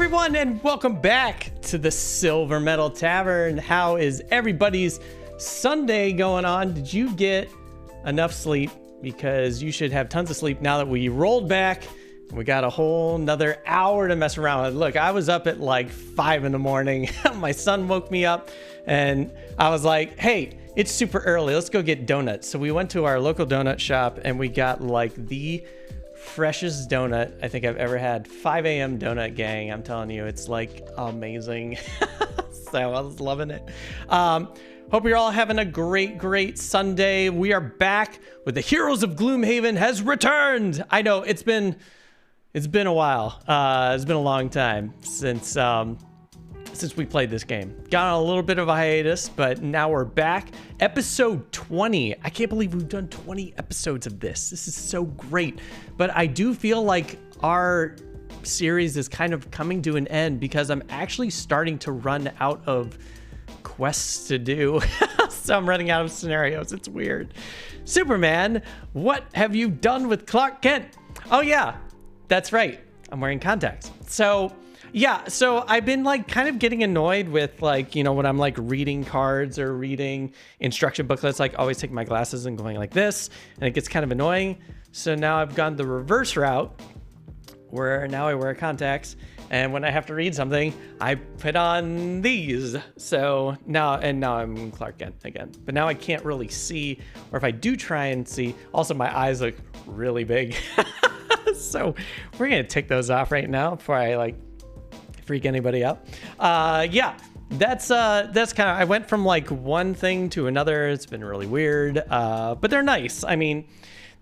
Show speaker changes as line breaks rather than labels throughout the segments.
everyone, and welcome back to the Silver Metal Tavern. How is everybody's Sunday going on? Did you get enough sleep? Because you should have tons of sleep now that we rolled back. We got a whole nother hour to mess around with. Look, I was up at like 5 in the morning. My son woke me up and I was like, hey, it's super early. Let's go get donuts. So we went to our local donut shop and we got like the freshest donut I think I've ever had. 5 a.m. donut gang. I'm telling you, it's like amazing. So I was loving it. Hope you're all having a great Sunday. We are back with the Heroes of Gloomhaven has returned. I know it's been a while. It's been a long time since we played this game. Got on a little bit of a hiatus, but now we're back. Episode 20. I can't believe we've done 20 episodes of this. This is so great. But I do feel like our series is kind of coming to an end because I'm actually starting to run out of quests to do. So I'm running out of scenarios. It's weird. Superman, what have you done with Clark Kent? Oh yeah, that's right. I'm wearing contacts. So yeah, so I've been like kind of getting annoyed with like, you know, when I'm like reading cards or reading instruction booklets, like always taking my glasses and going like this, and it gets kind of annoying. So now I've gone the reverse route where now I wear contacts, and when I have to read something, I put on these. So now I'm Clark Kent again, but now I can't really see, or if I do try and see, also my eyes look really big. So we're gonna take those off right now before I like freak anybody out. Yeah, that's kind of, I went from like one thing to another. It's been really weird, but they're nice. I mean,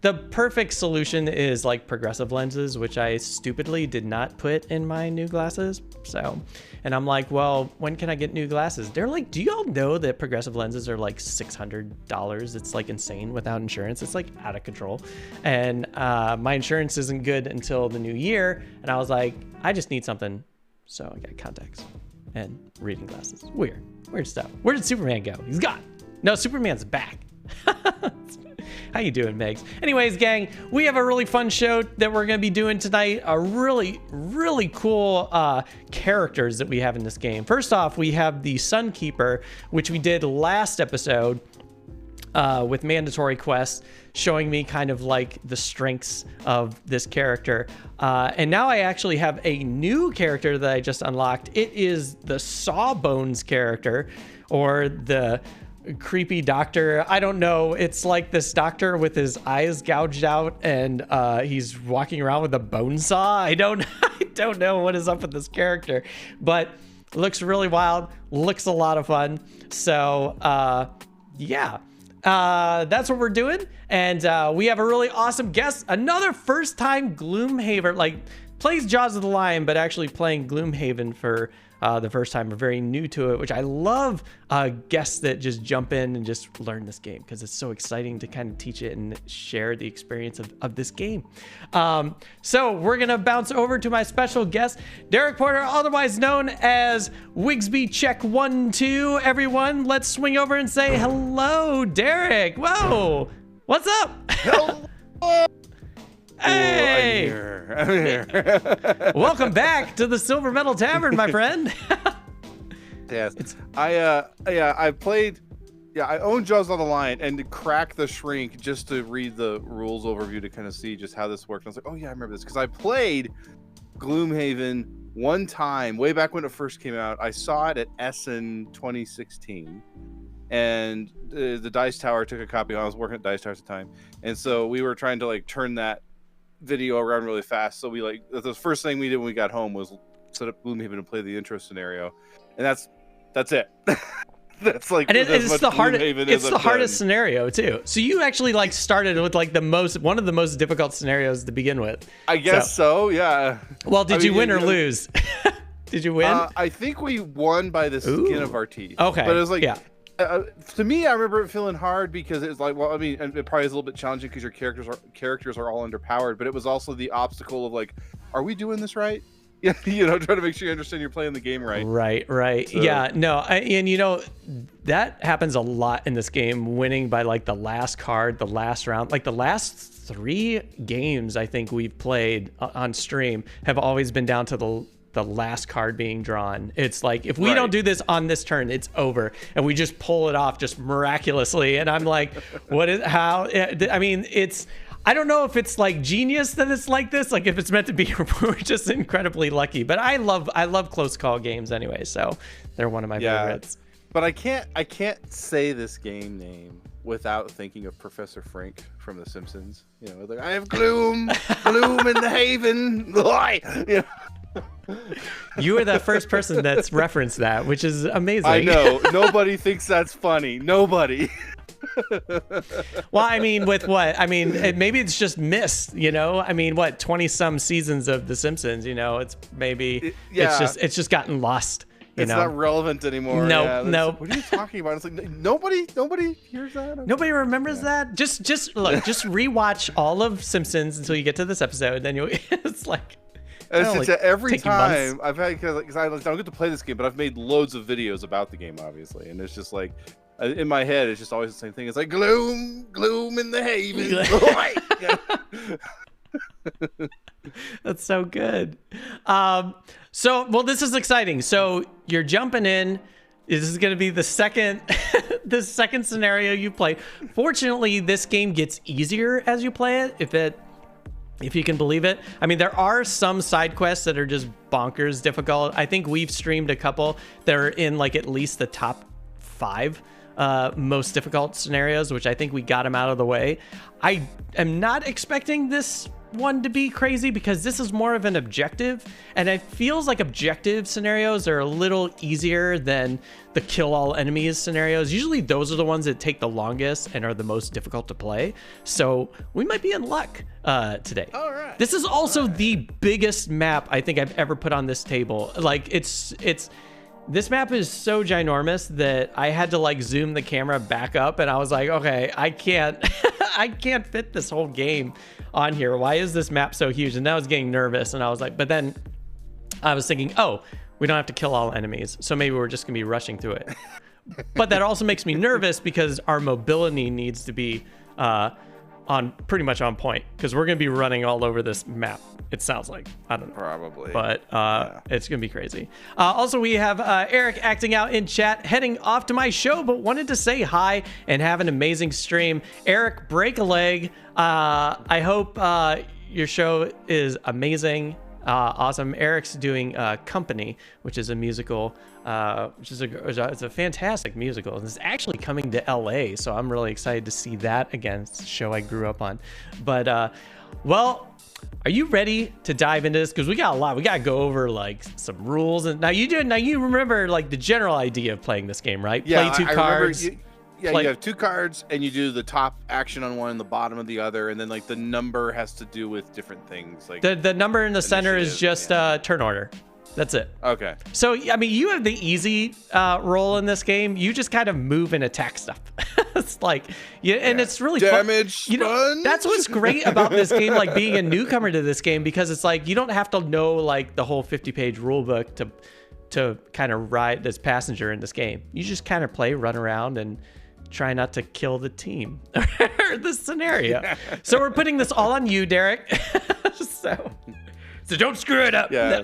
the perfect solution is like progressive lenses, which I stupidly did not put in my new glasses. So, and I'm like, well, when can I get new glasses? They're like, do y'all know that progressive lenses are like $600? It's like insane without insurance. It's like out of control. And my insurance isn't good until the new year. And I was like, I just need something. So I got contacts and reading glasses. Weird stuff. Where did Superman go? He's gone. No, Superman's back. How you doing, Megs? Anyways, gang, we have a really fun show that we're going to be doing tonight. A really cool characters that we have in this game. First off, we have the Sunkeeper, which we did last episode with mandatory quests, showing me kind of like the strengths of this character. And now I actually have a new character that I just unlocked. It is the Sawbones character, or the creepy doctor. I don't know. It's like this doctor with his eyes gouged out, and he's walking around with a bone saw. I don't know what is up with this character, but looks really wild. Looks a lot of fun. So yeah. That's what we're doing, and we have a really awesome guest, another first-time Gloomhaven, like plays Jaws of the Lion, but actually playing Gloomhaven for the first time. We're very new to it, which I love guests that just jump in and just learn this game, because it's so exciting to kind of teach it and share the experience of this game. So we're gonna bounce over to my special guest, Derek Porter, otherwise known as Wigsby Check 1 2. Everyone, let's swing over and say hello, Derek. Whoa, what's up?
Hello.
Hey,
I'm here.
Welcome back to the Silver Metal Tavern, my friend.
Yes, I played. Yeah, I own Jaws of the Lion, and to crack the shrink just to read the rules overview to kind of see just how this worked. I was like, oh yeah, I remember this, because I played Gloomhaven one time way back when it first came out. I saw it at Essen 2016, and the Dice Tower took a copy. I was working at Dice Tower at the time, and so we were trying to like turn that video around really fast. So we like, the first thing we did when we got home was set up Gloomhaven and play the intro scenario, and that's it. That's like,
and it's the hardest scenario too. So you actually like started with like one of the most difficult scenarios to begin with.
I guess so, yeah.
Well, did you win or lose? Did you win?
I think we won by the skin of our teeth.
Okay,
but it was like,
yeah.
To me, I remember it feeling hard because it was like, well, I mean, and it probably is a little bit challenging because your characters are all underpowered, but it was also the obstacle of like, are we doing this right? Yeah, you know, trying to make sure you understand you're playing the game right.
Right. So. Yeah, no, and you know, that happens a lot in this game, winning by like the last card, the last round, like the last 3 games I think we've played on stream have always been down to the the last card being drawn. It's like, if we don't do this on this turn, it's over, and we just pull it off just miraculously. And I'm like, how? I mean, I don't know if it's like genius that it's like this, like if it's meant to be, we're just incredibly lucky. But I love close call games anyway, so they're one of my favorites.
But I can't say this game name without thinking of Professor Frink from The Simpsons. You know, like, I have gloom in the haven. You know?
You are the first person that's referenced that, which is amazing.
I know. Nobody thinks that's funny. Nobody.
Well, I mean, with what? I mean, maybe it's just missed, you know? I mean, what, 20-some seasons of The Simpsons, you know? It's maybe, it's just gotten lost. It's
not relevant anymore.
No.
What are you talking about? It's like nobody hears that.
Nobody remembers that. Just look, just rewatch all of Simpsons until you get to this episode. Then it's like.
It's every time I've had, because I don't get to play this game, but I've made loads of videos about the game, obviously, and it's just like in my head, it's just always the same thing. It's like gloom in the haven.
That's so good. Well, this is exciting. So you're jumping in. This is going to be the second scenario you play. Fortunately, this game gets easier as you play it, if you can believe it. I mean, there are some side quests that are just bonkers difficult. I think we've streamed a couple that are in like at least the top 5 most difficult scenarios, which I think we got them out of the way. I am not expecting this one to be crazy because this is more of an objective, and it feels like objective scenarios are a little easier than the kill all enemies scenarios. Usually those are the ones that take the longest and are the most difficult to play, so we might be in luck today.
All right.
This is also the biggest map I think I've ever put on this table. Like, this map is so ginormous that I had to like zoom the camera back up, and I was like, okay, I can't I can't fit this whole game on here. Why is this map so huge? And I was getting nervous, and I was like, but then I was thinking, oh, we don't have to kill all enemies, so maybe we're just gonna be rushing through it. But that also makes me nervous because our mobility needs to be pretty much on point, because we're gonna be running all over this map, it sounds like. I don't know,
probably,
but it's gonna be crazy. Also, we have Eric acting out in chat, heading off to my show, but wanted to say hi and have an amazing stream. Eric, break a leg. I hope your show is awesome. Eric's doing Company, which is a musical, it's a fantastic musical, and it's actually coming to LA, so I'm really excited to see that again. It's a show I grew up on. But well, are you ready to dive into this? Because we got a lot. We got to go over like some rules. And now you remember like the general idea of playing this game, right?
Yeah,
play 2 cards.
You have 2 cards, and you do the top action on one and the bottom of the other, and then like the number has to do with different things. Like
the number in the center is just turn order. That's it.
Okay.
So, I mean, you have the easy role in this game. You just kind of move and attack stuff. It's like, and it's really
damage.
Fun. You know, that's what's great about this game, like being a newcomer to this game, because it's like you don't have to know like the whole 50-page rule book to kind of ride this passenger in this game. You just kind of play, run around, and try not to kill the team or the scenario. So we're putting this all on you, Derek. so don't screw it up.
Yeah.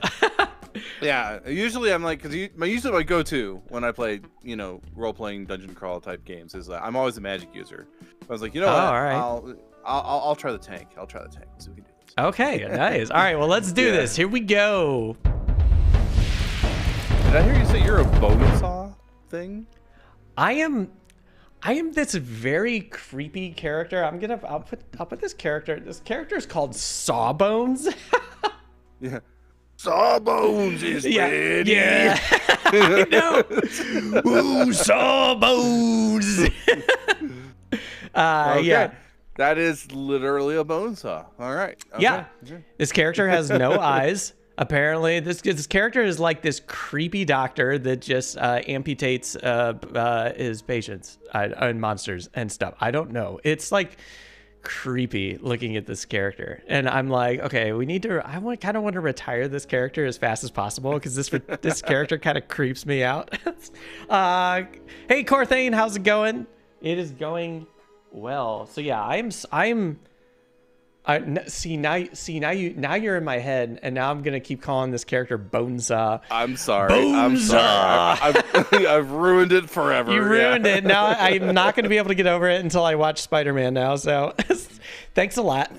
Yeah, usually I'm like, because usually my go-to when I play, role-playing dungeon crawl type games is I'm always a magic user. I was like, what?
All right.
I'll try the tank. I'll try the tank. So we can do this.
Okay, nice. All right, well, let's do this. Here we go.
Did I hear you say you're a bone saw thing?
I am this very creepy character. I'll put this character. This character is called Sawbones.
Yeah. Sawbones is ready.
Yeah. I know. Ooh, Sawbones.
Okay.
Yeah.
That is literally a bone saw. All right. Okay.
Yeah.
Okay.
This character has no eyes. Apparently, this character is like this creepy doctor that just amputates his patients and monsters and stuff. I don't know. It's like creepy looking at this character, and I'm like, okay, I kind of want to retire this character as fast as possible, because this character kind of creeps me out. Hey Corthane, how's it going? It is going well. So yeah, I'm See now you're in my head, and now I'm gonna keep calling this character Bonesaw.
I'm sorry. I've ruined it forever.
You ruined it. Now I'm not gonna be able to get over it until I watch Spider-Man now. So, thanks a lot.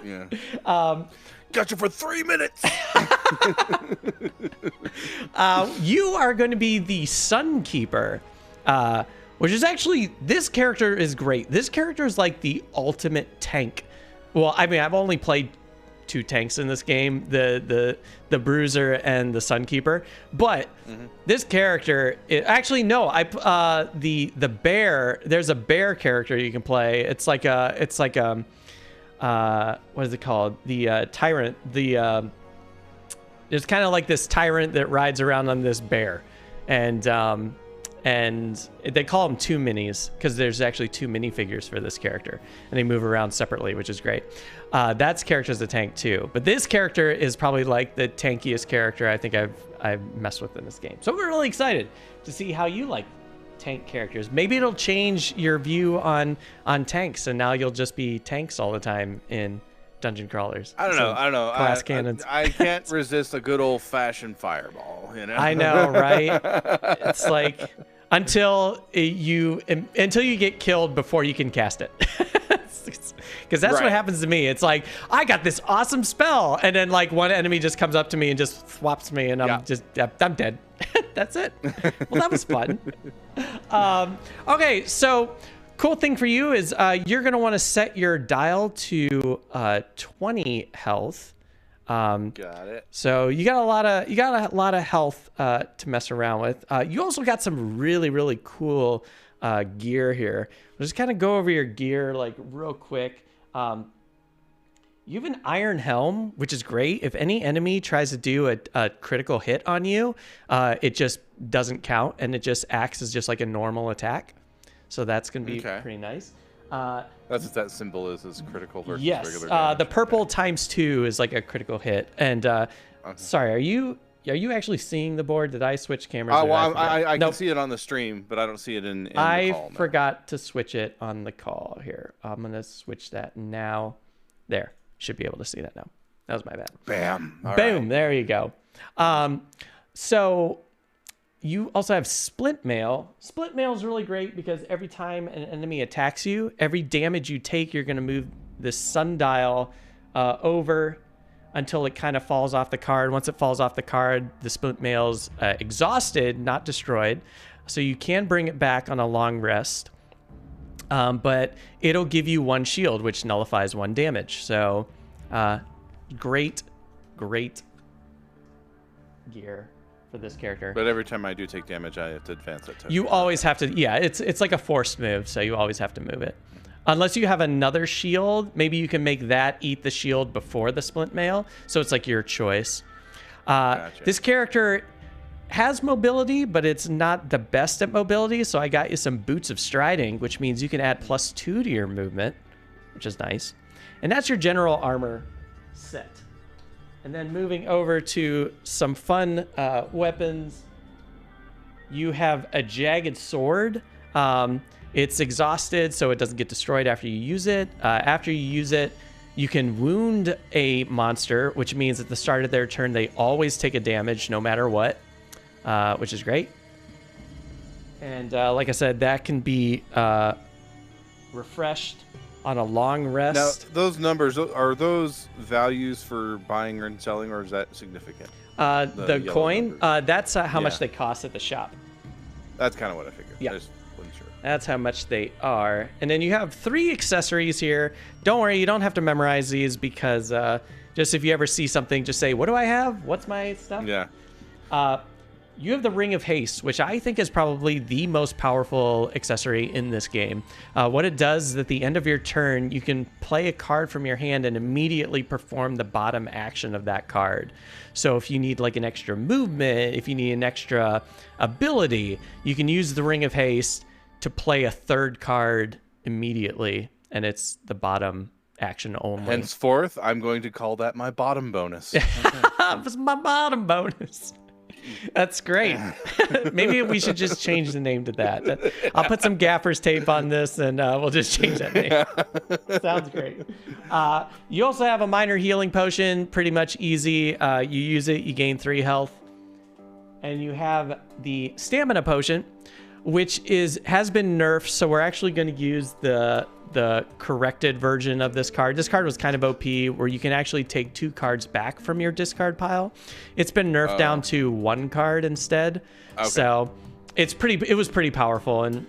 Yeah. Got you for 3 minutes.
You are going to be the Sunkeeper, which is actually, this character is great. This character is like the ultimate tank. Well, I mean, I've only played 2 tanks in this game, the Bruiser and the Sunkeeper, but this character, the bear, there's a bear character you can play. It's like what is it called? The tyrant. There's kind of like this tyrant that rides around on this bear, and they call them 2 minis because there's actually 2 minifigures for this character, and they move around separately, which is great. That's character as a tank too, but this character is probably like the tankiest character I think I've messed with in this game. So we're really excited to see how you like tank characters. Maybe it'll change your view on tanks, and now you'll just be tanks all the time in dungeon crawlers.
I don't know.
Class cannons.
I can't resist a good old-fashioned fireball. You know.
I know, right? It's like until you get killed before you can cast it. Because that's what happens to me. It's like, I got this awesome spell, and then like one enemy just comes up to me and just thwops me, and I'm dead. That's it. Well, that was fun. Okay, so cool thing for you is you're gonna want to set your dial to 20 health.
Got it.
So you got a lot of health to mess around with. You also got some really, really cool gear here. We'll just kind of go over your gear like real quick. You have an iron helm, which is great. If any enemy tries to do a critical hit on you, it just doesn't count, and it just acts as just like a normal attack. So that's going to be pretty nice.
That's what that symbol is critical versus regular
damage. The purple *2 is like a critical hit. And sorry, are you actually seeing the board? Did I switch cameras?
I can see it on the stream, but I don't see it in the call.
I forgot to switch it on the call here. I'm going to switch that now. There. Should be able to see that now. That was my bad.
Bam.
All Boom. Right. There you go. So you also have Splint Mail. Splint Mail is really great because every time an enemy attacks you, every damage you take, you're going to move this sundial over until it kind of falls off the card. Once it falls off the card, the Splint Mail's exhausted, not destroyed. So you can bring it back on a long rest. But it'll give you 1 shield, which nullifies 1 damage. So, great gear for this character.
But every time I do take damage, I have to advance it.
You always have to, it's like a forced move, so you always have to move it. Unless you have another shield, maybe you can make that eat the shield before the Splint Mail. So it's like your choice. Gotcha. This character has mobility, but it's not the best at mobility, so I got you some Boots of Striding, which means you can add +2 to your movement, which is nice. And that's your general armor set. And then moving over to some fun weapons, you have a Jagged Sword. It's exhausted, so it doesn't get destroyed after you use it. After you use it, you can wound a monster, which means at the start of their turn, they always take a damage no matter what. Which is great. And like I said, that can be refreshed on a long rest.
Now, those numbers, are those values for buying and selling, or is that significant?
The coin, that's how much they cost at the shop.
That's kind of what I figured.
Yeah.
I just wasn't sure.
That's how much they are. And then you have 3 accessories here. Don't worry, you don't have to memorize these because just if you ever see something, just say, what do I have? What's my stuff?
Yeah.
You have the Ring of Haste, which I think is probably the most powerful accessory in this game. What it does is at the end of your turn, you can play a card from your hand and immediately perform the bottom action of that card. So if you need like an extra movement, if you need an extra ability, you can use the Ring of Haste to play a 3rd card immediately, and it's the bottom action only.
Henceforth, I'm going to call that my bottom bonus.
Okay. It's my bottom bonus. That's great. Maybe we should just change the name to that. I'll put some gaffer's tape on this, and we'll just change that name. Sounds great. You also have a minor healing potion, pretty much easy. You use it, you gain 3 health. And you have the stamina potion, which has been nerfed, so we're actually going to use the corrected version of this card. This card was kind of OP, where you can actually take 2 cards back from your discard pile. It's been nerfed down to 1 card instead. Okay. So it was pretty powerful, and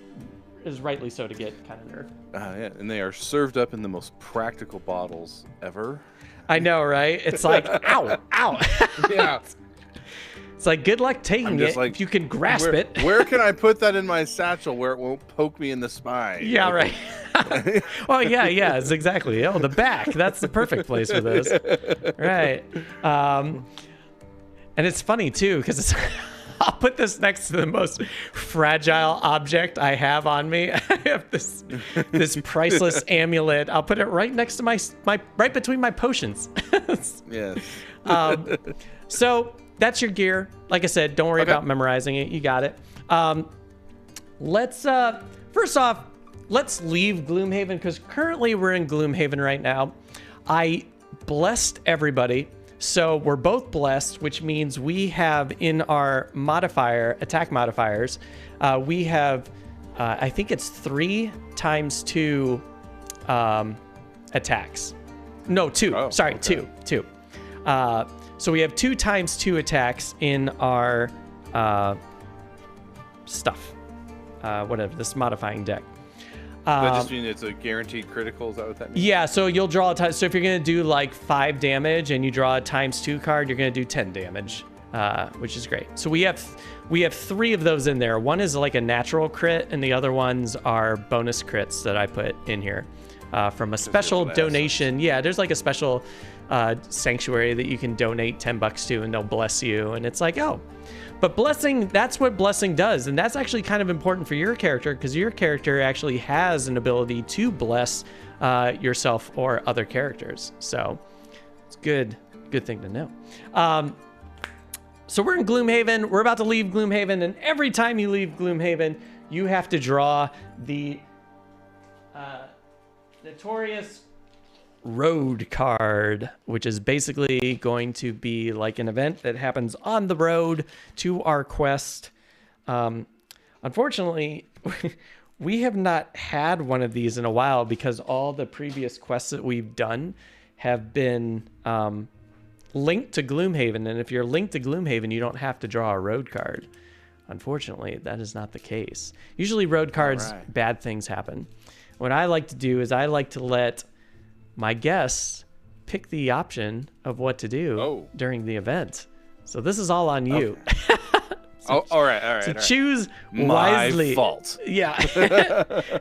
is rightly so to get kind of nerfed.
Yeah, and they are served up in the most practical bottles ever.
I know, right? It's like, ow, ow.
Yeah.
It's like, good luck taking it if you can grasp it.
Where can I put that in my satchel where it won't poke me in the spine?
Yeah, right. Well, yeah, it's exactly. Oh, the back. That's the perfect place for this. Right. And it's funny, too, because I'll put this next to the most fragile object I have on me. I have this priceless amulet. I'll put it right next to my right between my potions.
Yes.
So that's your gear. Like I said, don't worry about memorizing it. You got it. First off, let's leave Gloomhaven, because currently we're in Gloomhaven right now. I blessed everybody. So we're both blessed, which means we have in our attack modifiers, we have, I think it's 3 times 2 attacks. No, 2. Oh, sorry, okay. 2. So we have 2 times 2 attacks in our stuff. Whatever, this modifying deck.
That just means it's a guaranteed critical? Is that what that means?
Yeah, so you'll draw so if you're going to do like 5 damage and you draw a times 2 card, you're going to do 10 damage, which is great. So we have 3 of those in there. One is like a natural crit, and the other ones are bonus crits that I put in here from a special donation. Yeah, there's like a special sanctuary that you can donate $10 to, and they'll bless you. And it's like, oh. But blessing, that's what blessing does. And that's actually kind of important for your character, because your character actually has an ability to bless yourself or other characters. So it's good thing to know. So we're in Gloomhaven. We're about to leave Gloomhaven. And every time you leave Gloomhaven, you have to draw the notorious road card, which is basically going to be like an event that happens on the road to our quest. Unfortunately, we have not had one of these in a while, because all the previous quests that we've done have been linked to Gloomhaven. And if you're linked to Gloomhaven, you don't have to draw a road card. Unfortunately, that is not the case. Usually road cards, bad things happen. What I like to do is I like to let my guests pick the option of what to do during the event. So this is all on you.
Okay. All right.
So choose wisely.
My fault.
Yeah.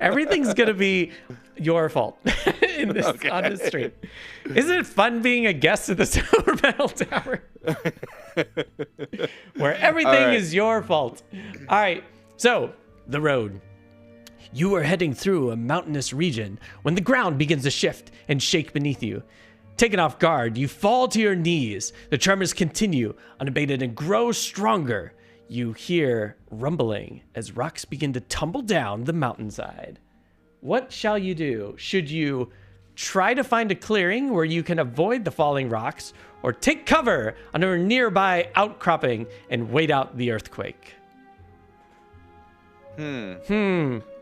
Everything's going to be your fault on this stream. Isn't it fun being a guest at the Silver Metal Tower? Where everything is your fault. All right. So, the road. You are heading through a mountainous region when the ground begins to shift and shake beneath you. Taken off guard, you fall to your knees. The tremors continue unabated and grow stronger. You hear rumbling as rocks begin to tumble down the mountainside. What shall you do? Should you try to find a clearing where you can avoid the falling rocks, or take cover under a nearby outcropping and wait out the earthquake?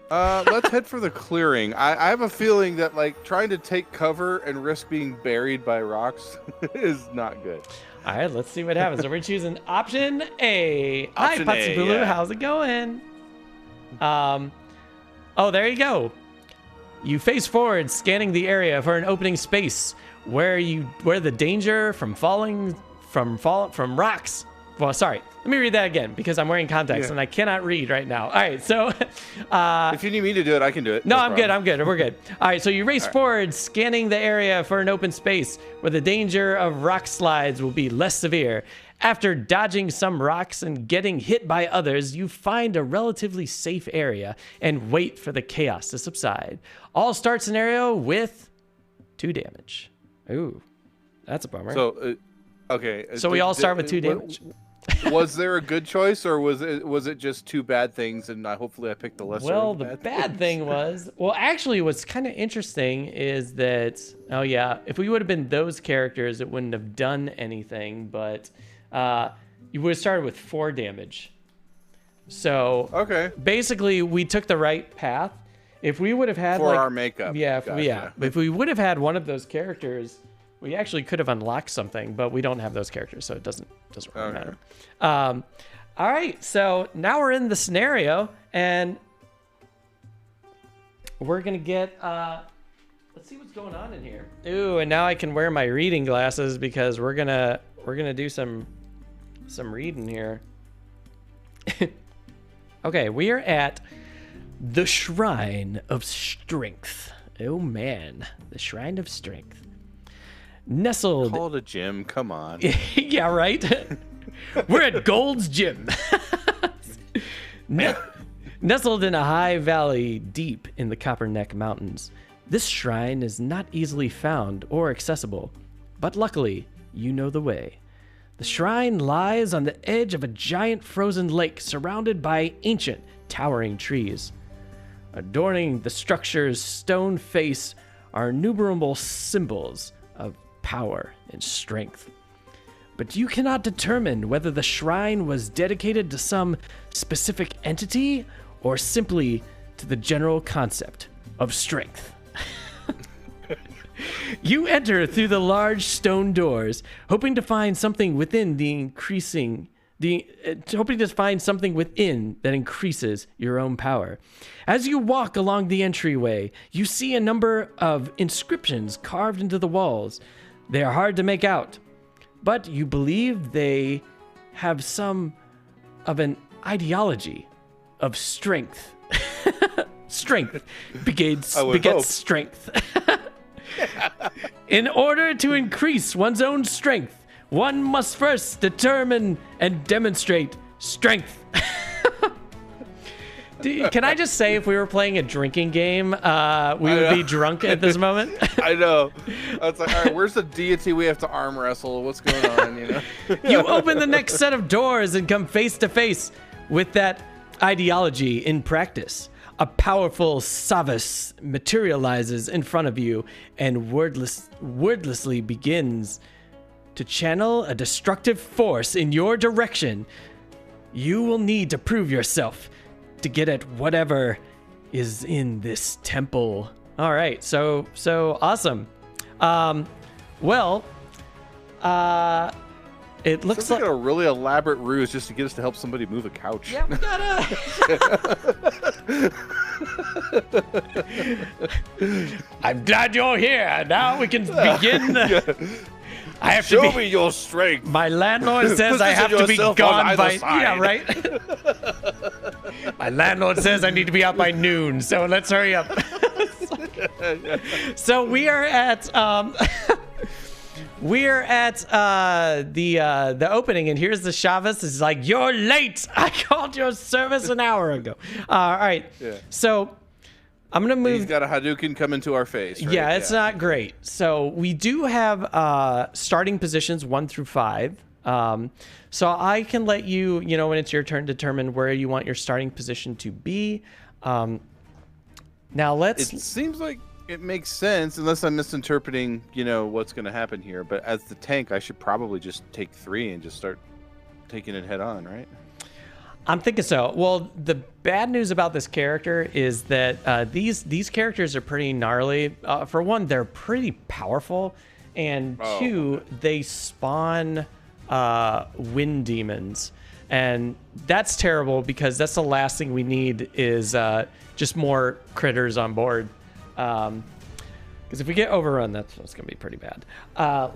Let's head for the clearing. I have a feeling that like trying to take cover and risk being buried by rocks is not good.
All right, let's see what happens. So we're choosing option A. Hi, Patsabulu. How's it going? Oh, there you go. You face forward, scanning the area for an opening space where the danger from from rocks. Well, sorry. Let me read that again, because I'm wearing contacts and I cannot read right now. All right, so...
if you need me to do it, I can do it.
No, I'm good. We're good. All right, so you race forward, scanning the area for an open space where the danger of rock slides will be less severe. After dodging some rocks and getting hit by others, you find a relatively safe area and wait for the chaos to subside. All start scenario with 2 damage. Ooh, that's a bummer.
So, okay.
So we all start with 2 damage?
Was there a good choice, or was it just two bad things, and hopefully I picked the lesser?
Well,
of
the
bad
bad thing was, well, actually, what's kind of interesting is that, oh yeah, if we would have been those characters, it wouldn't have done anything, but you would have started with 4 damage. So
okay,
basically, we took the right path. If we would have had
for our makeup,
yeah,
gotcha.
yeah. If we would have had one of those characters, we actually could have unlocked something, but we don't have those characters, so it doesn't really matter. All right, so now we're in the scenario, and we're gonna get. Let's see what's going on in here. Ooh, and now I can wear my reading glasses because we're gonna do some reading here. Okay, we are at the Shrine of Strength. Oh man, the Shrine of Strength. Nestled.
Call it a gym. Come on.
Yeah, right. We're at Gold's Gym. Nestled in a high valley deep in the Copperneck Mountains, this shrine is not easily found or accessible, but luckily, you know the way. The shrine lies on the edge of a giant frozen lake surrounded by ancient, towering trees. Adorning the structure's stone face are innumerable symbols of power and strength. But you cannot determine whether the shrine was dedicated to some specific entity or simply to the general concept of strength. You enter through the large stone doors, hoping to find something within that increases your own power. As you walk along the entryway, you see a number of inscriptions carved into the walls. They are hard to make out, but you believe they have some of an ideology of strength. Strength begets strength. In order to increase one's own strength, one must first determine and demonstrate strength. Can I just say, if we were playing a drinking game, we would be drunk at this moment?
I know. It's like, all right, where's the deity we have to arm wrestle? What's going on, you know?
You open the next set of doors and come face to face with that ideology in practice. A powerful Savas materializes in front of you and wordlessly begins to channel a destructive force in your direction. You will need to prove yourself to get at whatever is in this temple. All right, so awesome. It looks like
a really elaborate ruse just to get us to help somebody move a couch.
Yeah, we gotta. I'm glad you're here. Now we can begin. I have
Show
to be,
me your strength.
My landlord says I have to be gone by. Yeah, right. My landlord says I need to be out by noon, so let's hurry up. So we are at the opening, and here's the Chavez. It's like, you're late. I called your service an hour ago. All right. Yeah. So I'm gonna move.
He's got a Hadouken coming to our face. Right?
Yeah, it's not great. So we do have starting positions 1 through 5. So I can let you, when it's your turn, determine where you want your starting position to be. Now
It seems like it makes sense, unless I'm misinterpreting, what's going to happen here. But as the tank, I should probably just take 3 and just start taking it head on, right?
I'm thinking so. Well, the bad news about this character is that these characters are pretty gnarly. For one, they're pretty powerful, and 2, they spawn wind demons, and that's terrible because that's the last thing we need is just more critters on board. Because if we get overrun, that's gonna be pretty bad.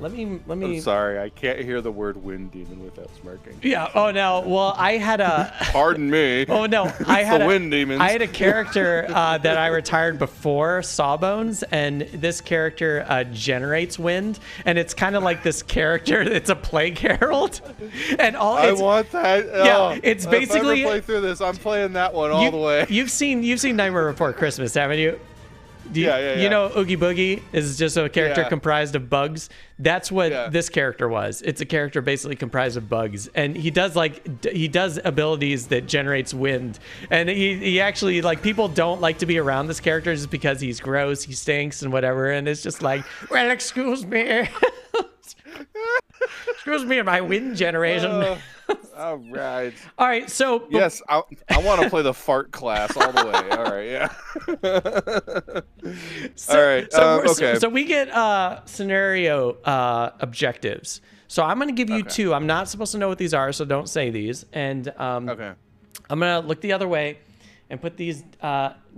Let me.
I'm sorry, I can't hear the word wind demon without smirking.
Yeah. Oh no. Well, I had a.
Pardon me.
Oh no. I had
the wind demons.
I had a character that I retired before Sawbones, and this character generates wind, and it's kind of like this character. It's a plague herald, and all.
I want that.
Yeah. It's basically.
If I ever play through this, I'm playing that one all the way.
You've seen Nightmare Before Christmas, haven't you? You know, Oogie Boogie is just a character
Yeah.
comprised of bugs. That's what
Yeah.
this character was. It's a character basically comprised of bugs, and he does abilities that generates wind. And he actually, like, people don't like to be around this character just because he's gross, he stinks, and whatever. And it's just like, well, excuse me, excuse me, my wind generation.
All right.
All right, so
Yes, I want to play the fart class all the way. All right, yeah. All right. Okay.
So we get scenario objectives. So I'm going to give you two. I'm not supposed to know what these are, so don't say these. And
Okay.
I'm going to look the other way and put these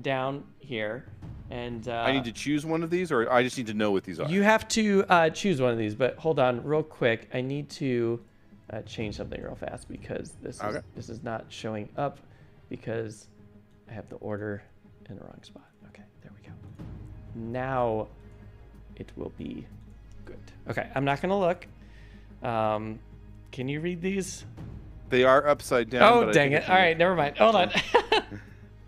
down here. And
I need to choose one of these, or I just need to know what these are.
you have to choose one of these. But hold on, real quick. I need to change something real fast because this is not showing up because I have the order in the wrong spot. Okay, there we go. Now it will be good. Okay, I'm not gonna look. Can you read these?
They are upside down.
Oh,
but
dang it. All right, never mind. Hold on.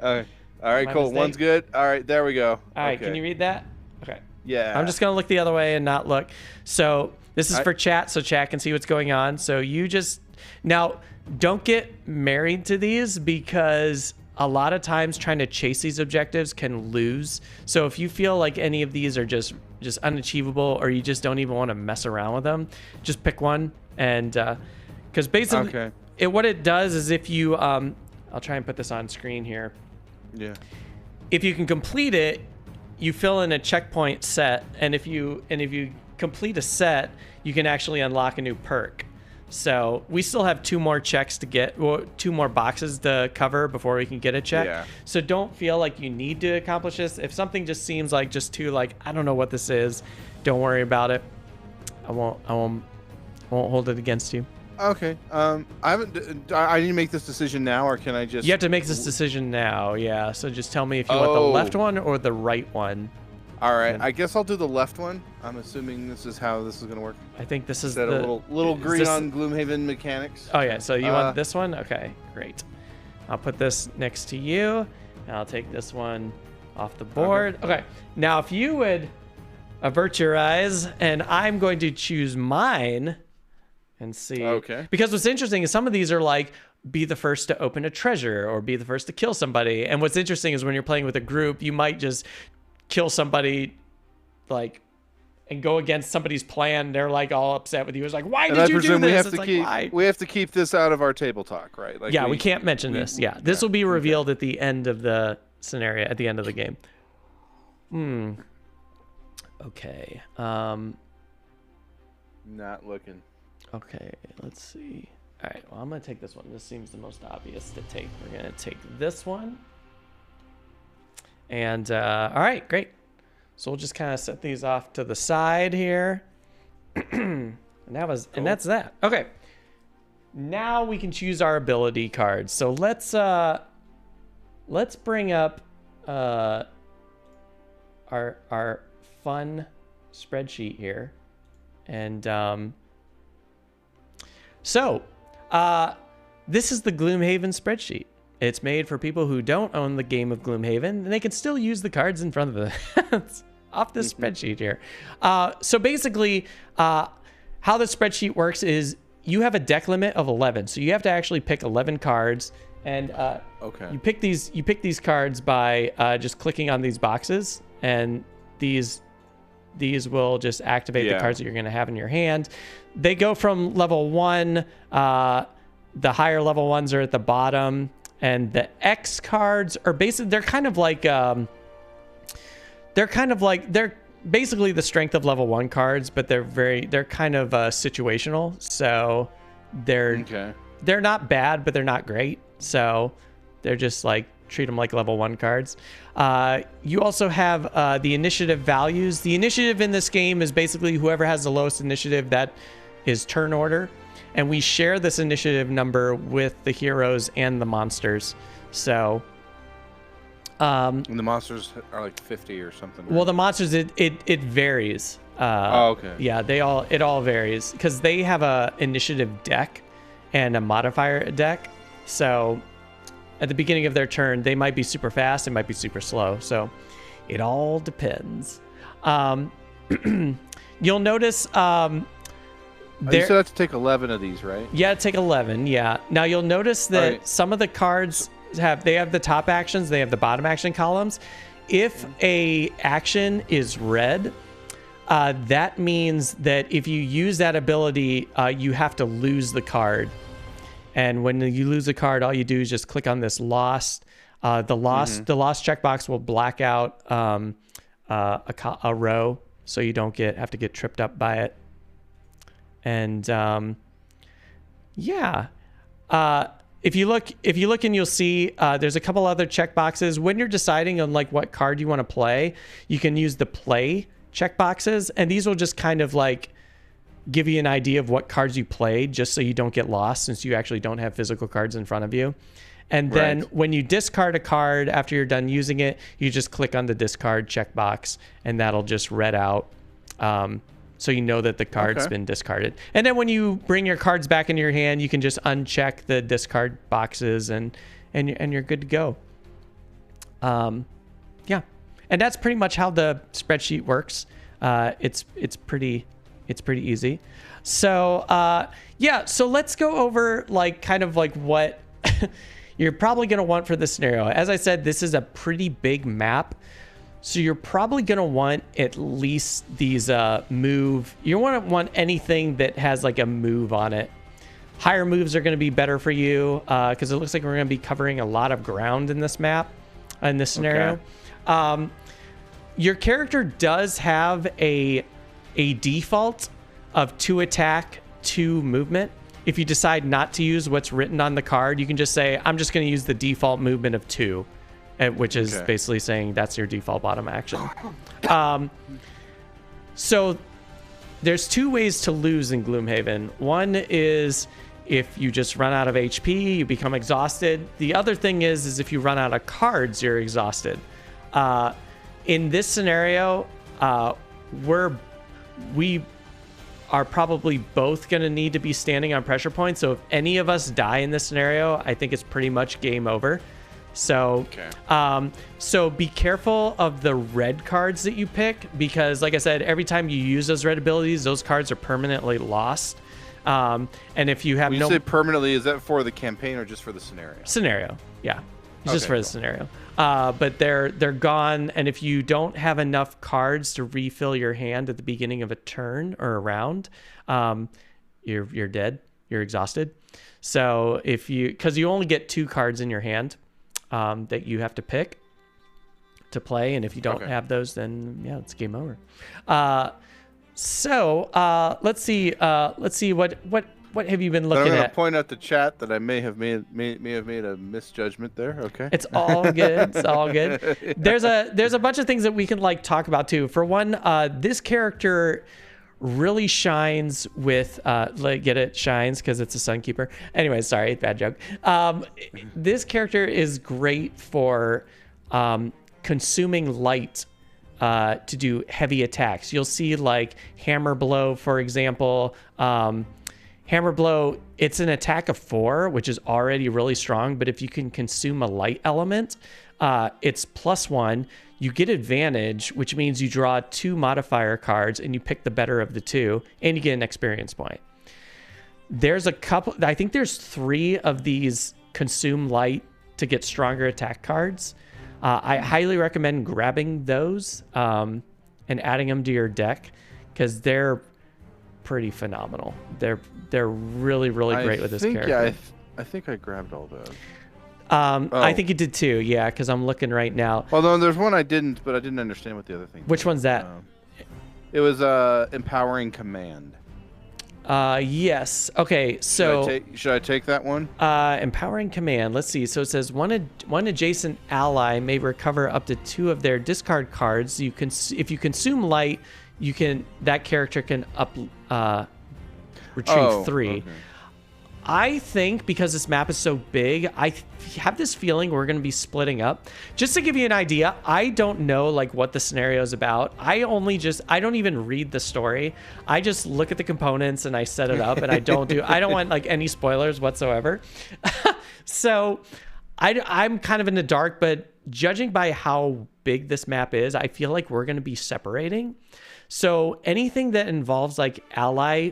All right,
My
cool.
mistake.
One's good. All right, there we go.
All right,
Okay.
can you read that? Okay.
Yeah.
I'm just going to look the other way and not look. So this is for chat, so chat can see what's going on. So you just... Now, don't get married to these because a lot of times trying to chase these objectives can lose. So if you feel like any of these are just unachievable or you just don't even want to mess around with them, just pick one. And because basically what it does is if you... I'll try and put this on screen here.
Yeah.
If you can complete it, you fill in a checkpoint set, and if you complete a set, you can actually unlock a new perk. So we still have two more checks to get, or two more boxes to cover before we can get a check.
Yeah.
So don't feel like you need to accomplish this. If something just seems like just too like I don't know what this is, don't worry about it. I won't hold it against you.
Okay. I haven't. I need to make this decision now, or can I just?
You have to make this decision now. Yeah. So just tell me if you want the left one or the right one.
All right. I guess I'll do the left one. I'm assuming this is how this is gonna work.
I think this is
a little green
this,
on Gloomhaven mechanics.
Oh yeah. So you want this one? Okay. Great. I'll put this next to you, and I'll take this one off the board. Okay. Now, if you would avert your eyes, and I'm going to choose mine. And see.
Okay.
Because what's interesting is some of these are like be the first to open a treasure or be the first to kill somebody. And what's interesting is when you're playing with a group, you might just kill somebody like and go against somebody's plan. They're like all upset with you. It's like, why did you do this?
We have to keep this out of our table talk, right? Like
we can't mention this. Yeah. This will be revealed at the end of the scenario, at the end of the game. Okay.
Not looking.
Okay, let's see. All right, well, I'm going to take this one. This seems the most obvious to take. We're going to take this one. And, all right, great. So we'll just kind of set these off to the side here. And that's that. Okay. Now we can choose our ability cards. So let's bring up our fun spreadsheet here. And, So, this is the Gloomhaven spreadsheet. It's made for people who don't own the game of Gloomhaven, and they can still use the cards in front of them off this spreadsheet here. So basically, how the spreadsheet works is you have a deck limit of 11, so you have to actually pick 11 cards, and you pick these cards by just clicking on these boxes, and these will just activate the cards that you're going to have in your hand. They go from level 1. The higher level ones are at the bottom, and the X cards are basically they're basically the strength of level 1 cards, but they're kind of situational. So they're not bad, but they're not great. So they're just like treat them like level 1 cards. You also have the initiative values. The initiative in this game is basically whoever has the lowest initiative, that is turn order. And we share this initiative number with the heroes and the monsters. So
and the monsters are like 50 or something. Right?
Well, the monsters it varies.
Okay.
Yeah, it all varies because they have a initiative deck and a modifier deck. So at the beginning of their turn, they might be super fast, it might be super slow. So It all depends. You'll notice
you still have to take 11 of these, right?
Yeah, take 11. Yeah. Now you'll notice that some of the cards have the top actions, they have the bottom action columns. If a action is red, that means that if you use that ability, you have to lose the card. And when you lose a card, all you do is just click on this lost. The lost checkbox will black out a row, so you don't have to get tripped up by it. And if you look and you'll see there's a couple other checkboxes. When you're deciding on like what card you want to play, you can use the play checkboxes, and these will just kind of like give you an idea of what cards you played, just so you don't get lost, since you actually don't have physical cards in front of you. And then when you discard a card after you're done using it, you just click on the discard checkbox, and that'll just read out, so you know that the card's been discarded. And then when you bring your cards back into your hand, you can just uncheck the discard boxes, and you're good to go. Yeah, and that's pretty much how the spreadsheet works. It's pretty easy. So so let's go over like kind of like what you're probably going to want for this scenario. As I said, this is a pretty big map. So you're probably going to want at least these move. You want anything that has like a move on it. Higher moves are going to be better for you because it looks like we're going to be covering a lot of ground in this map, in this scenario. Okay. Your character does have a default of 2 attack, 2 movement. If you decide not to use what's written on the card, you can just say, I'm just going to use the default movement of 2, which is basically saying that's your default bottom action. So there's 2 ways to lose in Gloomhaven. One is if you just run out of HP, you become exhausted. The other thing is if you run out of cards, you're exhausted. In this scenario, we are probably both going to need to be standing on pressure points. So if any of us die in this scenario, I think it's pretty much game over. So, so be careful of the red cards that you pick, because like I said, every time you use those red abilities, those cards are permanently lost. And if you have
when you say permanently, is that for the campaign or just for the scenario?
Scenario, yeah. It's just for the scenario. But they're gone, and if you don't have enough cards to refill your hand at the beginning of a turn or a round, you're dead. You're exhausted. So because you only get 2 cards in your hand that you have to pick to play, and if you don't have those, then yeah, it's game over. Let's see what have you been looking at?
I'm going to point out the chat that I may have made a misjudgment there. Okay.
It's all good. It's all good. There's a bunch of things that we can like talk about too. For one, this character really shines with get it shines because it's a Sunkeeper. Anyway, sorry, bad joke. This character is great for consuming light to do heavy attacks. You'll see like Hammer Blow, for example. Hammer Blow, it's an attack of 4, which is already really strong, but if you can consume a light element, it's +1. You get advantage, which means you draw 2 modifier cards and you pick the better of the 2, and you get an experience point. There's a couple, I think there's 3 of these consume light to get stronger attack cards. I highly recommend grabbing those and adding them to your deck, because they're pretty phenomenal. They're really great with this character.
Yeah, I think I grabbed all those.
I think you did too. Yeah, because I'm looking right now.
Well, no, there's one I didn't, but I didn't understand what the other thing.
Which one's that?
It was empowering command.
Yes. Okay. So
should I take that one?
Empowering command. Let's see. So it says one adjacent ally may recover up to 2 of their discard cards. if you consume light, that character can retrieve 3. Okay. I think because this map is so big, I have this feeling we're going to be splitting up. Just to give you an idea, I don't know like what the scenario is about. I don't even read the story. I just look at the components and I set it up, and I don't want like any spoilers whatsoever. So I'm kind of in the dark, but judging by how big this map is, I feel like we're going to be separating. So anything that involves like ally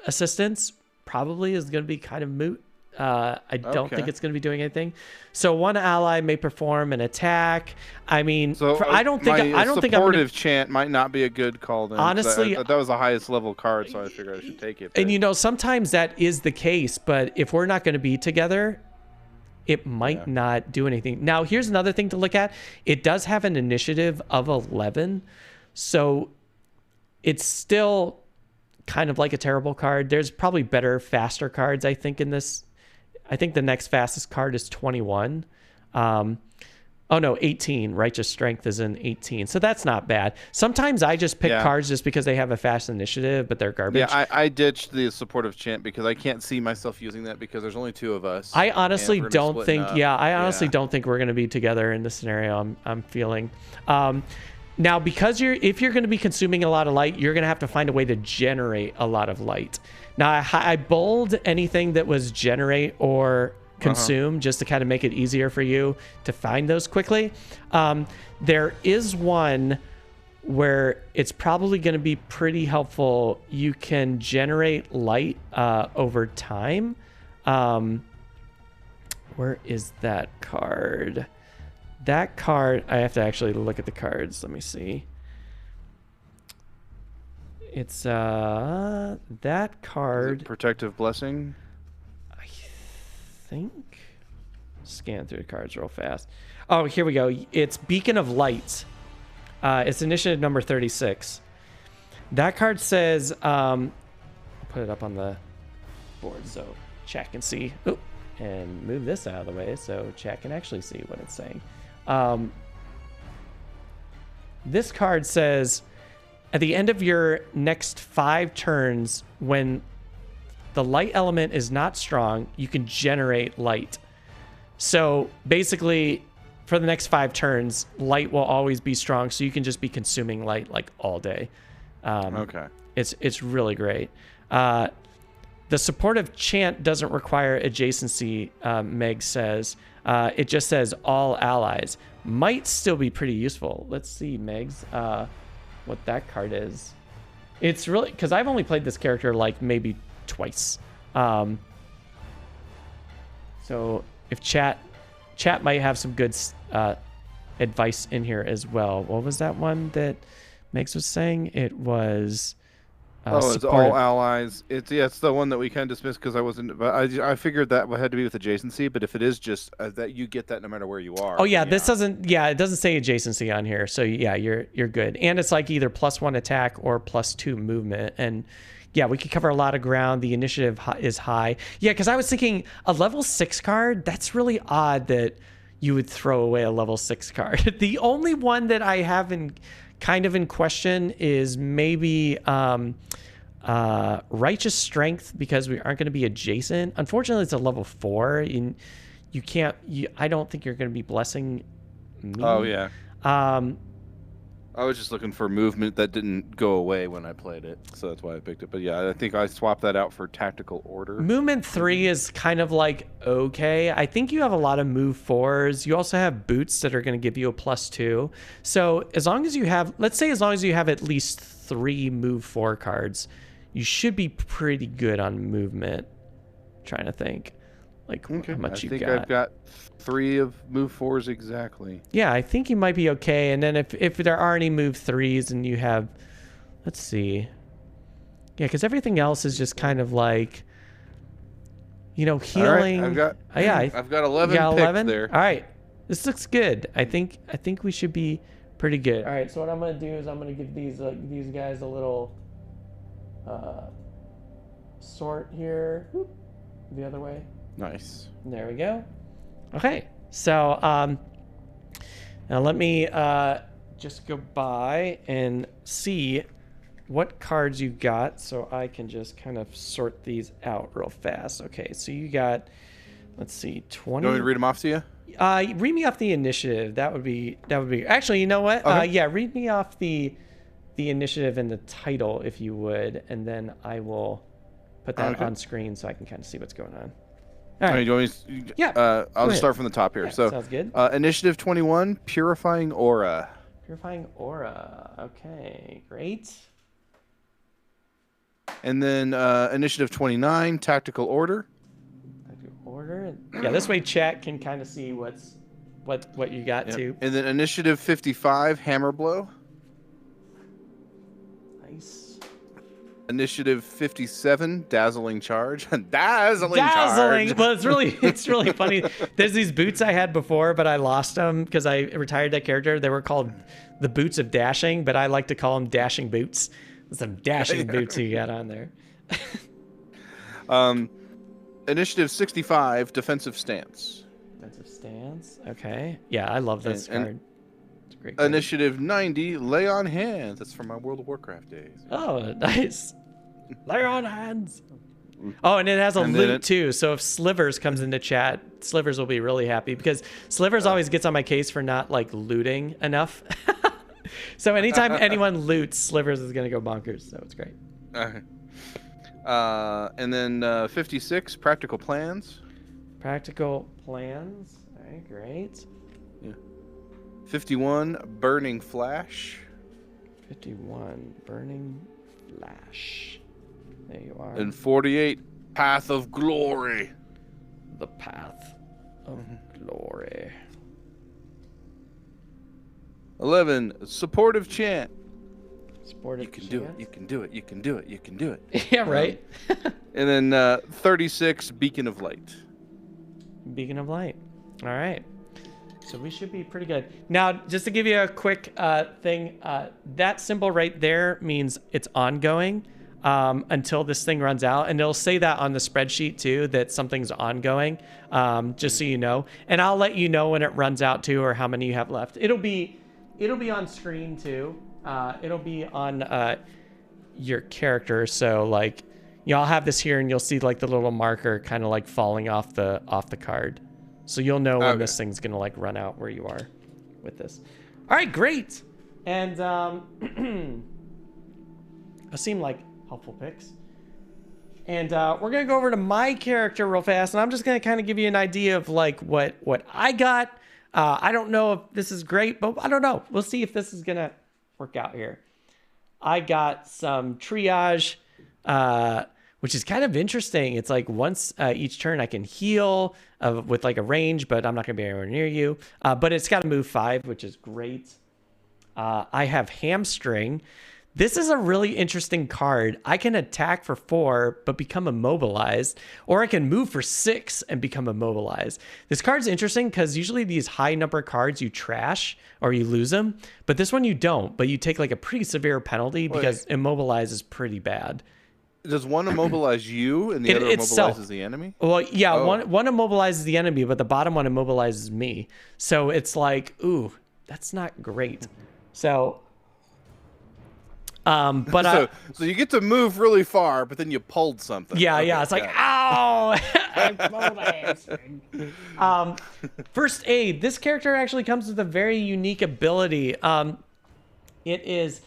assistance probably is going to be kind of moot. I don't think it's going to be doing anything. So one ally may perform an attack. I mean, I don't think
supportive chant might not be a good call. Then,
honestly,
that was the highest level card, so I figured I should take it.
And you know, sometimes that is the case, but if we're not going to be together, it might not do anything. Now, here's another thing to look at. It does have an initiative of 11, so it's still kind of like a terrible card. There's probably better, faster cards, I think, in this. I think the next fastest card is 21. Oh, no, 18. Righteous Strength is in 18. So that's not bad. Sometimes I just pick cards just because they have a fast initiative, but they're garbage.
Yeah, I ditched the supportive chant because I can't see myself using that because there's only 2 of us.
I honestly don't think, don't think we're going to be together in this scenario I'm feeling. Now, because if you're going to be consuming a lot of light, you're going to have to find a way to generate a lot of light. Now, I bold anything that was generate or consume just to kind of make it easier for you to find those quickly. There is one where it's probably going to be pretty helpful. You can generate light over time. Where is that card? That card, I have to actually look at the cards. Let me see. It's that card.
Protective Blessing?
I think. Scan through the cards real fast. Oh, here we go. It's Beacon of Light. It's initiative number 36. That card says, I'll put it up on the board so chat can see. Oh, and move this out of the way so chat can actually see what it's saying. This card says, at the end of your next 5 turns, when the light element is not strong, you can generate light. So basically, for the next 5 turns, light will always be strong, so you can just be consuming light like all day.
Okay.
It's really great. The supportive chant doesn't require adjacency, Meg says. It just says all allies. Might still be pretty useful. Let's see, Meg's, what that card is. It's really, because I've only played this character like maybe twice. So if chat might have some good advice in here as well. What was that one that Megs was saying? It was...
it's all allies. It's the one that we kind of dismissed because I wasn't. But I figured that had to be with adjacency. But if it is just that, you get that no matter where you are.
Oh yeah, this doesn't. Yeah, it doesn't say adjacency on here. So yeah, you're good. And it's like either +1 attack or +2 movement. And yeah, we could cover a lot of ground. The initiative is high. Yeah, because I was thinking a level 6 card. That's really odd that you would throw away a level 6 card. The only one that I have kind of in question is maybe Righteous Strength, because we aren't going to be adjacent. Unfortunately, it's a level 4. You can't. I don't think you're going to be blessing me.
Oh yeah. I was just looking for movement that didn't go away when I played it, so that's why I picked it. But yeah, I think I swapped that out for Tactical Order.
Movement 3 is kind of like okay. I think you have a lot of move 4s. You also have boots that are going to give you a +2. So as long as you have, let's say, as long as you have at least 3 move 4 cards, you should be pretty good on movement. I'm trying to think, like how much you got. I think
I've got 3 of move 4s exactly.
Yeah, I think you might be okay. And then if there are any move 3s and you have, let's see. Yeah, because everything else is just kind of like, healing.
All right, I've got 11
you got 11?
picks there.
All right, this looks good. I think we should be pretty good. All right, so what I'm gonna do is I'm gonna give these guys a little sort here. Whoop, the other way.
Nice.
There we go. Okay, so now let me just go by and see what cards you got so I can just kind of sort these out real fast. Okay, so you got, let's see, 20.
You want me to read them off to you?
Read me off the initiative. That would be actually, you know what?
Okay.
Yeah, read me off the initiative and the title if you would, and then I will put that on screen so I can kind of see what's going on. All right.
Do you want me to,
Yeah.
I'll just start from the top here.
Yeah,
so
sounds good.
Initiative 21, Purifying Aura.
Purifying Aura. Okay, great.
And then Initiative 29, Tactical Order.
Tactical Order. Yeah, this way chat can kind of see what you got too.
And then Initiative 55, Hammer Blow.
Nice.
Initiative 57, Dazzling Charge. Dazzling Charge.
Well, it's really funny. There's these boots I had before, but I lost them because I retired that character. They were called the Boots of Dashing, but I like to call them Dashing Boots. Some dashing boots you got on there.
Initiative 65, Defensive Stance.
Defensive Stance. Okay. Yeah, I love this card. It's a great card.
Initiative 90, Lay on Hands. That's from my World of Warcraft days.
Oh, nice. Lay on hands. Oh, and it has a loot too. So if Slivers comes into chat, Slivers will be really happy because Slivers always gets on my case for not like looting enough. So anytime anyone loots, Slivers is gonna go bonkers. So it's great.
And then 56, Practical Plans.
Practical Plans. All right, great.
Yeah. 51, Burning Flash.
51, Burning Flash. There you are.
And 48, Path of Glory.
The Path of Glory.
11, Supportive Chant.
Supportive
You can
chant.
do it. You can do it. You can do it. You can do it.
Yeah, right.
And then 36, Beacon of Light.
Beacon of Light. All right. So we should be pretty good. Now, just to give you a quick thing, that symbol right there means it's ongoing until this thing runs out. And it'll say that on the spreadsheet too, that something's ongoing, just so you know. And I'll let you know when it runs out too, or how many you have left. It'll be on screen too. It'll be on your character. So like, I'll have this here and you'll see like the little marker kind of like falling off the card. So you'll know when this thing's gonna like run out where you are with this. All right, great. And those seem like helpful picks. And we're gonna go over to my character real fast, and I'm just gonna kind of give you an idea of like what I got. I don't know if this is great, but I don't know. We'll see if this is gonna work out here. I got some triage, which is kind of interesting. It's like once each turn I can heal with like a range, but I'm not gonna be anywhere near you. But it's got to move 5, which is great. I have Hamstring. This is a really interesting card. I can attack for 4, but become immobilized, or I can move for 6 and become immobilized. This card's interesting because usually these high number cards you trash or you lose them, but this one you don't, but you take like a pretty severe penalty because immobilize is pretty bad.
Does one immobilize you and the other immobilizes the enemy?
Well, yeah, one immobilizes the enemy, but the bottom one immobilizes me. So it's like, ooh, that's not great. So... so
you get to move really far, but then you pulled something.
Yeah, yeah. It's like, ow! First aid. This character actually comes with a very unique ability. It is,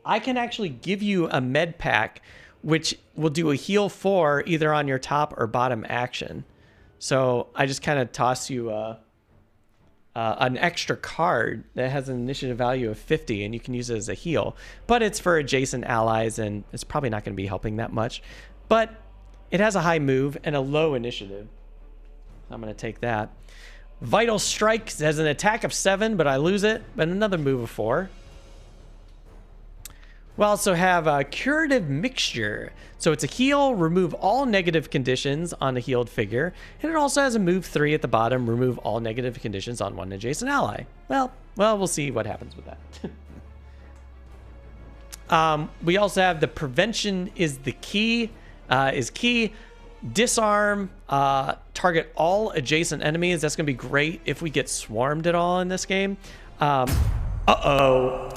I can actually give you a med pack, which will do a heal 4 either on your top or bottom action. So I just kind of toss you an extra card that has an initiative value of 50, and you can use it as a heal. But it's for adjacent allies, and it's probably not going to be helping that much. But it has a high move and a low initiative. I'm going to take that. Vital Strike has an attack of 7, but I lose it. But another move of 4. We also have a Curative Mixture. So it's a heal, remove all negative conditions on a healed figure. And it also has a move 3 at the bottom, remove all negative conditions on one adjacent ally. Well, we'll see what happens with that. We also have the Prevention is the key. Disarm, target all adjacent enemies. That's going to be great if we get swarmed at all in this game. Uh-oh.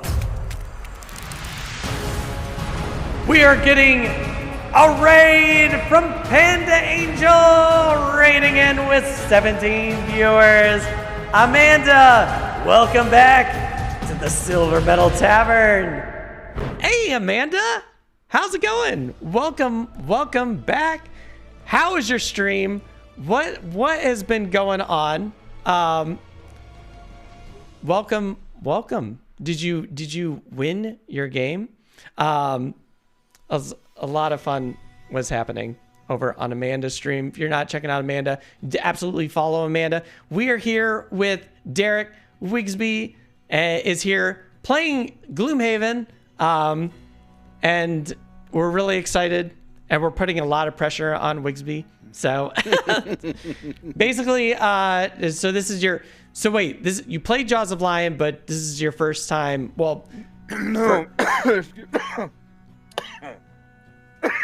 We are getting a raid from Panda Angel, raiding in with 17 viewers. Amanda, welcome back to the Silver Metal Tavern. Hey, Amanda, how's it going? Welcome back. How was your stream? what has been going on? Welcome. Did you win your game? A lot of fun was happening over on Amanda's stream. If you're not checking out Amanda, absolutely follow Amanda. We are here with Derek. Wigsby is here playing Gloomhaven, and we're really excited, and we're putting a lot of pressure on Wigsby. So basically, so this is your. So wait, you played Jaws of Lion, but this is your first time. Well,
no.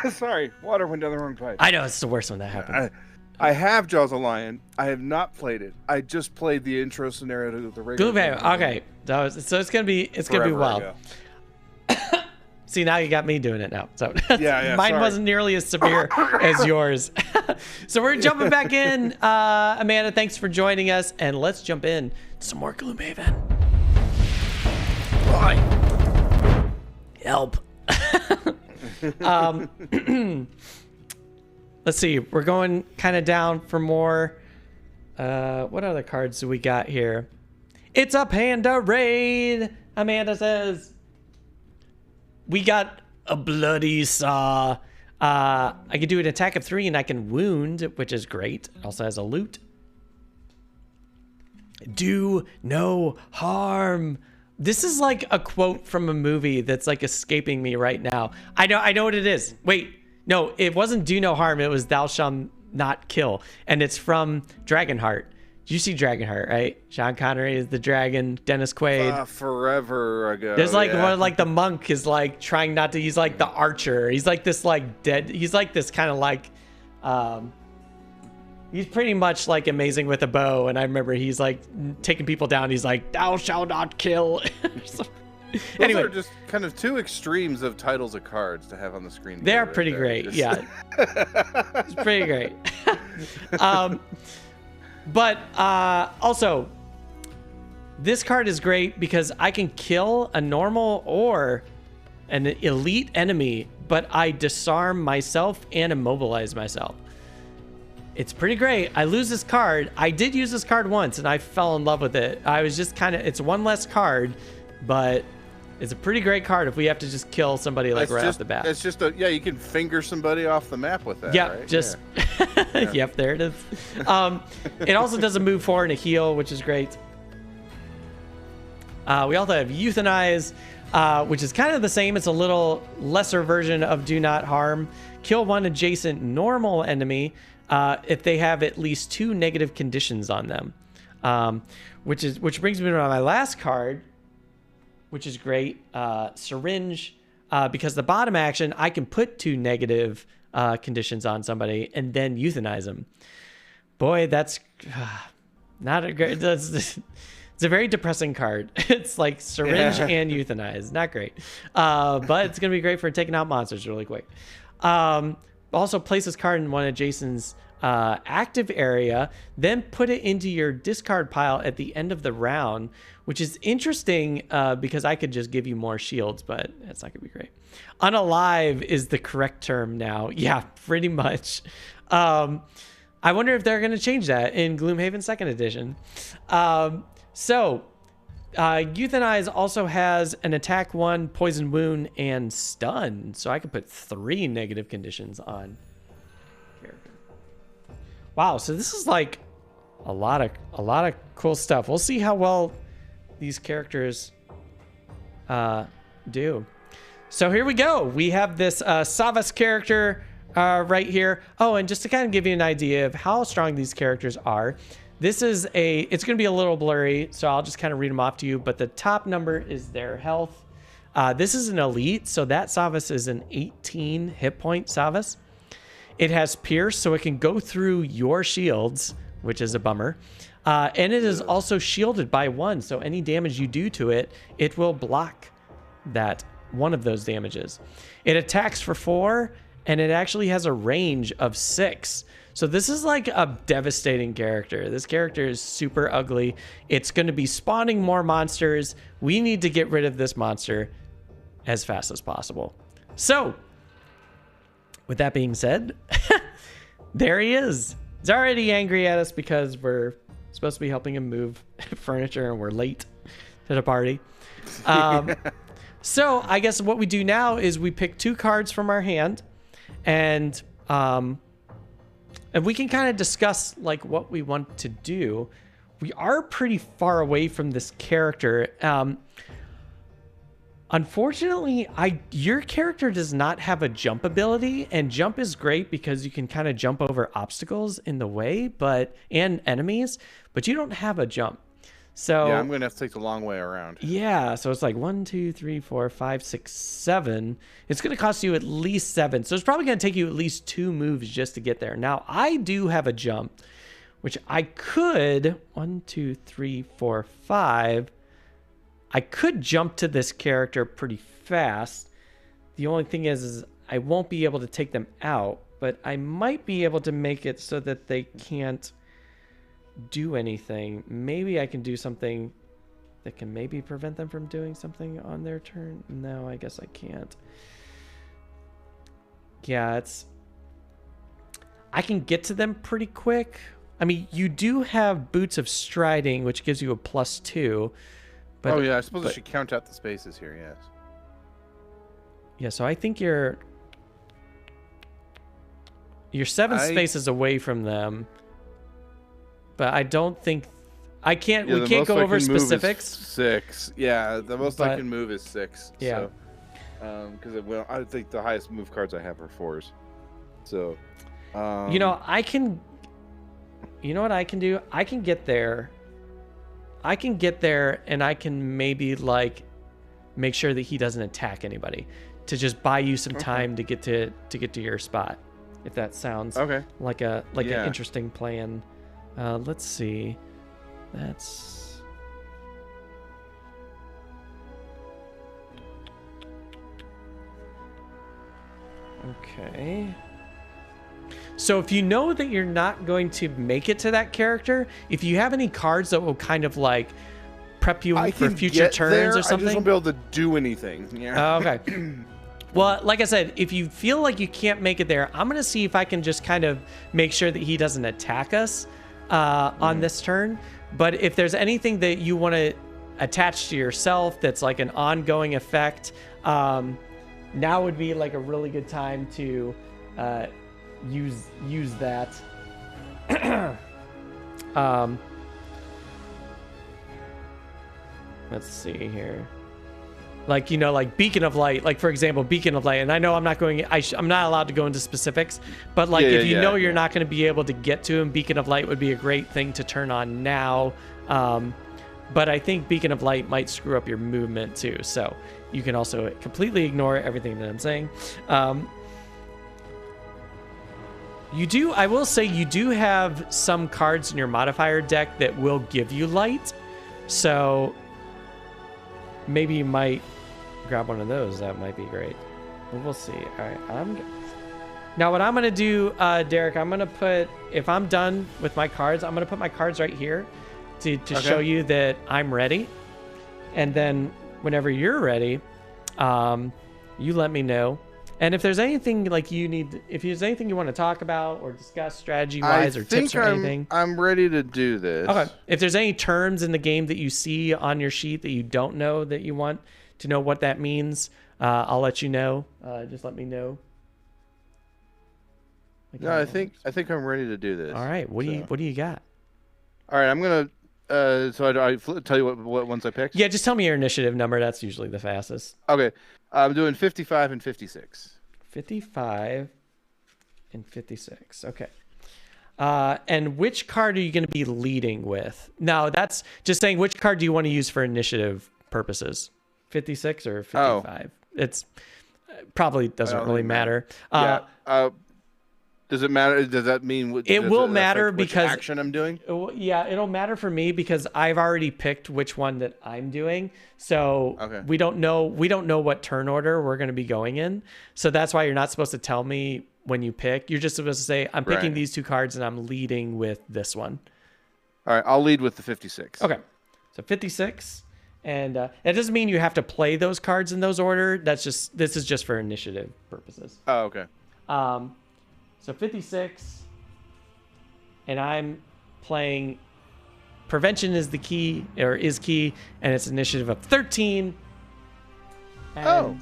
Sorry, water went down the wrong pipe.
I know it's the worst when that happens.
I have Jaws of Lion. I have not played it. I just played the intro scenario to the regular.
Gloomhaven. Okay, so it's gonna be wild. See, now you got me doing it now. So
yeah,
mine
sorry.
wasn't nearly as severe as yours. So we're jumping back in. Amanda, thanks for joining us, and let's jump in to some more Gloomhaven. Boy. Help. Let's see. We're going kind of down for more. What other cards do we got here? It's a panda raid, Amanda says. We got a bloody saw. I can do an attack of 3 and I can wound, which is great. It also has a loot. Do no harm. This is like a quote from a movie that's like escaping me right now. I know what it is. Wait, no, it wasn't do no harm. It was thou shalt not kill. And it's from Dragonheart. You see Dragonheart, right? Sean Connery is the dragon. Dennis Quaid.
Forever ago.
There's like one, like the monk is like trying not to. He's like the archer. He's like this like dead. He's like this kind of like, he's pretty much like amazing with a bow. And I remember he's like taking people down. He's like, "Thou shalt not kill." Anyway,
those are just kind of two extremes of titles of cards to have on the screen.
They're pretty great. Yeah, it's pretty great. But also, this card is great because I can kill a normal or an elite enemy, but I disarm myself and immobilize myself. It's pretty great. I lose this card. I did use this card once, and I fell in love with it. I was just kind of, it's one less card, but it's a pretty great card if we have to just kill somebody like right off the bat.
It's just you can finger somebody off the map with that,
yeah,
right?
Just, yeah. Yep, there it is. It also does a move forward and a heal, which is great. We also have Euthanize, which is kind of the same. It's a little lesser version of Do Not Harm. Kill one adjacent normal enemy if they have at least 2 negative conditions on them. Which brings me to my last card, which is great. Syringe, because the bottom action, I can put 2 negative conditions on somebody and then euthanize them. Boy, that's not a great... It's a very depressing card. It's like syringe and euthanize. Not great. But it's going to be great for taking out monsters really quick. Also, place this card in one adjacent's active area, then put it into your discard pile at the end of the round, which is interesting because I could just give you more shields, but that's not going to be great. Unalive is the correct term now. Yeah, pretty much. I wonder if they're going to change that in Gloomhaven 2nd edition. So, Euthanize also has an attack 1, poison wound, and stun. So I can put 3 negative conditions on character. Wow, so this is like a lot of cool stuff. We'll see how well these characters do. So here we go. We have this Savas character right here. Oh, and just to kind of give you an idea of how strong these characters are, this is it's going to be a little blurry, so I'll just kind of read them off to you, but the top number is their health. This is an elite, so that Savas is an 18 hit point Savas. It has Pierce, so it can go through your shields, which is a bummer. And it is also shielded by 1, so any damage you do to it, it will block that one of those damages. It attacks for 4, and it actually has a range of 6. So this is like a devastating character. This character is super ugly. It's going to be spawning more monsters. We need to get rid of this monster as fast as possible. So, with that being said, there he is. He's already angry at us because we're supposed to be helping him move furniture and we're late to the party. So I guess what we do now is we pick 2 cards from our hand, and we can kind of discuss like what we want to do. We are pretty far away from this character. Unfortunately, your character does not have a jump ability, and jump is great because you can kind of jump over obstacles in the way, and enemies, but you don't have a jump. So
yeah, I'm gonna have to take the long way around.
Yeah, so it's like 1, 2, 3, 4, 5, 6, 7. It's gonna cost you at least 7. So it's probably gonna take you at least 2 moves just to get there. Now I do have a jump, which I could 1, 2, 3, 4, 5. I could jump to this character pretty fast. The only thing is I won't be able to take them out, but I might be able to make it so that they can't do anything. Maybe I can do something that can maybe prevent them from doing something on their turn. No, I guess I can't. Yeah, I can get to them pretty quick. I mean, you do have Boots of Striding, which gives you a +2. But,
oh yeah, I suppose I should count out the spaces here. Yes.
Yeah, so I think you're 7 spaces away from them. But I don't think we can't go over specifics.
6. Yeah, the most I can move is 6.
Yeah.
So, because I think the highest move cards I have are 4s. So,
you know, you know what I can do? I can get there. And I can maybe like make sure that he doesn't attack anybody, to just buy you some time to get to your spot. If that sounds like an interesting plan. Let's see. That's okay. So if you know that you're not going to make it to that character, if you have any cards that will kind of like prep you for future turns or something, I just
won't be able to do anything. Yeah.
Okay. Well, like I said, if you feel like you can't make it there, I'm going to see if I can just kind of make sure that he doesn't attack us on this turn. But if there's anything that you want to attach to yourself that's like an ongoing effect, now would be like a really good time to use that. Let's see here. Like, you know, like Beacon of Light, like for example, Beacon of Light. And I know I'm not allowed to go into specifics, but like if you know you're not going to be able to get to him, Beacon of Light would be a great thing to turn on now. But I think Beacon of Light might screw up your movement too. So you can also completely ignore everything that I'm saying. I will say you do have some cards in your modifier deck that will give you light. So maybe you might grab one of those. That might be great. But we'll see. All right. Now what I'm going to do, Derek, if I'm done with my cards, I'm going to put my cards right here to show you that I'm ready. And then whenever you're ready, you let me know. And if there's anything like if there's anything you want to talk about or discuss strategy-wise or tips or anything.
I'm ready to do this.
Okay. If there's any terms in the game that you see on your sheet that you don't know that you want to know what that means, I'll let you know. Just let me know.
No, I think I'm ready to do this.
All right. What do you got?
All right, I'm gonna. So I tell you what ones I picked.
Yeah, just tell me your initiative number. That's usually the fastest.
Okay, I'm doing 55 and 56.
55 and 56. Okay. And which card are you going to be leading with? Now, that's just saying which card do you want to use for initiative purposes? 56 or 55? It's probably doesn't really matter.
Does it matter? Does that mean
it will matter because
action I'm doing?
Yeah, it'll matter for me because I've already picked which one that I'm doing. So we don't know what turn order we're going to be going in. So that's why you're not supposed to tell me when you pick. You're just supposed to say, I'm picking these 2 cards and I'm leading with this one.
All right, I'll lead with the 56.
Okay. So 56. And that doesn't mean you have to play those cards in those order. This is just for initiative purposes.
Oh, okay.
So 56. and I'm playing prevention is the key, or is key, and it's initiative of 13. And,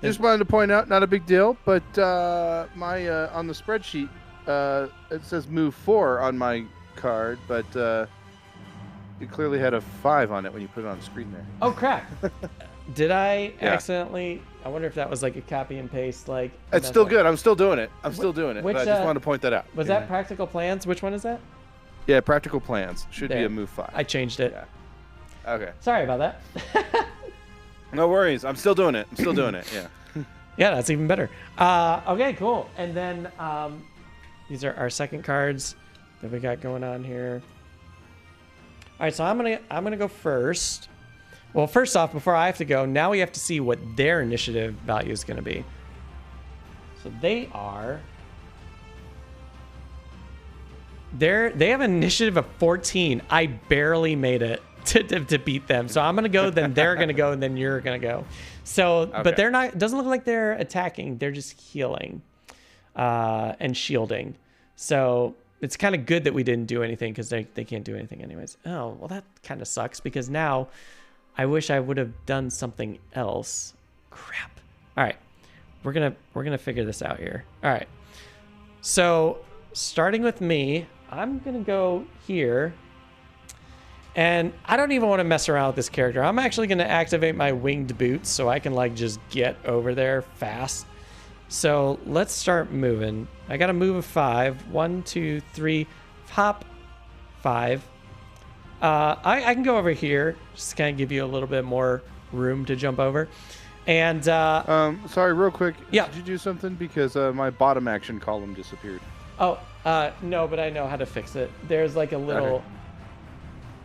just wanted to point out, not a big deal, but my on the spreadsheet, it says move 4 on my card, but it clearly had a 5 on it when you put it on screen there.
Oh crap! Did I accidentally? I wonder if that was like a copy and paste. Like
it's still good. I'm still doing it. But I just wanted to point that out.
Was that practical plans? Which one is that?
Yeah, practical plans should be a move 5.
I changed it.
Yeah. Okay.
Sorry about that.
No worries. I'm still doing it. Yeah.
Yeah, that's even better. Okay, cool. And then these are our second cards that we got going on here. All right, so I'm gonna go first. Well, first off, before I have to go, now we have to see what their initiative value is going to be. So they have an initiative of 14. I barely made it to beat them. So I'm going to go, then they're going to go, and then you're going to go. So, okay. But they're not, it doesn't look like they're attacking. They're just healing and shielding. So it's kind of good that we didn't do anything because they can't do anything anyways. Oh, well, that kind of sucks because now I wish I would have done something else. Crap. All right. We're going to figure this out here. All right. So starting with me, I'm going to go here. And I don't even want to mess around with this character. I'm actually going to activate my winged boots so I can like just get over there fast. So let's start moving. I got to move a 5. 1, 2, 3, hop, 5. I can go over here, just to kind of give you a little bit more room to jump over. And
sorry, real quick.
Yeah.
Did you do something? Because my bottom action column disappeared.
Oh, no, but I know how to fix it. There's like a little...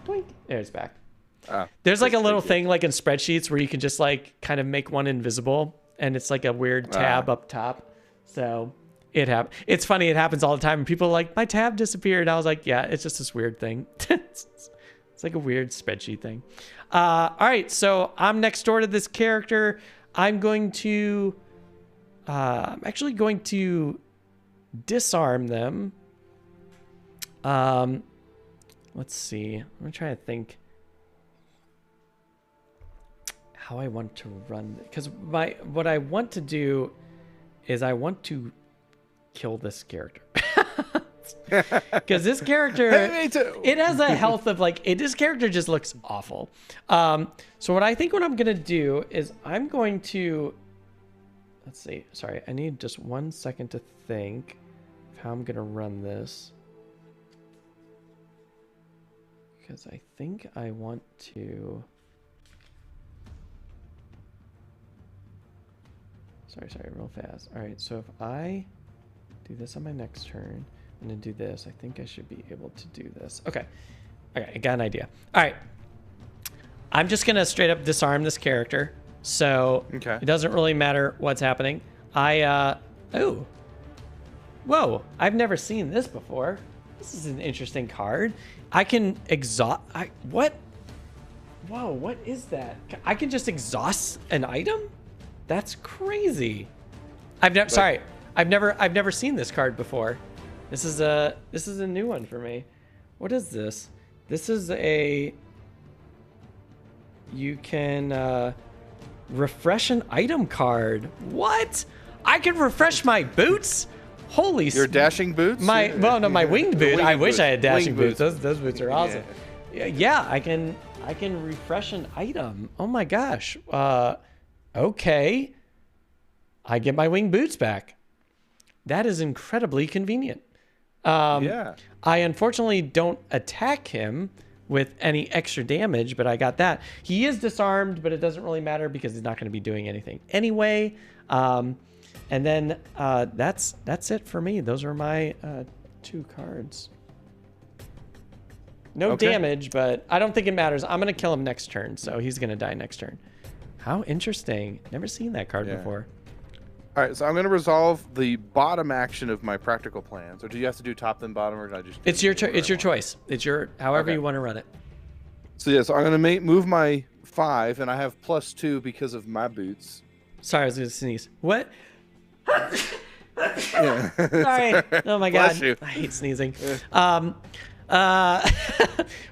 Doink. There's back. There's like a little thing like in spreadsheets where you can just like kind of make one invisible, and it's like a weird tab up top. So it happens. It's funny. It happens all the time. And people are like, my tab disappeared. And I was like, yeah, it's just this weird thing. It's like a weird spreadsheet thing. All right. So I'm next door to this character. I'm actually going to disarm them. Let's see. I'm gonna try to think how I want to run, because what I want to do is I want to kill this character. Because this character,
me too.
It has a health of like this character just looks awful. So what I'm gonna do is I'm going to, let's see. Sorry, I need just 1 second to think of how I'm gonna run this. Because I think I want to... Sorry, real fast. All right, so if I do this on my next turn and then do this, I think I should be able to do this. Okay, I got an idea. All right, I'm just gonna straight up disarm this character. So it doesn't really matter what's happening. Oh, whoa, I've never seen this before. This is an interesting card. I can exhaust. What? Whoa, what is that? I can just exhaust an item? That's crazy. I've never seen this card before. This is a new one for me. What is this? This is you can refresh an item card. What? I can refresh my boots? Holy!
Your dashing boots?
My winged boot. I wish I had dashing boots. Those boots are awesome. Yeah, I can refresh an item. Oh my gosh. Okay. I get my winged boots back. That is incredibly convenient. I unfortunately don't attack him with any extra damage, but I got that. He is disarmed, but it doesn't really matter because he's not going to be doing anything anyway. And then that's it for me. Those are my 2 cards. No damage, but I don't think it matters. I'm going to kill him next turn, so he's going to die next turn. How interesting. Never seen that card before.
All right, so I'm going to resolve the bottom action of my practical plans. Or do you have to do top then bottom, or do I just...
It's your choice. It's your however you want to run it.
So yeah, so I'm going to move my 5, and I have +2 because of my boots.
Sorry, I was going to sneeze. What? Sorry. Oh my
Bless
God.
you.
I hate sneezing.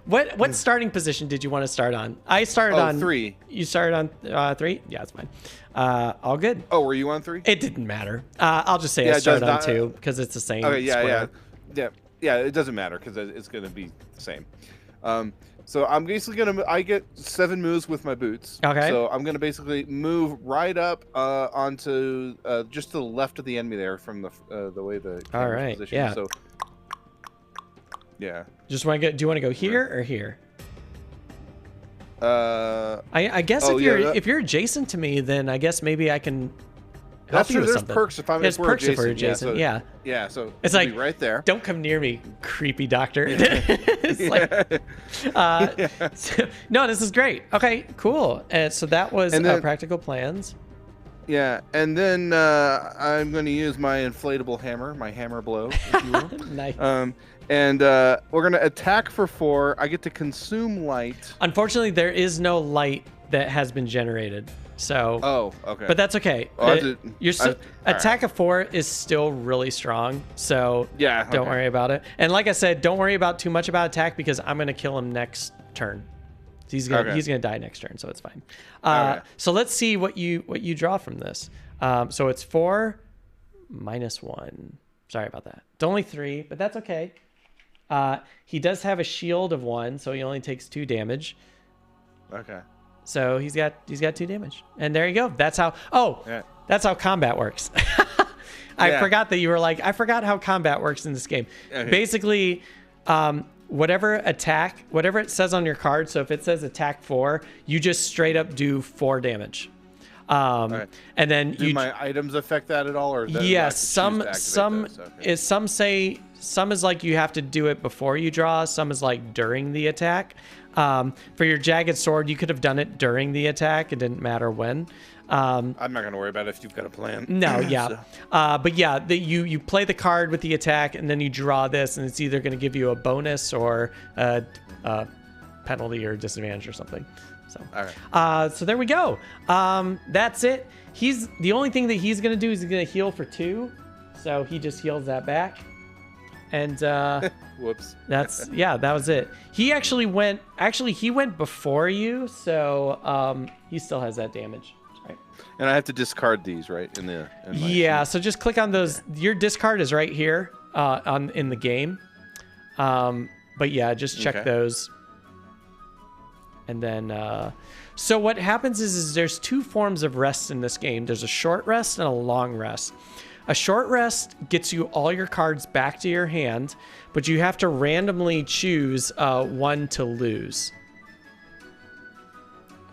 What starting position did you want to start on? I started on
3.
You started on 3? Yeah, it's fine. All good.
Oh, were you on 3?
It didn't matter. I'll just say
Yeah,
I
it
started
does
on
not-
2 because it's the same
Okay,
square.
yeah. It doesn't matter because it's gonna be the same. So I'm basically I get 7 moves with my boots.
Okay.
So I'm gonna basically move right up onto just to the left of the enemy there from the way the
All
camera's
right.
positioned.
Yeah.
So yeah.
Just want to go. Do you want to go here or here? I guess
oh,
if you're adjacent to me, then I guess maybe I can help
that's
you
true.
with
There's
something.
perks if I'm
There's
if we're
perks if we're
adjacent.
adjacent. Yeah.
Yeah. So
It's
it'll
like
be right there.
Don't come near me, creepy doctor. It's like, no, this is great. Okay, cool. So that was
And then-
practical plans.
Yeah, and then I'm going to use my inflatable hammer, my hammer blow, if you will.
Nice.
And we're going to attack for 4. I get to consume light.
Unfortunately, there is no light that has been generated. So.
Oh, okay.
But that's okay.
Oh,
Attack of 4 is still really strong, so
yeah,
don't worry about it. And like I said, don't worry about too much about attack because I'm gonna kill him next turn. He's gonna die next turn, so it's fine.
Okay.
So let's see what you draw from this. So it's 4 minus 1. Sorry about that. It's only 3, but that's okay. He does have a shield of 1, so he only takes 2 damage.
Okay.
So he's got 2 damage, and there you go. That's how. Oh,
Yeah.
That's how combat works. I forgot that you were like. I forgot how combat works in this game.
Okay.
Basically, whatever it says on your card. So if it says attack 4, you just straight up do 4 damage.
Right.
And then
Do my items affect that at all, or
yes, some say some is like you have to do it before you draw. Some is like during the attack. For your jagged sword, you could have done it during the attack. It didn't matter when.
I'm not going to worry about it if you've got a plan.
No, yeah.
So.
But yeah, you play the card with the attack, and then you draw this, and it's either going to give you a bonus or a penalty or disadvantage or something. So,
Okay.
So there we go. That's it. The only thing that he's going to do is he's going to heal for 2. So he just heals that back. And
Whoops.
that was it. He went before you, so he still has that damage. Right.
And I have to discard these, right?
Yeah, so just click on those. Your discard is right here in the game. But yeah, just check those. And then so what happens is there's 2 forms of rest in this game. There's a short rest and a long rest. A short rest gets you all your cards back to your hand, but you have to randomly choose one to lose.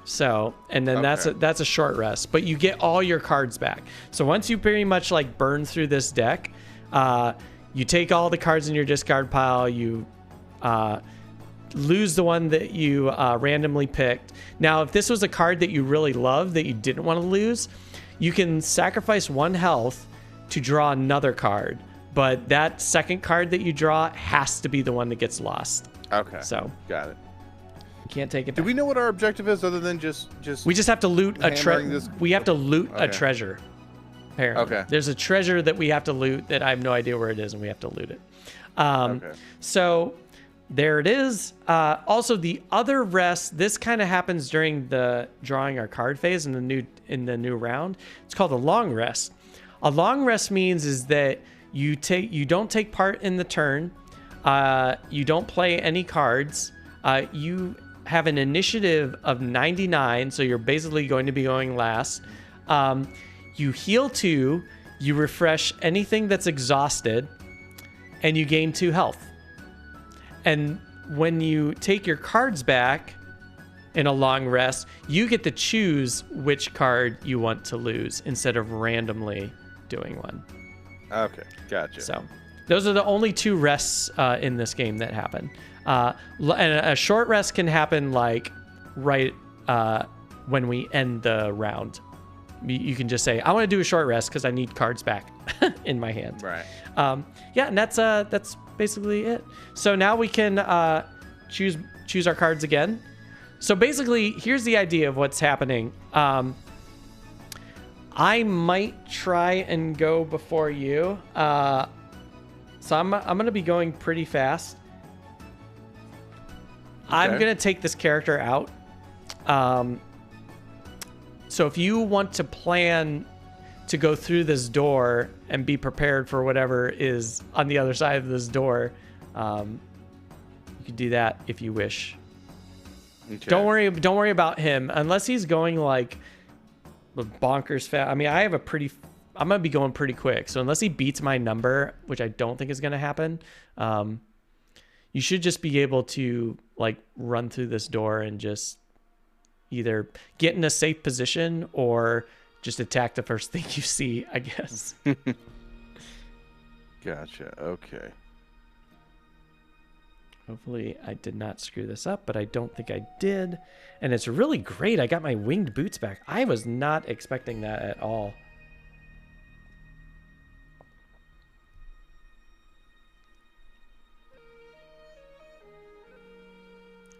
So, and then that's a short rest, but you get all your cards back. So once you pretty much like burn through this deck, you take all the cards in your discard pile, you lose the one that you randomly picked. Now, if this was a card that you really love that you didn't want to lose, you can sacrifice 1 health to draw another card, but that second card that you draw has to be the one that gets lost.
Okay.
So
got it.
You can't take it back.
Do we know what our objective is other than just
We just have to loot a treasure. We have to loot a
Okay.
treasure. Apparently.
Okay.
There's a treasure that we have to loot that I have no idea where it is, and we have to loot it.
Okay.
So there it is. Also, the other rest. This kind of happens during the drawing our card phase in the new round. It's called a long rest. A long rest means is that you don't take part in the turn. You don't play any cards. You have an initiative of 99, so you're basically going to be going last. You heal 2, you refresh anything that's exhausted, and you gain 2 health. And when you take your cards back in a long rest, you get to choose which card you want to lose instead of randomly doing one.
Okay, gotcha.
So those are the only 2 rests in this game that happen. And a short rest can happen like right when we end the round. You can just say, I want to do a short rest because I need cards back in my hand.
Right.
Yeah, and that's basically it. So now we can choose our cards again. So basically, here's the idea of what's happening. I might try and go before you. So I'm gonna be going pretty fast. Okay. I'm gonna take this character out. So if you want to plan to go through this door and be prepared for whatever is on the other side of this door, you can do that if you wish. Okay. Don't worry about him unless he's going like bonkers fast. I mean, I'm gonna be going pretty quick. So unless he beats my number, which I don't think is gonna happen, you should just be able to like run through this door and just either get in a safe position or just attack the first thing you see, I guess.
Gotcha. Okay.
Hopefully I did not screw this up, but I don't think I did. And it's really great. I got my winged boots back. I was not expecting that at all.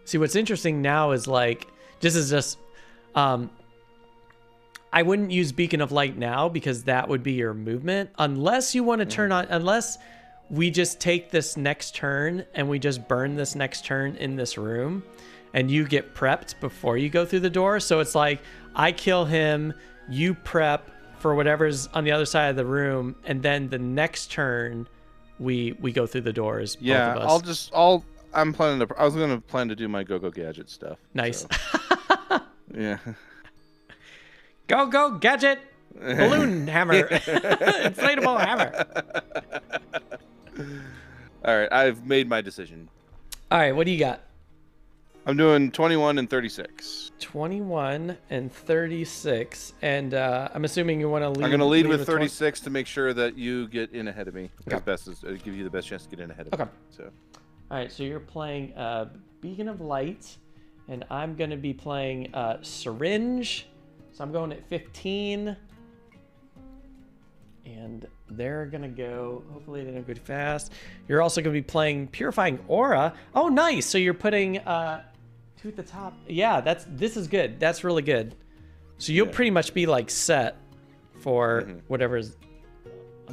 See, what's interesting now is like, I wouldn't use Beacon of Light now because that would be your movement. Unless you want to turn on, unless we just take this next turn and we just burn this next turn in this room and you get prepped before you go through the door. So it's like, I kill him, you prep for whatever's on the other side of the room, and then the next turn we go through the doors.
Yeah,
both of us.
I was gonna plan to do my go gadget stuff.
Nice.
So. Yeah.
Go gadget balloon hammer. Inflatable hammer.
All right, I've made my decision.
All right, what do you got?
I'm doing 21 and 36.
21 and 36, and I'm assuming you want to lead.
I'm going to lead with 36 to make sure that you get in ahead of me. Okay. Give you the best chance to get in ahead of me. So.
All right, so you're playing Beacon of Light, and I'm going to be playing Syringe. So I'm going at 15. And they're going to go, hopefully they don't go too fast. You're also going to be playing Purifying Aura. Oh, nice. So you're putting two at the top. Yeah, this is good. That's really good. So you'll pretty much be like set for whatever's.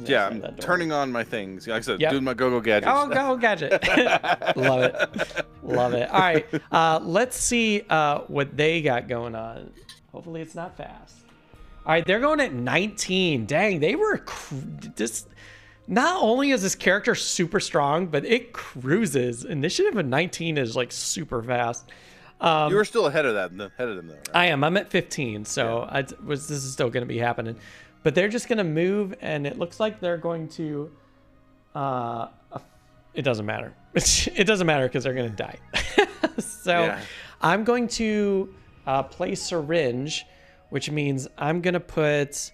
Yeah, I'm turning on my things. Like I said, doing my go gadget.
Oh, go gadget. Love it. Love it. All right. Let's see what they got going on. Hopefully it's not fast. All right, they're going at 19. Dang, they were just. Not only is this character super strong, but it cruises. Initiative of 19 is like super fast.
You were still ahead of them, though. Right?
I am. I'm at 15, so this is still going to be happening. But they're just going to move, and it looks like they're going to. It doesn't matter. It doesn't matter because they're going to die. So I'm going to play Syringe, which means I'm going to put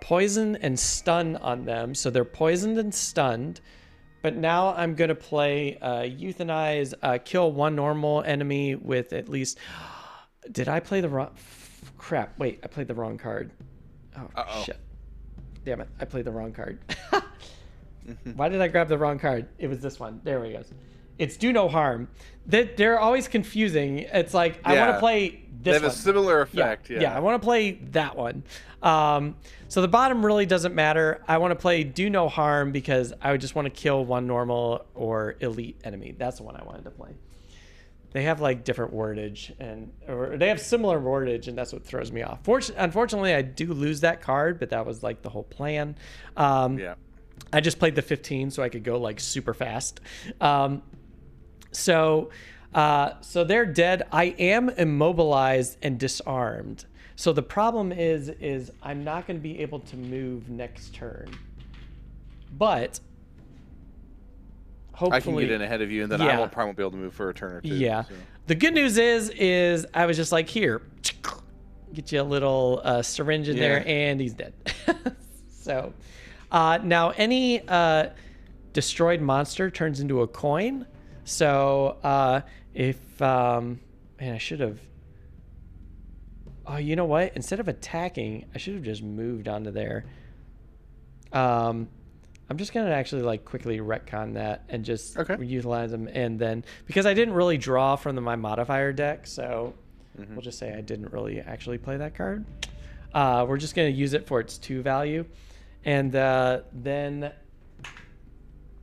poison and stun on them. So they're poisoned and stunned. But now I'm going to play Euthanize, kill one normal enemy with at least... Did I play the wrong... Crap, wait, I played the wrong card. Oh, shit. Damn it, I played the wrong card. Why did I grab the wrong card? It was this one. There we go. It's Do No Harm. They're always confusing. It's like, I want to play this one.
They have a similar effect,
yeah. I want to play that one. So the bottom really doesn't matter. I want to play Do No Harm because I would just want to kill one normal or elite enemy. That's the one I wanted to play. They have like different wordage, or they have similar wordage, and that's what throws me off. Unfortunately, I do lose that card, but that was like the whole plan. I just played the 15 so I could go like super fast. So they're dead. I am immobilized and disarmed. So the problem is I'm not going to be able to move next turn. But hopefully
I can get in ahead of you, and then I probably won't be able to move for a turn or two.
Yeah.
So.
The good news is I was just like, here, get you a little syringe in there, and he's dead. So now any destroyed monster turns into a coin. So if man, I should have. Oh, you know what? Instead of attacking, I should have just moved onto there. I'm just gonna actually like quickly retcon that and just utilize them, and then because I didn't really draw from my modifier deck, so we'll just say I didn't really actually play that card. We're just going to use it for its 2 value. And then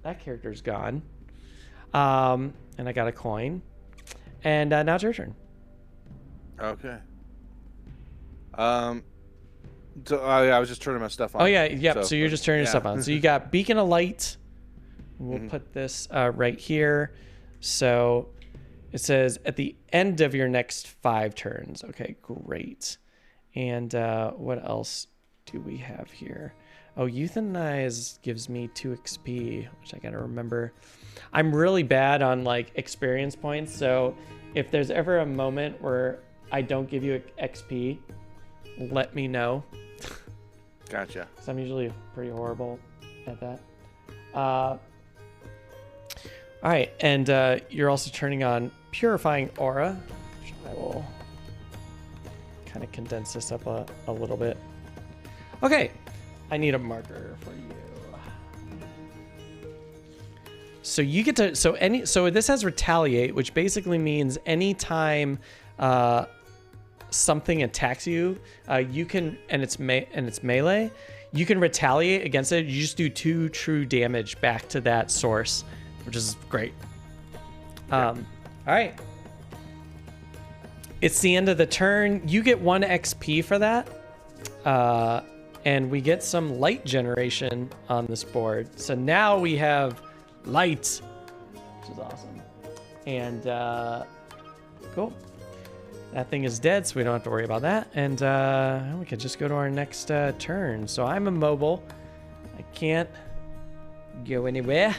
that character's gone. And I got a coin. And now it's your turn.
Okay. So, I was just turning my stuff on.
Oh, yeah. Yep. So you're just turning your stuff on. So you got Beacon of Light. We'll put this right here. So it says at the end of your next 5 turns. Okay, great. And what else do we have here? Oh, Euthanize gives me 2 XP, which I got to remember. I'm really bad on like experience points. So if there's ever a moment where I don't give you XP, let me know.
Gotcha.
Because I'm usually pretty horrible at that. All right, and you're also turning on Purifying Aura, which I will kind of condense this up a little bit. Okay, I need a marker for you. So you get to so this has Retaliate, which basically means anytime something attacks you, you can and it's melee, you can retaliate against it. You just do 2 true damage back to that source, which is great. All right. It's the end of the turn. You get 1 XP for that. And we get some light generation on this board. So now we have light, which is awesome. And cool. That thing is dead, so we don't have to worry about that. And we can just go to our next turn. So I'm immobile. I can't go anywhere.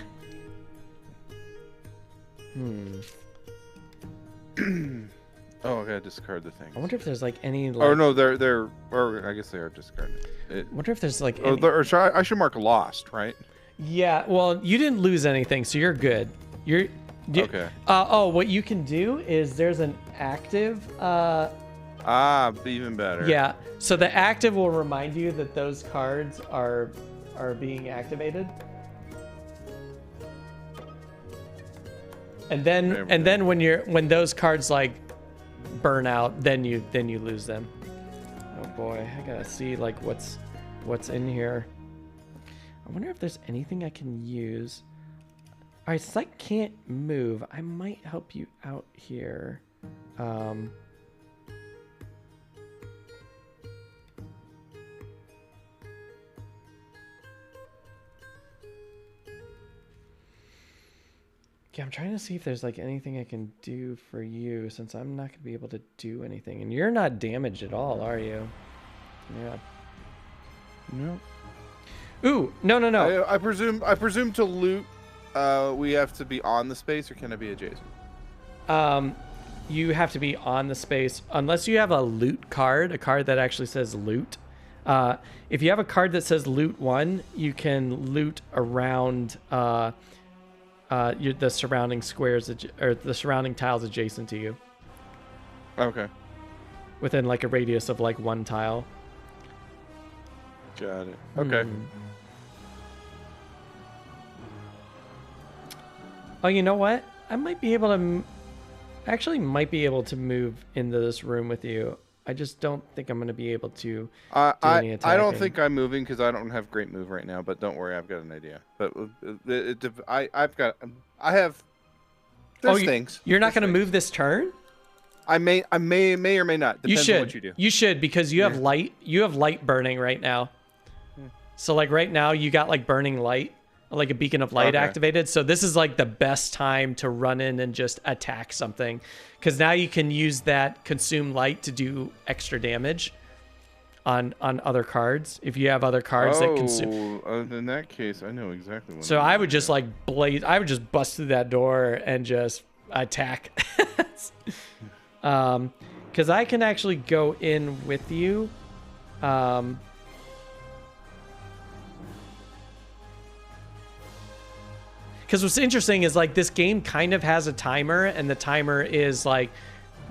Oh, I gotta discard the thing.
I wonder if there's like any. Like,
or no, they're. Or I guess they are discarded.
I wonder if there's like.
Any... I should mark lost, right?
Yeah. Well, you didn't lose anything, so you're good. Okay. What you can do is there's an active.
Even better.
Yeah. So the active will remind you that those cards are being activated. And then when those cards like burn out, then you lose them. Oh boy, I gotta see like what's in here. I wonder if there's anything I can use. All right, since I can't move, I might help you out here. Yeah, I'm trying to see if there's like anything I can do for you, since I'm not gonna be able to do anything, and you're not damaged at all, are you? Yeah. No. Ooh, no.
I presume to loot, we have to be on the space, or can it be adjacent?
You have to be on the space unless you have a loot card, a card that actually says loot. If you have a card that says loot 1, you can loot around the surrounding squares or the surrounding tiles adjacent to you.
Okay.
Within like a radius of like 1 tile.
Got it. Okay.
Oh, you know what? I might be able to. Actually, might be able to move into this room with you. I just don't think I'm going to be able to do any attacking.
I don't think I'm moving because I don't have great move right now. But don't worry, I've got an idea. But I have. There's things.
You're not going to move this turn?
I may or may not. Depends on what you do.
You should, because you have light. You have light burning right now. So like right now, you got like burning light, like a beacon of light activated. So this is like the best time to run in and just attack something, because now you can use that consume light to do extra damage on other cards. If you have other cards that consume.
In that case, I know exactly what.
So I would just like I would just bust through that door and just attack. Because I can actually go in with you. Because what's interesting is like this game kind of has a timer, and the timer is like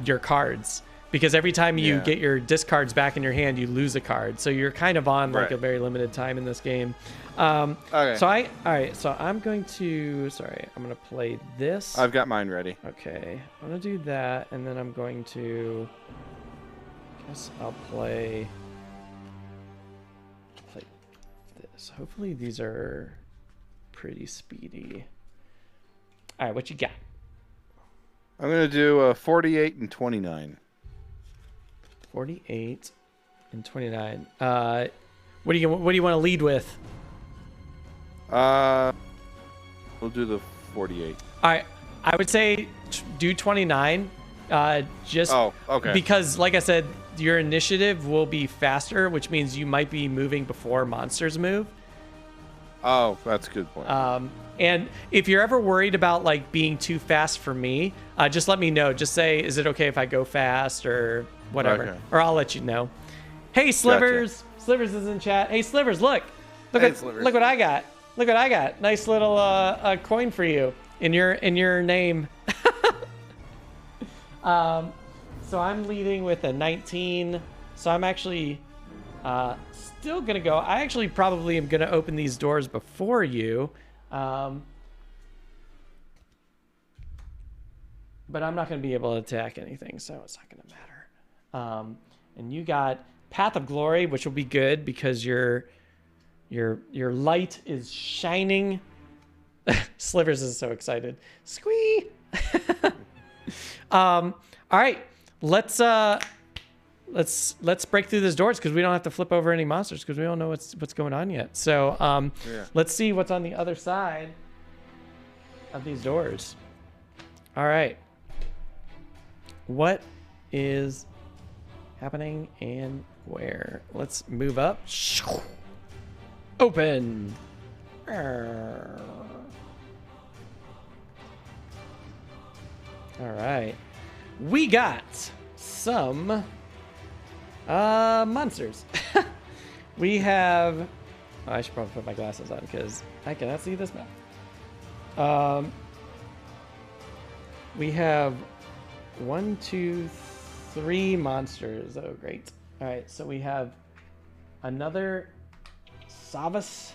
your cards. Because every time you get your discards back in your hand, you lose a card. So you're kind of on like a very limited time in this game.
Okay.
So I'm going to, I'm going to play this.
I've got mine ready.
Okay. I'm going to do that, and then I'm going to, I'll play So hopefully these are pretty speedy. All right, what you got?
I'm gonna do 48 and 29.
48 and 29. What do you want to lead with?
We'll do the 48.
All right, I would say do 29. Just
okay.
Because, like I said, your initiative will be faster, which means you might be moving before monsters move.
Oh, that's a good point.
And if you're ever worried about like being too fast for me, just let me know. Just say, is it okay if I go fast or whatever?
Okay.
Or I'll let you know. Hey, Slivers. Gotcha. Slivers is in chat. Hey, Slivers, look what I got. Look what I got. Nice little coin for you in your name. So I'm leading with a 19. So I'm actually still gonna go. I actually probably am gonna open these doors before you. But I'm not going to be able to attack anything, so it's not going to matter. And you got Path of Glory, which will be good because your light is shining. Slivers is so excited. Squee! All right, let's break through these doors because we don't have to flip over any monsters because we don't know what's going on yet. So let's see what's on the other side of these doors. All right. What is happening and where? Let's move up. Open. All right. We got some monsters. We have... Oh, I should probably put my glasses on because I cannot see this map. We have 1, 2, 3 monsters. Oh, great. All right, so we have another Savas.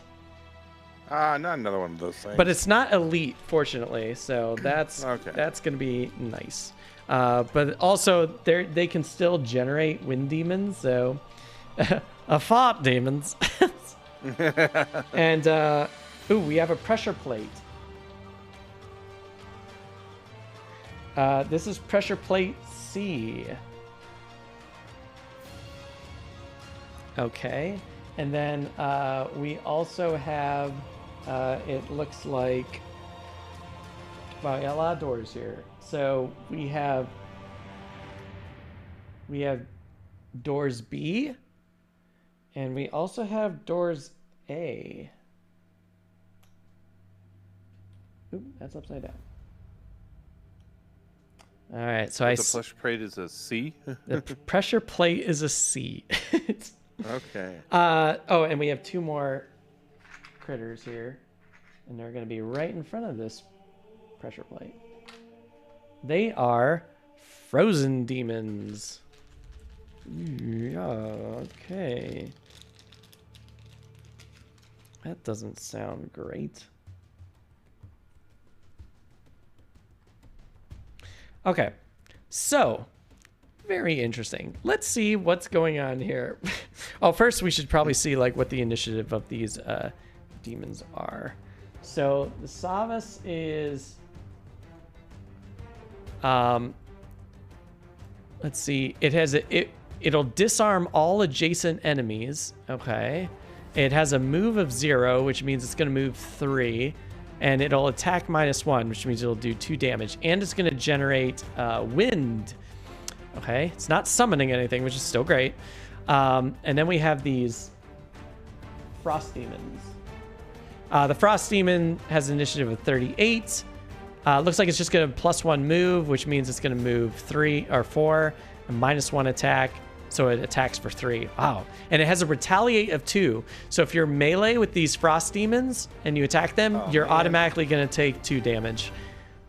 Not another one of those things.
But it's not elite, fortunately, so that's
okay.
That's going to be nice. But also, they can still generate wind demons, so... fart demons. And, ooh, we have a pressure plate. This is pressure plate C. Okay. And then we also have, it looks like, wow, we got a lot of doors here. So we have doors B, and we also have doors A. Oop, that's upside down. All right, so
the pressure plate is a C.
The pressure plate is a C.
Okay.
Oh, and we have 2 more critters here, and they're going to be right in front of this pressure plate. They are frozen demons. Yeah, okay. That doesn't sound great. Okay, so very interesting. Let's see what's going on here. Oh, first we should probably see like what the initiative of these demons are. So the Savas is, let's see. It has it'll disarm all adjacent enemies. Okay, it has a move of 0, which means it's going to move 3. And it'll attack -1, which means it'll do 2 damage. And it's going to generate wind. Okay, it's not summoning anything, which is still great. And then we have these Frost Demons. The Frost Demon has an initiative of 38. Looks like it's just going to +1 move, which means it's going to move 3 or 4, and -1 attack. So it attacks for 3. Wow. And it has a retaliate of 2. So if you're melee with these Frost Demons and you attack them, you're automatically going to take 2 damage.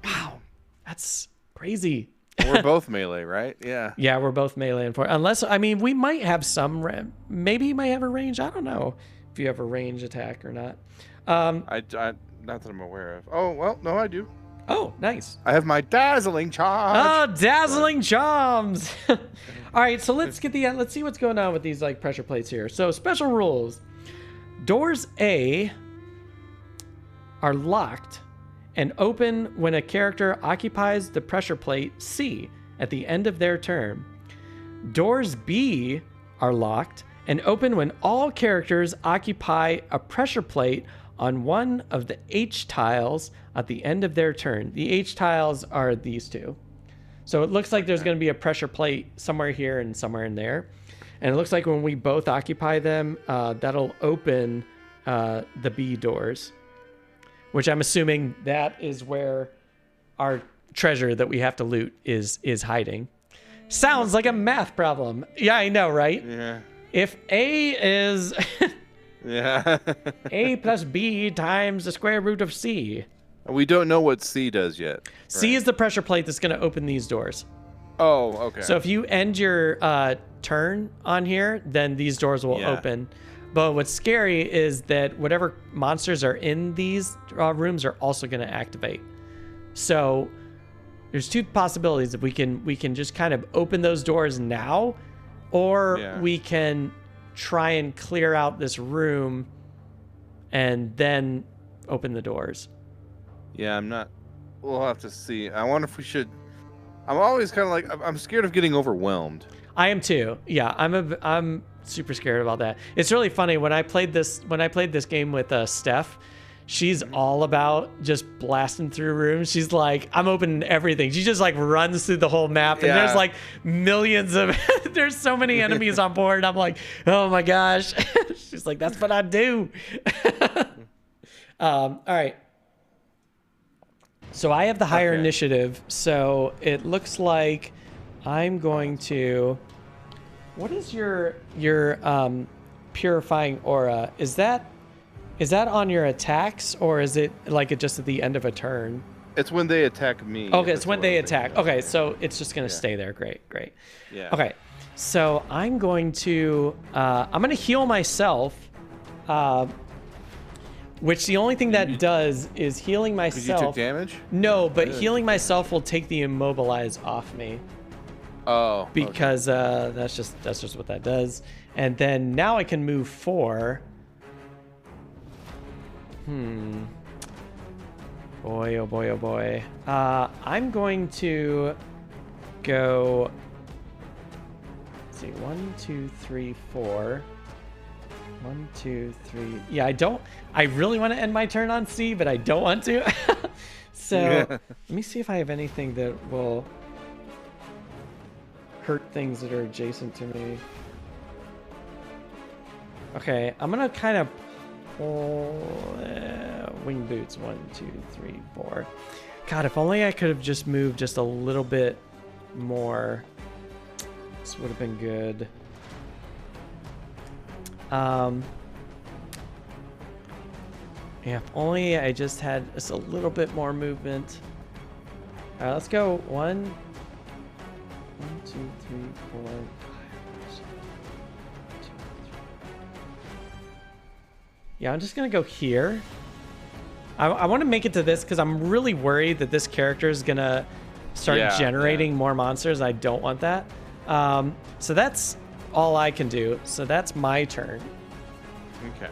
Wow. That's crazy.
We're both melee, right? Yeah.
Yeah, we're both melee. Unless, I mean, we might have some, maybe you might have a range. I don't know if you have a range attack or not.
Not that I'm aware of. Oh, well, no, I do.
Oh, nice.
I have my dazzling charge.
Oh, dazzling charms. All right, so let's see what's going on with these like pressure plates here. So special rules. Doors A are locked and open when a character occupies the pressure plate C at the end of their turn. Doors B are locked and open when all characters occupy a pressure plate on one of the H tiles at the end of their turn. The H tiles are these two. So it looks like there's going to be a pressure plate somewhere here and somewhere in there. And it looks like when we both occupy them, that'll open the B doors, which I'm assuming that is where our treasure that we have to loot is hiding. Sounds like a math problem. Yeah, I know, right?
Yeah.
If A is
Yeah.
A plus B times the square root of C.
We don't know what C does yet.
C is the pressure plate that's going to open these doors.
Oh, okay.
So if you end your turn on here, then these doors will open. But what's scary is that whatever monsters are in these rooms are also going to activate. So there's two possibilities. If we can just kind of open those doors now, or we can try and clear out this room and then open the doors.
Yeah, I'm not. We'll have to see. I wonder if we should. I'm always kind of like, I'm scared of getting overwhelmed.
I am too. Yeah, I'm super scared about that. It's really funny when I played this game with Steph. She's all about just blasting through rooms. She's like, I'm opening everything. She just like runs through the whole map, and there's like millions of there's so many enemies on board. I'm like, oh my gosh. She's like, that's what I do. All right. So I have the higher initiative. So it looks like I'm going to. What is your purifying aura? Is that on your attacks, or is it like just at the end of a turn?
It's when they attack me.
Okay, it's when they attack. Okay, so it's just gonna stay there. Great.
Yeah.
Okay, so I'm going to heal myself. Which the only thing that does is healing myself.
Because you took damage?
No, but healing myself will take the immobilize off me.
Oh.
Because that's just what that does. And then now I can move 4. Boy, oh boy, oh boy. I'm going to go. Let's see, 1, 2, 3, 4. 1, 2, 3. Yeah, I really want to end my turn on C, but I don't want to. So let me see if I have anything that will hurt things that are adjacent to me. Okay, I'm gonna kind of pull wing boots. 1, 2, 3, 4. God, if only I could have just moved just a little bit more. This would have been good. Yeah, if only I just had just a little bit more movement. All right, let's go. 1, 2, 3, 4. 5, 6, 2, 3. Yeah, I'm just gonna go here. I want to make it to this because I'm really worried that this character is gonna start generating more monsters. I don't want that. So that's all I can do. So that's my turn.
Okay.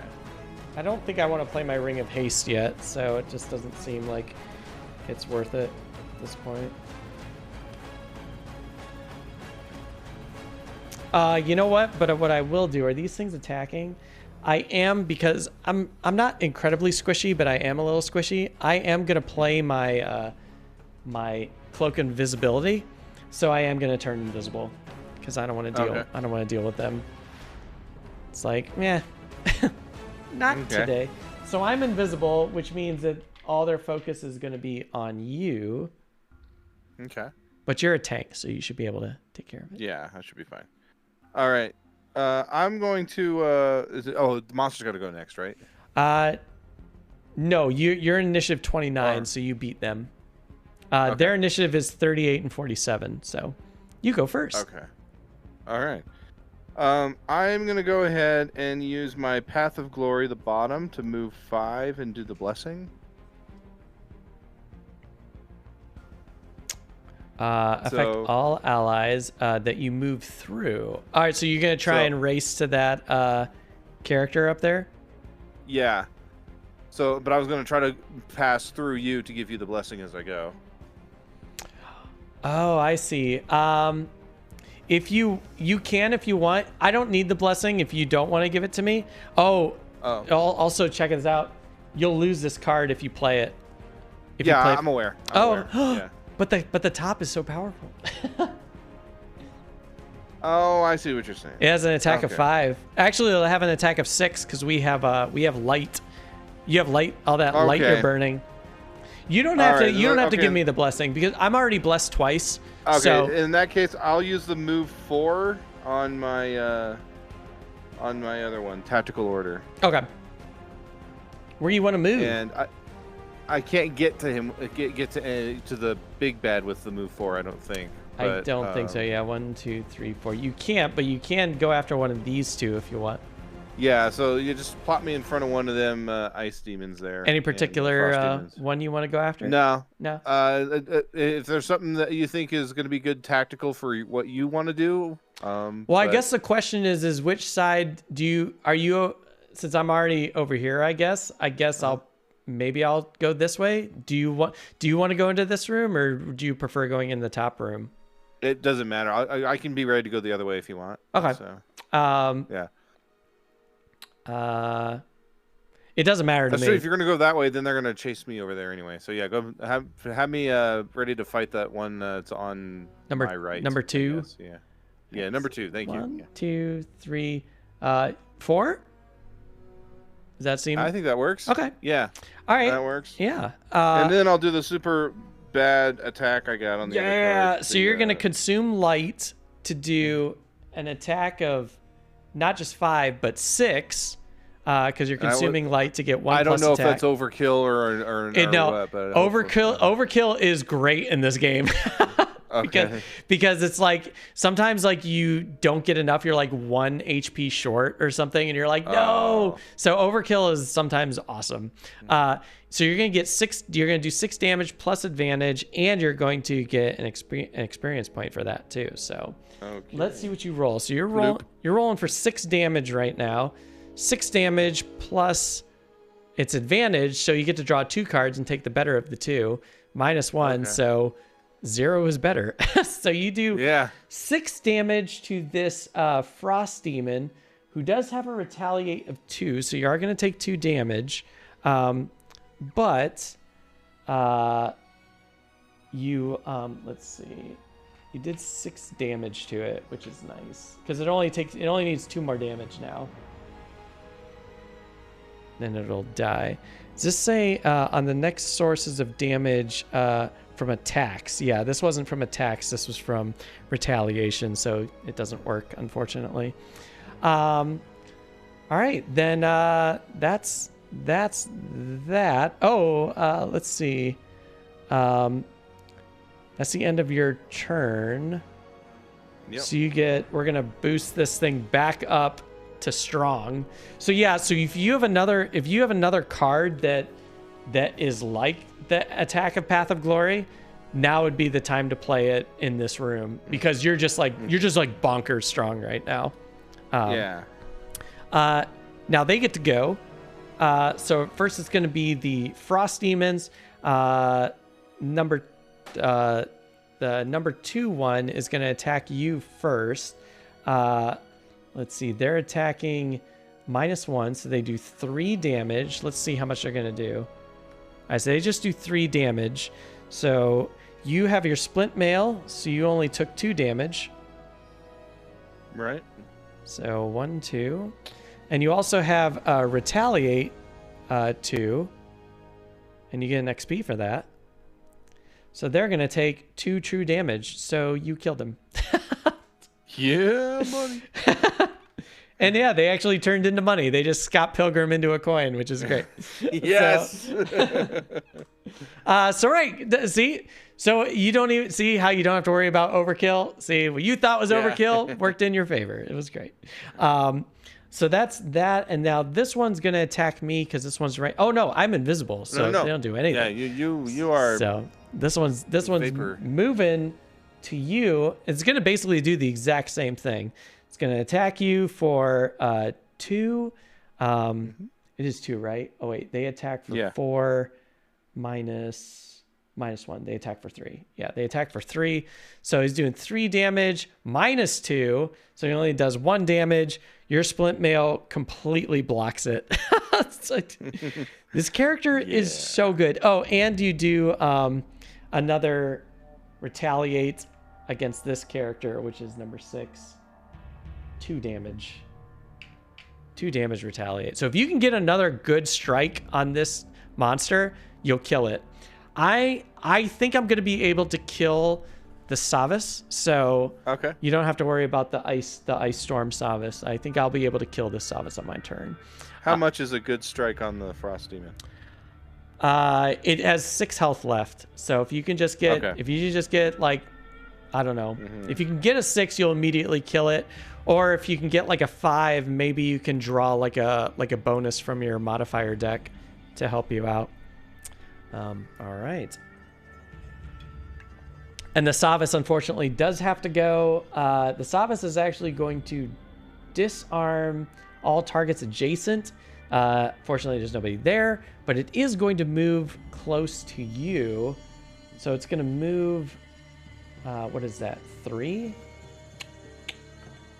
I don't think I want to play my Ring of Haste yet, so it just doesn't seem like it's worth it at this point. You know what? But what I will do, are these things attacking? I am, because I'm not incredibly squishy, but I am a little squishy. I am gonna play my my cloak invisibility, so I am gonna turn invisible because I don't want to deal.
Okay.
I don't want to deal with them. It's like, meh. Not today. So I'm invisible, which means that all their focus is going to be on you.
Okay.
But you're a tank, so you should be able to take care of it.
Yeah, I should be fine. All right. I'm going to. The monster's got to go next, right?
No, you're in initiative 29, so you beat them. Their initiative is 38 and 47, so you go first.
Okay. All right. I'm going to go ahead and use my Path of Glory, the bottom, to move 5 and do the blessing.
Affect all allies that you move through. All right, so you're going to try and race to that character up there?
Yeah. So, but I was going to try to pass through you to give you the blessing as I go.
Oh, I see. If you can if you want. I don't need the blessing if you don't want to give it to me. Oh. Also check this out. You'll lose this card if you play it.
I'm aware. I'm aware. Yeah.
But the top is so powerful.
Oh, I see what you're saying.
It has an attack of 5. Actually, it'll have an attack of 6 because we have light. You have light. All that light you're burning. You don't have to. You don't have to give me the blessing because I'm already blessed twice.
Okay.
So,
in that case, I'll use the move 4 on my other one, tactical order.
Okay. Where you want to move?
And I can't get to him. Get to the big bad with the move 4. I don't think. But,
I don't think so. Yeah, 1, 2, 3, 4. You can't, but you can go after one of these two if you want.
Yeah. So you just plop me in front of one of them ice demons there.
Any particular one you want to go after?
No.
No.
If there's something that you think is going to be good tactical for what you want to do.
Well, I guess the question is which side are you? Since I'm already over here, I guess I'll go this way. Do you want to go into this room or do you prefer going in the top room?
It doesn't matter. I can be ready to go the other way if you want.
Okay.
So,
yeah. It doesn't matter to me.
True. If you're gonna go that way, then they're gonna chase me over there anyway. So yeah, go have me ready to fight that one that's on my right.
Number 2.
Yeah. Yeah, number 2. Thank you.
1, 2, 3, 4. Does that seem?
I think that works.
Okay.
Yeah.
All right.
That works.
Yeah.
And then I'll do the super bad attack I got on the other card.
So you're gonna consume light to do an attack of not just 5 but 6, because you're consuming light to get 1.
I don't know
attack.
if that's overkill or what, but
overkill is great in this game.
Okay.
because it's like sometimes like you don't get enough, you're like 1 HP short or something and you're like no. So overkill is sometimes awesome. So you're gonna get 6. You're gonna do 6 damage plus advantage, and you're going to get an experience point for that too. So let's see what you roll. So you're rolling for 6 damage right now. 6 damage plus its advantage, so you get to draw 2 cards and take the better of the 2. -1, so 0 is better. So you do 6 damage to this frost demon, who does have a retaliate of 2, so you are going to take 2 damage. But you let's see, you did 6 damage to it, which is nice because it only needs 2 more damage now. Then it'll die. Does this say on the next sources of damage from attacks? Yeah, this wasn't from attacks. This was from retaliation, so it doesn't work, unfortunately. All right, then that's that. Oh, let's see. That's the end of your turn.
Yep.
So we're gonna boost this thing back up to strong. So yeah, so if you have another card that is like the attack of Path of Glory, now would be the time to play it in this room because you're just like bonkers strong right now. Now they get to go. So first it's going to be the frost demons. The number 2 one is going to attack you first. Let's see, they're attacking -1, so they do 3 damage. Let's see how much they're going to do. I say they just do 3 damage. So you have your splint mail, so you only took 2 damage.
Right.
So 1, 2. And you also have retaliate 2. And you get an XP for that. So they're going to take 2 true damage. So you killed him.
Yeah, money.
And yeah, they actually turned into money. They just Scott Pilgrim into a coin, which is great.
Yes.
So right, see, so you don't even see how you don't have to worry about overkill. See, what you thought was overkill worked in your favor. It was great. So that's that. And now this one's gonna attack me because this one's right. Oh no, I'm invisible, so they don't do anything.
Yeah, you are.
So this one's
vapor.
moving to you. It's gonna basically do the exact same thing. It's going to attack you for 2. It It is 2, right? Oh wait, they attack for
Yeah.
4 minus 1. They attack for 3. Yeah, they attack for 3. So he's doing 3 damage minus 2. So he only does 1 damage. Your splint mail completely blocks it. It's like, this character is so good. Oh, and you do another retaliate against this character, which is number 6. 2 damage. 2 damage retaliate. So if you can get another good strike on this monster, you'll kill it. I think I'm going to be able to kill the Savas, so
Okay.
you don't have to worry about the ice storm Savas. I think I'll be able to kill this Savas on my turn.
How much is a good strike on the Frost Demon?
It has 6 health left. So if you can just get, if you just get like, I don't know, if you can get a 6, you'll immediately kill it. Or if you can get like a 5, maybe you can draw like a bonus from your modifier deck to help you out. All right. And the Savas, unfortunately, does have to go. The Savas is actually going to disarm all targets adjacent. Fortunately, there's nobody there, but it is going to move close to you. So it's going to move, what is that, 3?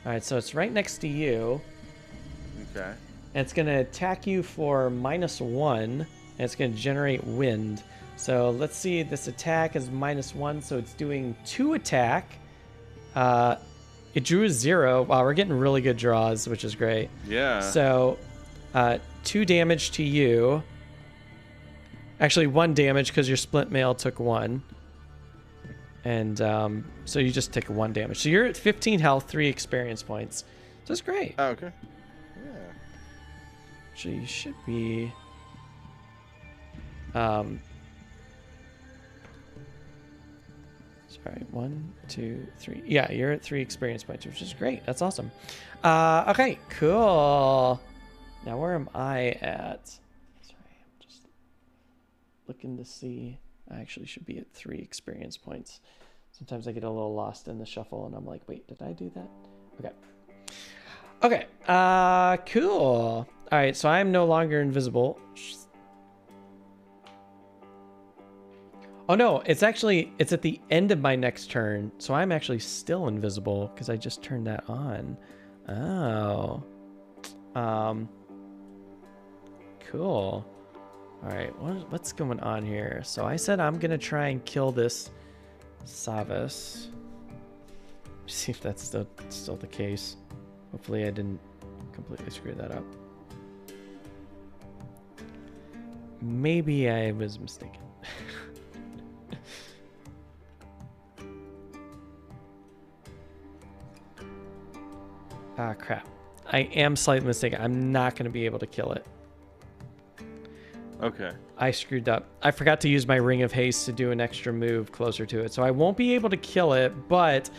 All right, so it's right next to you.
Okay.
And it's going to attack you for -1, and it's going to generate wind. So let's see, this attack is -1, so it's doing 2 attack. It drew a 0. Wow, we're getting really good draws, which is great.
Yeah.
So 2 damage to you. Actually, 1 damage because your splint mail took 1. And so you just take 1 damage. So you're at 15 health, 3 experience points. So that's great.
Oh, okay. Yeah.
Actually, you should be... Sorry, 1, 2, 3. Yeah, you're at 3 experience points, which is great. That's awesome. Okay, cool. Now, where am I at? Sorry, I'm just looking to see. I actually should be at 3 experience points. Sometimes I get a little lost in the shuffle, and I'm like, wait, did I do that? Okay. Okay, cool. All right, so I'm no longer invisible. Oh no, it's at the end of my next turn, so I'm actually still invisible because I just turned that on. Oh. Cool. All right, what's going on here? So I said I'm gonna try and kill this Savas. See if that's still the case. Hopefully I didn't completely screw that up. Maybe I was mistaken. Ah, crap. I am slightly mistaken. I'm not going to be able to kill it.
Okay.
I screwed up. I forgot to use my Ring of Haste to do an extra move closer to it. So I won't be able to kill it, but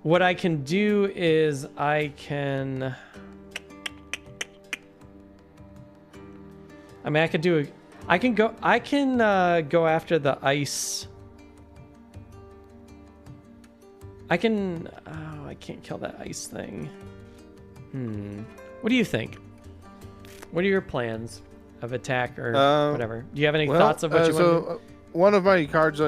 what I can do is I can go after the ice. I can't kill that ice thing. What do you think? What are your plans of attack or whatever? Do you have any thoughts of what you want to do?
One of my cards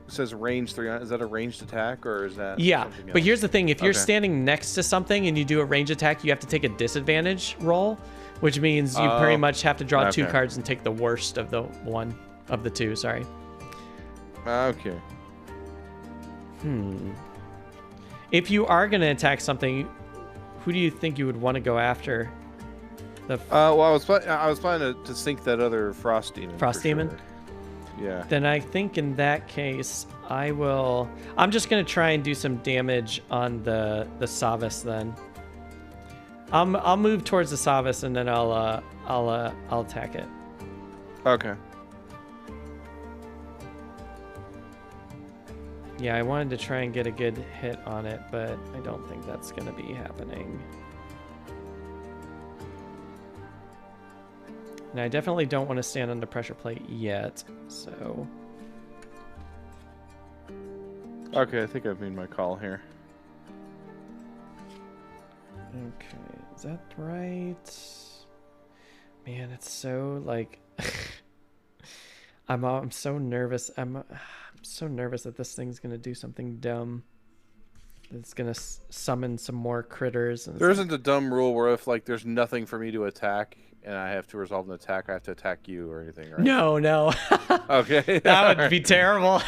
says range 3 on it. Is that a ranged attack or is that something else?
But here's the thing. If you're standing next to something and you do a range attack, you have to take a disadvantage roll, which means you pretty much have to draw 2 cards and take the worst of the one of the 2, sorry.
Okay.
If you are going to attack something, who do you think you would want to go after?
Well, I was planning to sink that other Frost Demon.
Frost Demon?
Sure. Yeah.
Then I think in that case, I'm just going to try and do some damage on the Savas then. I'll move towards the Savas and then I'll attack it.
Okay.
Yeah, I wanted to try and get a good hit on it, but I don't think that's going to be happening. And I definitely don't want to stand under pressure plate yet, so...
Okay, I think I've made my call here.
Okay, is that right? Man, it's so like I'm so nervous. I'm so nervous that this thing's gonna do something dumb. It's gonna summon some more critters. And
there isn't a dumb rule where if like there's nothing for me to attack and I have to resolve an attack, I have to attack you or anything, right?
No.
Okay.
That would be terrible.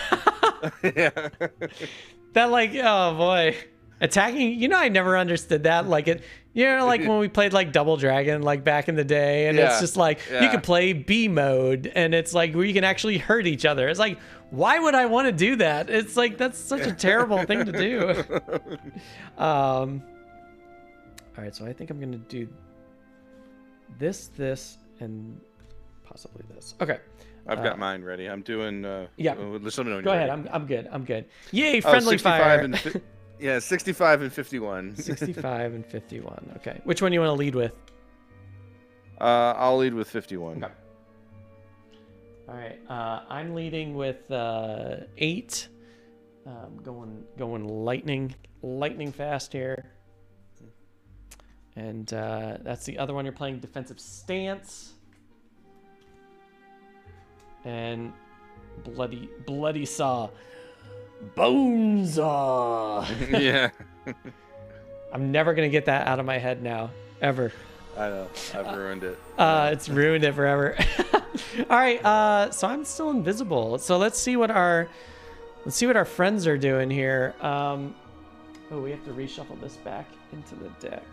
Yeah.
That like, oh boy, attacking. I never understood that. Like like when we played like Double Dragon, like back in the day, and it's just like you can play B mode, and it's like where you can actually hurt each other. It's like, why would I want to do that? It's like that's such a terrible thing to do. All right, so I think I'm gonna do this, and possibly this. Okay.
I've got mine ready. I'm doing.
Yeah.
Let me know when
Go
you're
ahead.
ready.
I'm good. I'm good. Yay! Friendly
65
fire.
And yeah, 65 and 51.
65 and 51. Okay. Which one do you want to lead with?
I'll lead with 51.
Okay. All right. I'm leading with 8. Going lightning fast here. And that's the other one. You're playing defensive stance. And bloody saw. Bone saw.
Yeah.
I'm never gonna get that out of my head now, ever.
I know. I've ruined it.
It's ruined it forever. All right. So I'm still invisible. So let's see what our friends are doing here. Oh, we have to reshuffle this back into the deck.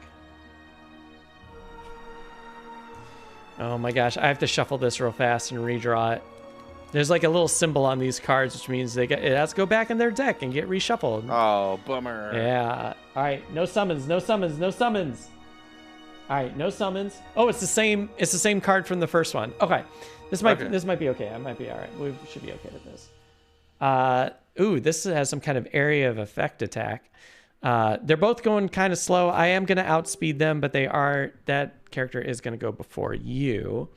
Oh my gosh, I have to shuffle this real fast and redraw it. There's like a little symbol on these cards, which means it has to go back in their deck and get reshuffled.
Oh, bummer.
Yeah. All right. No summons. No summons. No summons. All right. No summons. Oh, it's the same. It's the same card from the first one. Okay. This might be okay. I might be all right. We should be okay with this. Ooh, this has some kind of area of effect attack. They're both going kind of slow. I am going to outspeed them, but that character is going to go before you.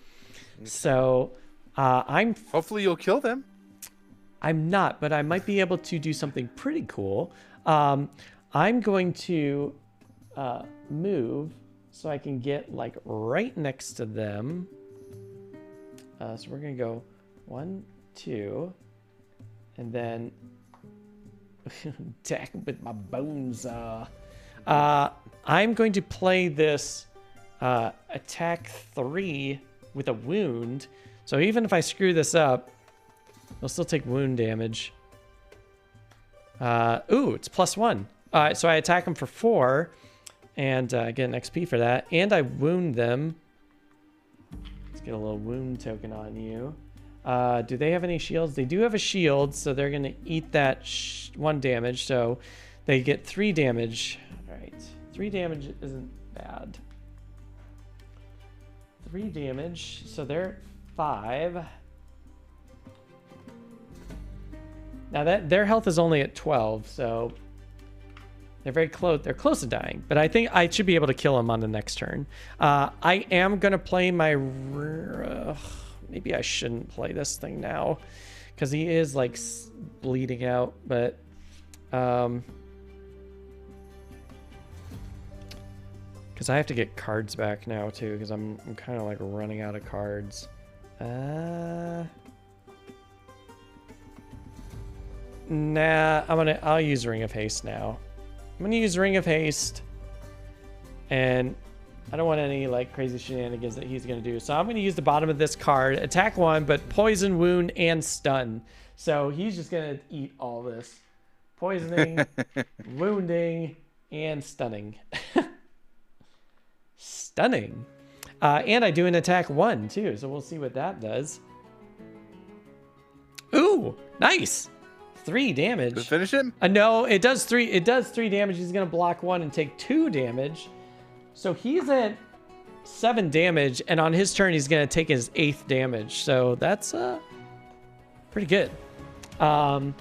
Okay. So.
Hopefully you'll kill them.
I'm not, but I might be able to do something pretty cool. I'm going to move so I can get like right next to them. So we're gonna go 1, 2, and then attack with my bones. I'm going to play this attack 3 with a wound. So even if I screw this up, they'll still take wound damage. Ooh, it's +1. So I attack them for 4 and get an XP for that. And I wound them. Let's get a little wound token on you. Do they have any shields? They do have a shield, so they're going to eat that 1 damage. So they get 3 damage. All right. 3 damage isn't bad. 3 damage. So they're 5. Now that their health is only at 12, so they're very close. They're close to dying, but I think I should be able to kill them on the next turn. I am gonna play my. Maybe I shouldn't play this thing now, because he is like bleeding out. But because I have to get cards back now too, because I'm kind of like running out of cards. Nah, I'll use Ring of Haste now. I'm gonna use Ring of Haste, and I don't want any like crazy shenanigans that he's gonna do. So I'm gonna use the bottom of this card, attack 1, but poison, wound, and stun. So he's just gonna eat all this. Poisoning, wounding, and stunning. Stunning. And I do an attack 1 too, so we'll see what that does. Ooh, nice. 3 damage.
Does it finish him?
No, it does 3. It does 3 damage. He's gonna block 1 and take 2 damage. So he's at 7 damage, and on his turn he's gonna take his 8th damage. So that's pretty good. All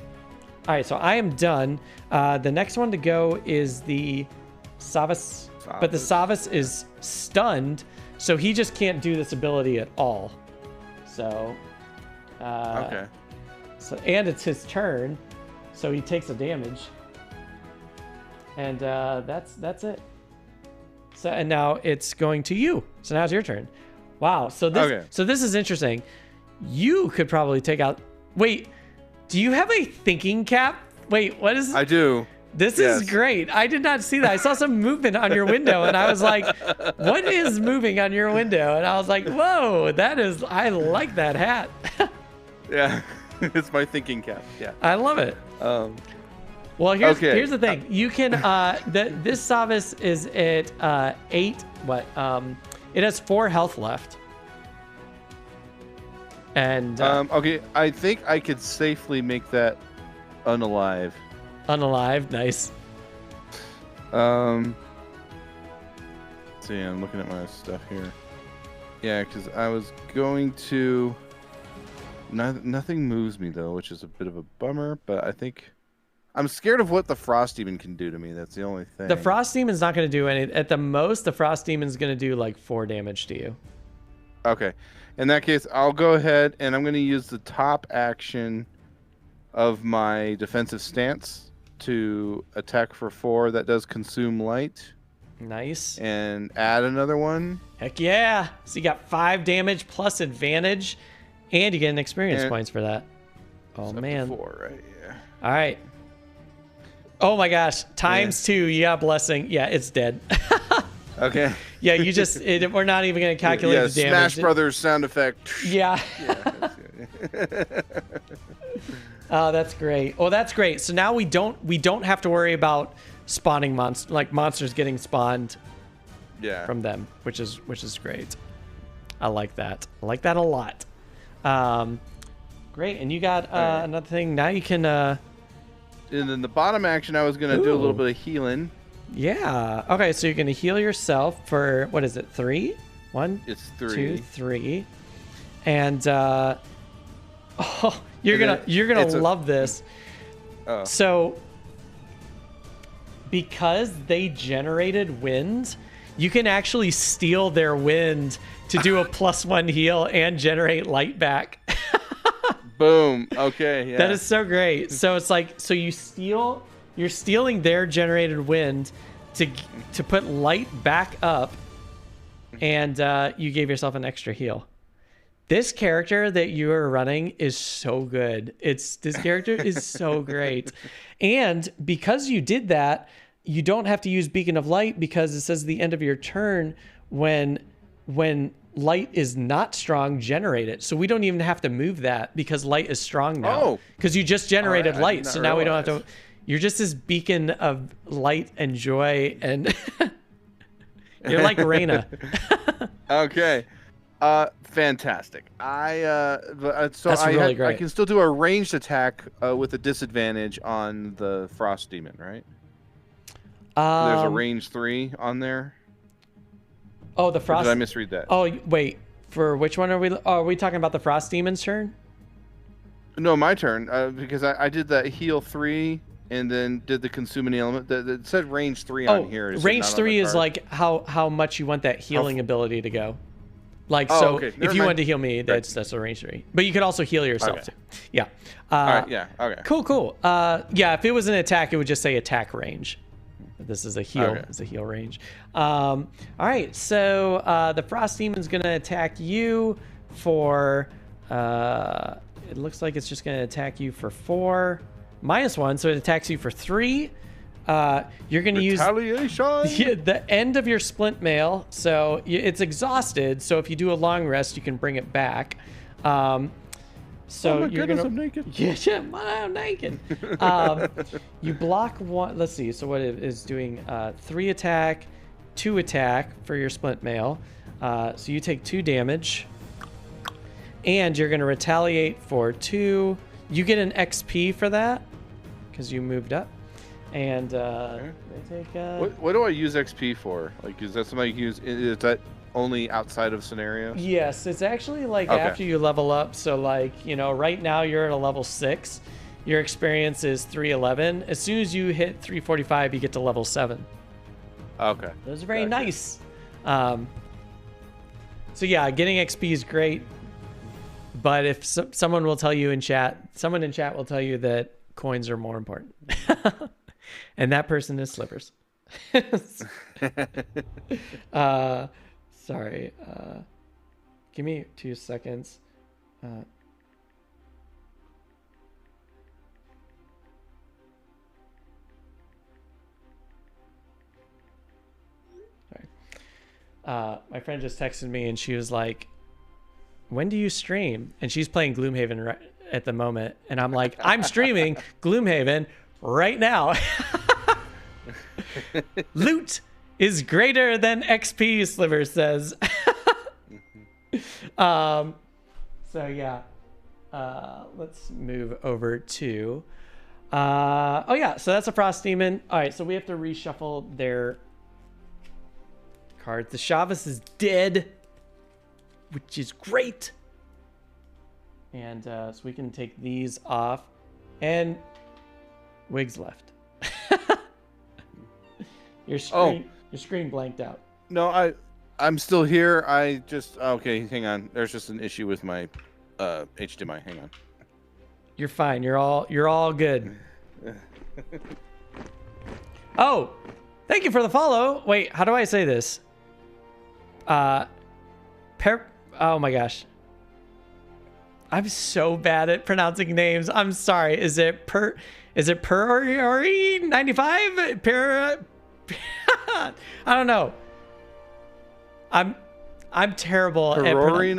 right, so I am done. The next one to go is the Savas, but the Savas is stunned, so he just can't do this ability at all. So
okay.
So, and it's his turn, so he takes a damage, and that's it. So and now it's going to you. So now it's your turn. Wow. So this is interesting. You could probably take out. Wait, do you have a thinking cap? Wait, what is?
I do.
This is great. I did not see that. I saw some movement on your window, and I was like, "What is moving on your window?" And I was like, "Whoa, that is! I like that hat."
Yeah, it's my thinking cap. Yeah,
I love it. Well, here's the thing. You can this Savas is at 8. What? It has 4 health left. And
okay, I think I could safely make that unalive.
Unalive, nice.
See, I'm looking at my stuff here. Yeah, because I was going to. Nothing moves me though, which is a bit of a bummer. But I think I'm scared of what the Frost Demon can do to me. That's the only thing.
The Frost Demon's not going to do any. At the most, the Frost Demon's going to do like 4 damage to you.
Okay, in that case, I'll go ahead and I'm going to use the top action of my defensive stance to attack for 4. That does consume light.
Nice.
And add another one.
Heck yeah. So you got 5 damage plus advantage, and you get an experience points for that. Oh, man.
4, right? Yeah.
All right. Oh, my gosh. Times 2. Yeah, blessing. Yeah, it's dead.
Okay.
Yeah, you just, we're not even going to calculate the damage.
Smash Brothers sound effect.
Yeah. Oh, that's great. Oh, that's great. So now we don't have to worry about spawning monsters getting spawned from them, which is great. I like that. I like that a lot. Great. And you got another thing. Now you can and
then the bottom action I was going to do a little bit of healing.
Yeah. Okay, so you're going to heal yourself for what is it? 3? 1?
It's 3.
2, 3. And you're gonna love this. So because they generated wind, you can actually steal their wind to do a +1 heal and generate light back.
Boom. Okay. Yeah.
That is so great. So it's like, so you're stealing their generated wind to put light back up, and you gave yourself an extra heal. This character that you are running is so good. This character is so great. And because you did that, you don't have to use Beacon of Light, because it says the end of your turn when light is not strong, generate it. So we don't even have to move that because light is strong now. Because you just generated light. So now we don't have to. You're just this beacon of light and joy, and you're like Reyna.
Okay. Fantastic. That's
really great.
I can still do a ranged attack with a disadvantage on the Frost Demon, right? There's a range 3 on there.
Oh, the Frost.
Or did I misread that?
Oh, wait. For which one are we? Oh, are we talking about the Frost Demon's turn?
No, my turn. Because I did that heal 3 and then did the consuming element. That said range 3 on here.
Range 3 is like how much you want that healing ability to go. Like,
okay.
If you wanted to heal me, that's a range 3. But you could also heal yourself too. Yeah.
All right. Yeah. Okay.
Cool. Yeah. If it was an attack, it would just say attack range. But this is a heal. Okay. It's a heal range. All right. So the Frost Demon's gonna attack you for. It looks like it's just gonna attack you for 4, -1. So it attacks you for 3. You're going to use the end of your splint mail, so it's exhausted. So if you do a long rest, you can bring it back. So you're
I'm naked.
Yeah, I'm naked. You block 1. Let's see. So what it is doing? 3 attack, 2 attack for your splint mail. So you take 2 damage, and you're going to retaliate for 2. You get an XP for that because you moved up. And they take.
What do I use XP for? Like, is that something you use? Is that only outside of scenarios?
Yes, it's actually like after you level up. So, like, right now you're at a level 6. Your experience is 311. As soon as you hit 345, you get to level 7.
Okay.
Those are very nice. So yeah, getting XP is great. But if someone will tell you in chat, someone in chat will tell you that coins are more important. And that person is Slippers. Sorry. Give me 2 seconds. My friend just texted me and she was like, when do you stream? And she's playing Gloomhaven right at the moment. And I'm like, I'm streaming Gloomhaven right now. Loot is greater than XP, Sliver says. So yeah. Let's move over to... oh yeah, so that's a Frost Demon. All right, so we have to reshuffle their cards. The Shavas is dead, which is great. And so we can take these off. And Wig's left. Your screen blanked out.
No, I'm still here. Okay, hang on. There's just an issue with my HDMI. Hang on.
You're fine. You're all good. Oh, thank you for the follow. Wait, how do I say this? Oh my gosh. I'm so bad at pronouncing names. I'm sorry. Is it Perori 95? I don't know. I'm terrible at Perori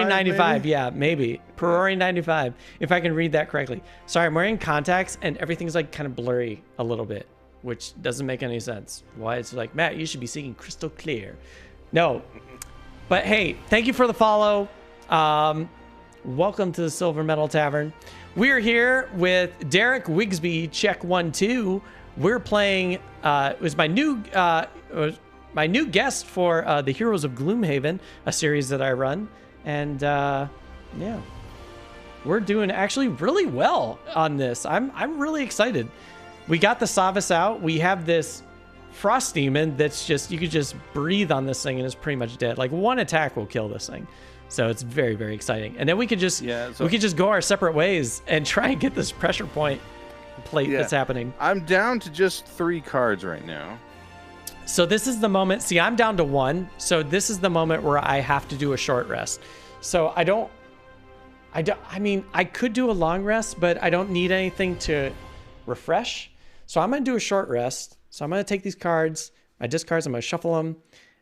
95. Yeah, maybe. Perori 95. If I can read that correctly. Sorry, I'm wearing contacts and everything's like kind of blurry a little bit, which doesn't make any sense. Why it's like, Matt, you should be seeing crystal clear. No. But hey, thank you for the follow. Welcome to the Silver Metal Tavern. We're here with Derek Wigsby, check 1-2. We're playing, it was my new guest for the Heroes of Gloomhaven, a series that I run. And yeah, we're doing actually really well on this. I'm really excited. We got the Savas out. We have this Frost Demon that's just, you could just breathe on this thing and it's pretty much dead. Like one attack will kill this thing. So it's very, very exciting. And then we could just go our separate ways and try and get this pressure point plate that's happening.
I'm down to just 3 cards right now.
So this is the moment. See, I'm down to 1. So this is the moment where I have to do a short rest. So I mean, I could do a long rest, but I don't need anything to refresh. So I'm going to do a short rest. So I'm going to take these cards, my discards, I'm going to shuffle them,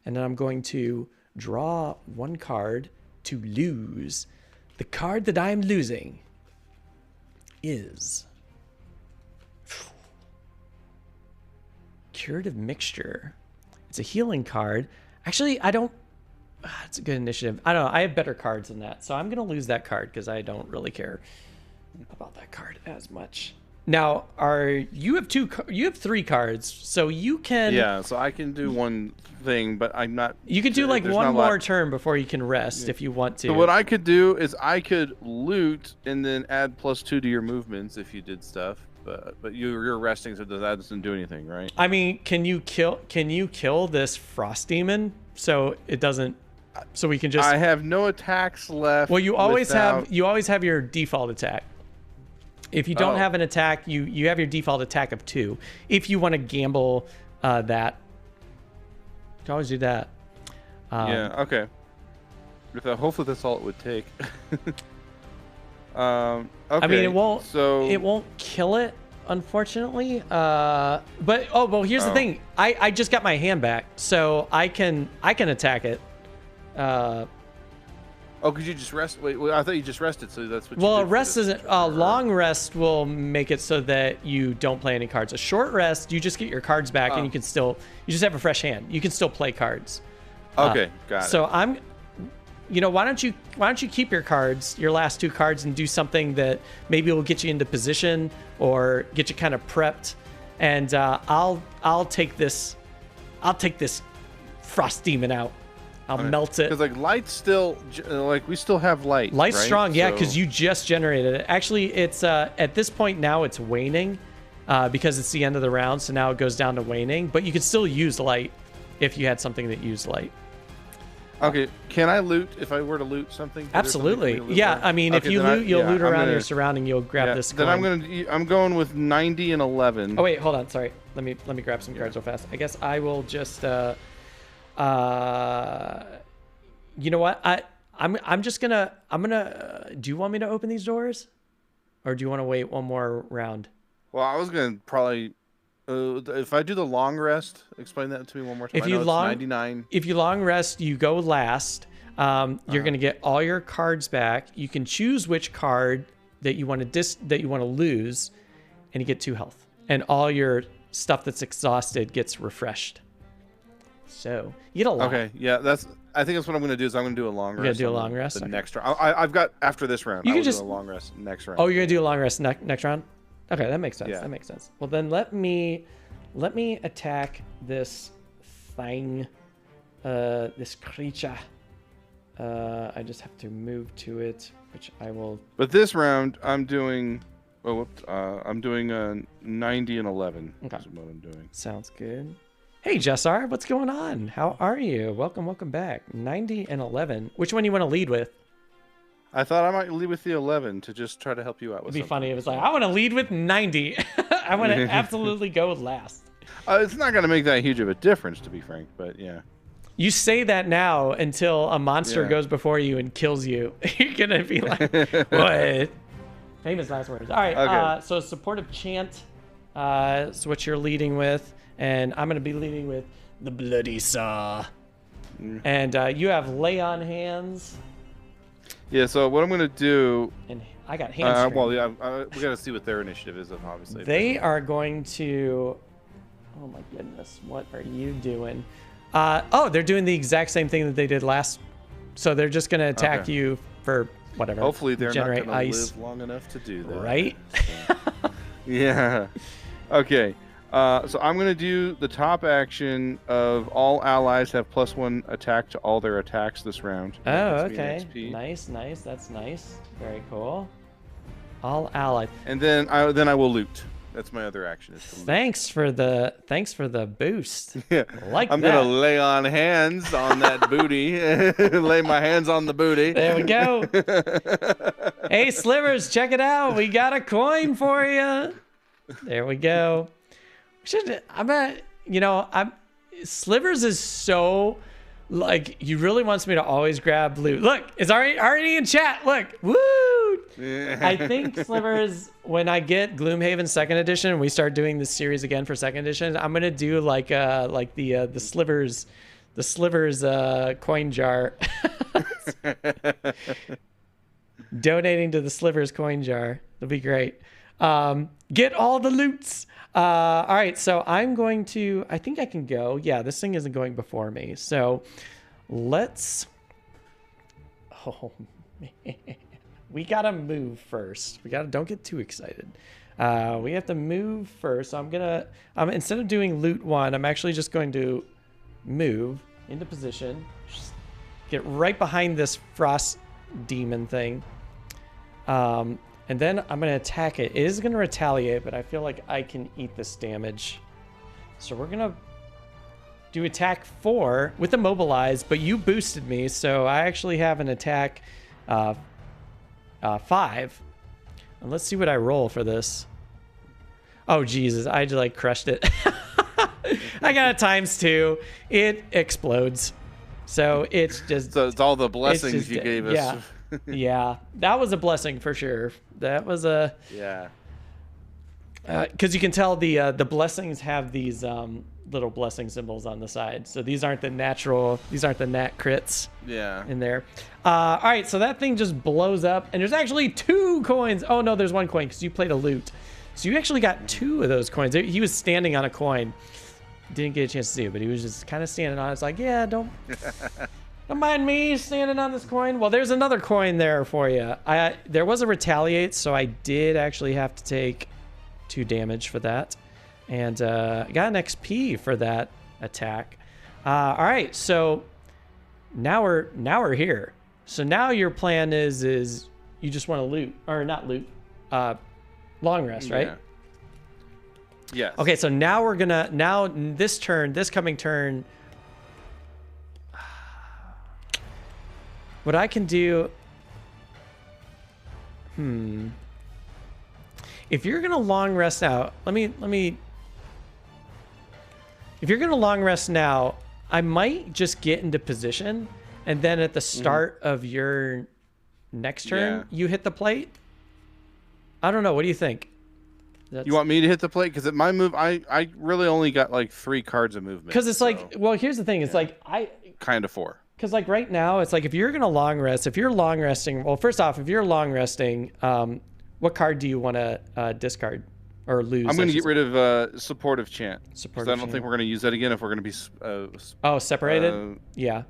and then I'm going to draw 1 card to lose. The card that I'm losing is Curative Mixture. It's a healing card. Actually, I don't... it's a good initiative. I don't know. I have better cards than that. So I'm going to lose that card because I don't really care about that card as much. Now, you have 3 cards, so you can...
Yeah, so I can do one thing, but I'm not...
You could do like one more turn before you can rest if you want to.
So what I could do is I could loot and then add +2 to your movements if you did stuff, but you're resting, so that doesn't do anything, right?
I mean, can you kill this Frost Demon so it doesn't... So we can just...
I have no attacks left.
Well, you always have your default attack. If you don't have an attack, you have your default attack of 2. If you want to gamble that, you can always do that.
Yeah, okay. Hopefully that's all it would take. Okay,
I mean, it won't kill it, unfortunately. But here's the thing. I just got my hand back, so I can attack it.
Could you just rest? Wait, I thought you just rested, so that's what.
Well, a rest isn't. A long rest will make it so that you don't play any cards. A short rest, you just get your cards back, and you just have a fresh hand. You can still play cards.
Okay, got it.
So why don't you keep your cards, your last 2 cards, and do something that maybe will get you into position or get you kind of prepped, and I'll take this Frost Demon out. I'll melt it.
Because light's still, we still have light.
Light's
right?
strong, yeah, because you just generated it. Actually, it's at this point now it's waning because it's the end of the round, so now it goes down to waning. But you could still use light if you had something that used light.
Okay, can I loot if I were to loot something?
Absolutely, yeah. I mean, if you loot, you'll loot around your surrounding. You'll grab this.
Then I'm going with 90 and 11.
Oh wait, hold on. Sorry. Let me grab some cards real fast. I guess I will just you know what? I'm just gonna do you want me to open these doors? Or do you want to wait one more round?
Well, I was gonna probably if I do the long rest, explain that to me one more time.
If you
it's 99.
If you long rest, you go last. You're gonna get all your cards back. You can choose which card that you want to lose, and you get 2 health. And all your stuff that's exhausted gets refreshed. So you get a lot.
Okay, yeah, I think that's what I'm gonna do. Is I'm gonna do a long rest.
You're gonna do a long rest.
The next round. I've got after this round.
You
I
can
will
just
do a long rest next round.
Oh, you're gonna do a long rest next round. Okay, that makes sense.
Yeah.
That makes sense. Well, then let me attack this thing, this creature. I just have to move to it, which I will.
But this round, I'm doing. Oh, I'm doing a 90 and 11.
Okay.
That's what I'm doing.
Sounds good. Hey, Jessar, what's going on? How are you? Welcome back. 90 and 11. Which one you want to lead with?
I thought I might lead with the 11 to just try to help you out with.
It'd be funny if it was like, I want to lead with 90. I want to absolutely go last.
It's not going to make that huge of a difference, to be frank, but yeah.
You say that now until a monster goes before you and kills you. You're going to be like, what? Famous last words. All right,
okay.
So supportive chant is what you're leading with. And I'm going to be leading with the Bloody Saw. And you have lay on hands.
Yeah, so what I'm going to do...
And I got hand
well, yeah, we got to see what their initiative is, obviously.
They are going to... Oh, my goodness. What are you doing? Oh, they're doing the exact same thing that they did last... So they're just going to attack you for whatever.
Hopefully they're not going to
ice.
live long enough to do that.
Right?
So, yeah. Okay. So I'm going to do the top action of all allies have +1 attack to all their attacks this round.
Oh, okay. Nice. That's nice. Very cool. All allies.
And then I will loot. That's my other action.
Thanks for the boost.
Yeah. I'm going to lay on hands on that booty. Lay my hands on the booty.
There we go. Hey, Slivers, check it out. We got a coin for you. There we go. Slivers is so, like, he really wants me to always grab loot. Look, it's already in chat. Look, woo! I think Slivers, when I get Gloomhaven 2nd edition and we start doing this series again for 2nd edition, I'm gonna do like the Slivers coin jar. Donating to the Slivers coin jar. That'll be great. Get all the loots. All right, so I'm going to, I think I can go. Yeah, this thing isn't going before me. So let's, oh man, we gotta move first. Don't get too excited. We have to move first. So I'm gonna, instead of doing loot 1, I'm actually just going to move into position. Just get right behind this frost demon thing. And then I'm going to attack it. It is going to retaliate, but I feel like I can eat this damage. So we're going to do attack 4 with immobilize, but you boosted me, so I actually have an attack 5. And let's see what I roll for this. Oh, Jesus. I just like crushed it. I got a ×2. It explodes. So it's just...
So it's all the blessings you gave us.
Yeah. Yeah, that was a blessing for sure. That was a...
Yeah.
Because you can tell the blessings have these little blessing symbols on the side. So these aren't the nat crits.
Yeah.
In there. All right, so that thing just blows up, and there's actually 2 coins. Oh no, there's 1 coin because you played a loot. So you actually got 2 of those coins. He was standing on a coin. Didn't get a chance to see it, but he was just kind of standing on it. It's like, yeah, don't mind me standing on this coin. Well, there's another coin there for you. There was a retaliate, so I did actually have to take 2 damage for that. And I got an XP for that attack. All right, so now we're here. So now your plan is you just want to loot, or not loot, long rest, right?
Yeah. Yes.
Okay, so now we're gonna, this coming turn, what I can do, if you're gonna long rest out, let me if you're gonna long rest now, I might just get into position, and then at the start of your next turn, you hit the plate. I don't know. What do you think?
You want me to hit the plate? Because at my move, I really only got like 3 cards of movement.
Because it's like, well, here's the thing. It's like
kind of 4.
Because like right now, it's like if you're gonna long rest, if you're long resting, well, first off, if you're long resting, what card do you want to discard or lose?
I'm going to get rid of supportive chant.
Supportive.
I don't think we're going to use that again if we're going to be.
Separated. Yeah.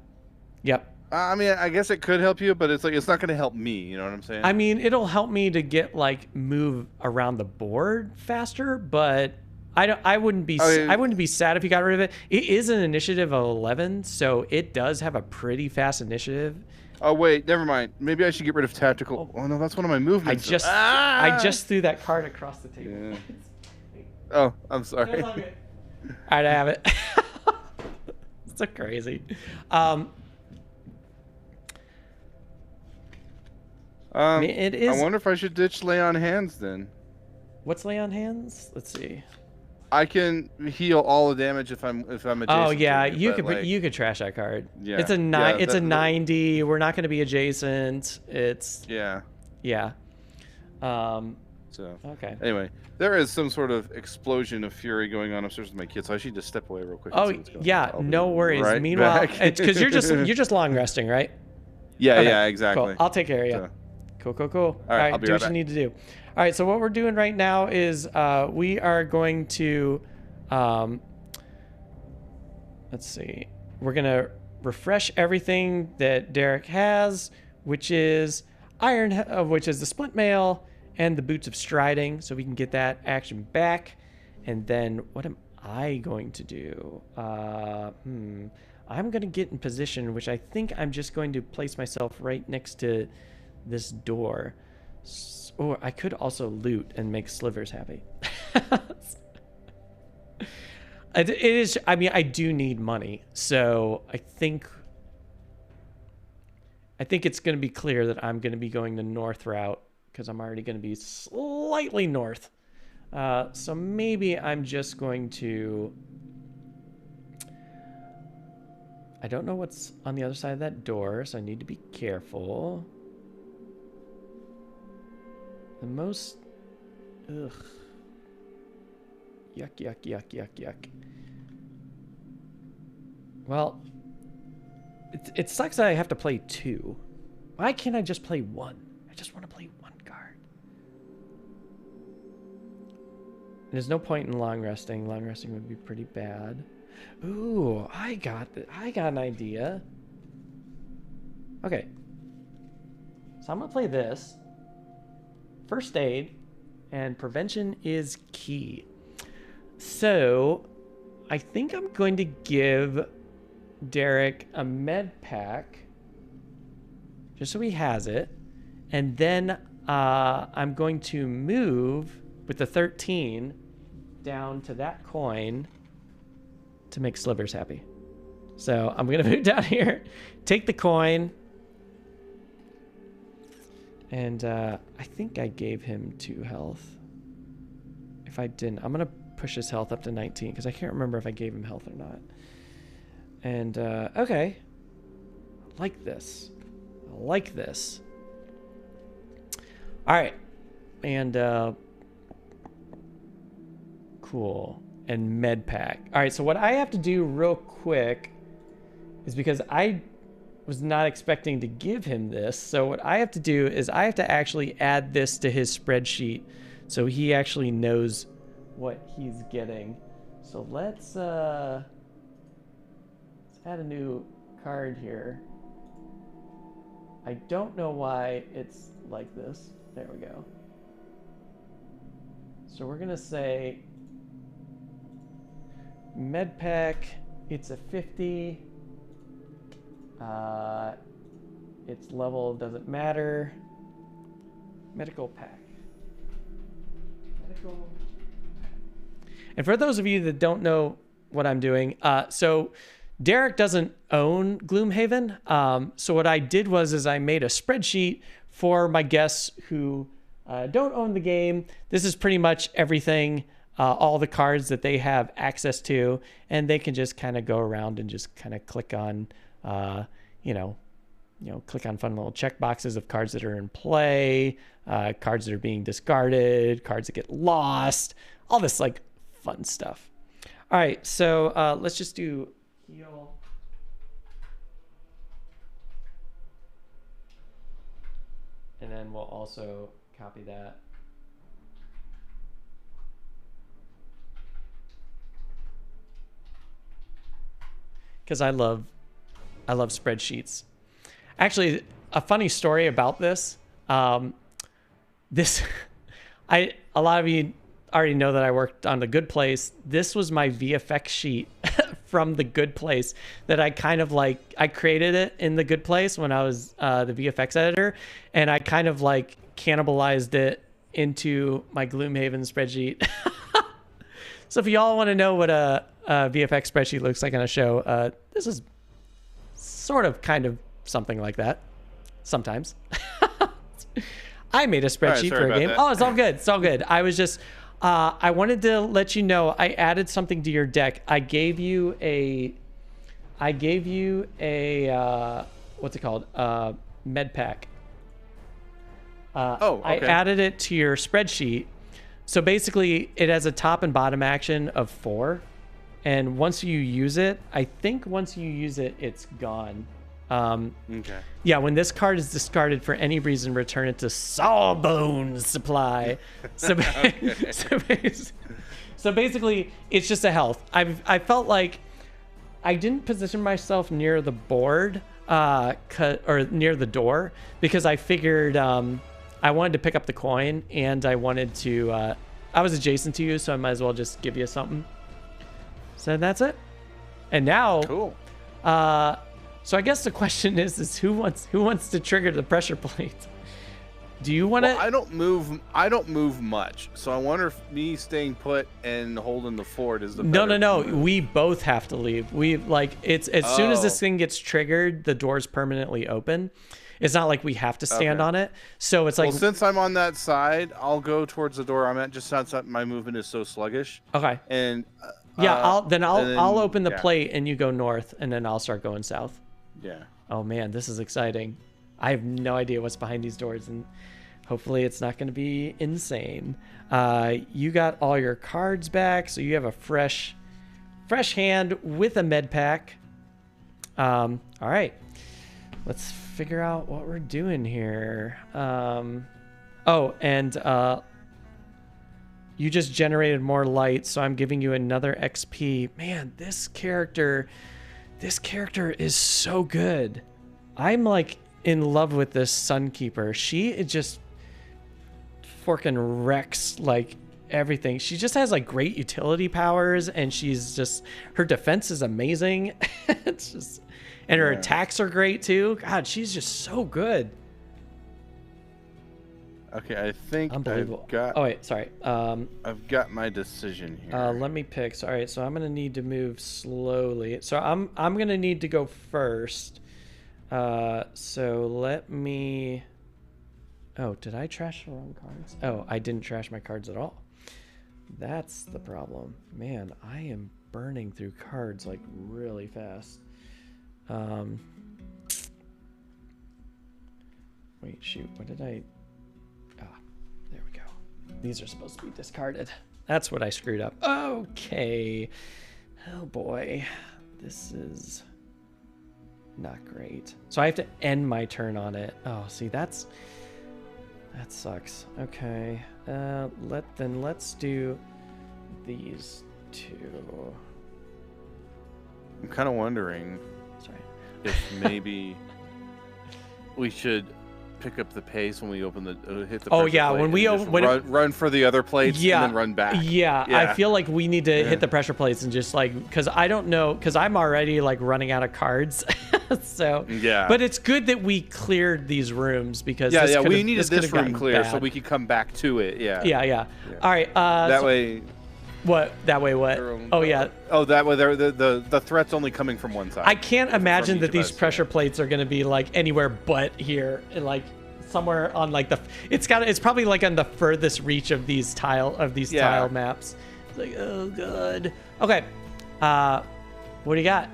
Yep.
I mean, I guess it could help you, but it's like it's not going to help me. You know what I'm saying?
I mean, it'll help me to get like move around the board faster, but I wouldn't be I wouldn't be sad if you got rid of it. It is an initiative of 11, so it does have a pretty fast initiative.
Oh wait, never mind. Maybe I should get rid of tactical. Oh no, that's one of my movements.
I just threw that card across the table.
Yeah. Oh, I'm sorry.
All right, I have it. It's so crazy. I mean, it is.
I wonder if I should ditch Lay on Hands then.
What's Lay on Hands? Let's see.
I can heal all the damage if I'm adjacent.
Oh yeah,
to you,
you could trash that card.
Yeah,
it's a 90. We're not going to be adjacent. It's
yeah.
So okay.
Anyway, there is some sort of explosion of fury going on upstairs with my kids, so I should just step away real quick.
Oh yeah, no worries.
Right
Meanwhile, it's because you're just long resting, right?
Yeah,
okay.
Yeah, exactly.
Cool. I'll take care of you.
So.
Cool. All right,
I'll be
do
right
what
back.
you need to do. All right, so what we're doing right now is we are going to, let's see, we're going to refresh everything that Derek has, which is which is the Splint Mail and the Boots of Striding, so we can get that action back. And then what am I going to do? I'm going to get in position, which I think I'm just going to place myself right next to this door. Or I could also loot and make Slivers happy. It is, I mean, I do need money, so I think it's going to be clear that I'm going to be going the north route because I'm already going to be slightly north. So maybe I'm just going to, I don't know what's on the other side of that door, so I need to be careful. The most, ugh, yuck. Well, it sucks that I have to play 2. Why can't I just play 1? I just want to play 1 card. There's no point in long resting. Long resting would be pretty bad. Ooh, I got an idea. Okay, so I'm gonna play this. First aid and prevention is key. So I think I'm going to give Derek a med pack just so he has it. And then I'm going to move with the 13 down to that coin to make Slivers happy. So I'm going to move down here, take the coin. And I think I gave him 2 health. If I didn't, I'm going to push his health up to 19 because I can't remember if I gave him health or not. And, okay. I like this. All right. And, cool. And med pack. All right, so what I have to do real quick is because I was not expecting to give him this. So what I have to do is I have to actually add this to his spreadsheet so he actually knows what he's getting. So let's add a new card here. I don't know why it's like this. There we go. So we're gonna say med pack, it's a 50. Its level doesn't matter. Medical pack. And for those of you that don't know what I'm doing, so Derek doesn't own Gloomhaven. So what I did was I made a spreadsheet for my guests who don't own the game. This is pretty much everything all the cards that they have access to, and they can just kind of go around and just kind of click on, click on fun little check boxes of cards that are in play, cards that are being discarded, cards that get lost, all this like fun stuff. All right, so let's just do heal. And then we'll also copy that. Because I love spreadsheets. Actually, a funny story about this. A lot of you already know that I worked on The Good Place. This was my VFX sheet from The Good Place that I kind of like, I created it in The Good Place when I was the VFX editor, and I kind of like cannibalized it into my Gloomhaven spreadsheet. So if y'all want to know what a VFX spreadsheet looks like on a show, this is sort of kind of something like that sometimes. I made a spreadsheet for a game. Oh, it's all good. It's all good. I was just, I wanted to let you know, I added something to your deck. I gave you a what's it called? Med pack.
Okay.
I added it to your spreadsheet. So basically it has a top and bottom action of 4. And once you use it, I think once you use it, it's gone.
Okay.
Yeah, when this card is discarded for any reason, return it to Sawbones Supply. So, so basically, it's just a health. I felt like I didn't position myself near the board, or near the door, because I figured I wanted to pick up the coin, and I wanted to. I was adjacent to you, so I might as well just give you something. So that's it. And now,
cool.
So I guess the question is who wants to trigger the pressure plate? Do you want to?
Well, I don't move much, so I wonder if me staying put and holding the fort is the better
No.
move.
We both have to leave. We like it's as soon as this thing gets triggered, the door's permanently open. It's not like we have to stand on it. So it's like,
well, since I'm on that side, I'll go towards the door I'm at. Just since my movement is so sluggish.
Okay.
And
yeah, I'll open the plate and you go north, and then I'll start going south.
Yeah.
Oh man, this is exciting. I have no idea what's behind these doors, and hopefully it's not going to be insane. You got all your cards back, so you have a fresh hand with a med pack. All right, let's figure out what we're doing here. You just generated more light, so I'm giving you another XP. Man, this character is so good. I'm like in love with this Sunkeeper. She is just freaking wrecks like everything. She just has like great utility powers, and her defense is amazing. It's just, and her attacks are great too. God, she's just so good.
Okay, I think
Unbelievable.
I've got.
Oh wait, sorry.
I've got my decision here.
Let me pick. All right, so I'm gonna need to move slowly. So I'm gonna need to go first. So let me. Oh, did I trash the wrong cards? Oh, I didn't trash my cards at all. That's the problem. Man, I am burning through cards like really fast. Wait, shoot. What did I? There we go. These are supposed to be discarded. That's what I screwed up. Okay. Oh boy. This is not great. So I have to end my turn on it. Oh, see, that sucks. Okay. Let's do these two.
I'm kind of wondering if maybe we should pick up the pace when we open the hit the pressure plate,
when we
run for the other plates, and then run back.
Yeah, I feel like we need to hit the pressure plates and just like, because I don't know, because I'm already like running out of cards. So but it's good that we cleared these rooms, because
we needed this room clear so we could come back to it. Yeah.
All right,
that way
what that way what
that way the threat's only coming from one side.
I can't imagine that these pressure plates are going to be like anywhere but here, like somewhere on like it's probably like on the furthest reach of these tile maps. like, oh god. Okay. What do you got?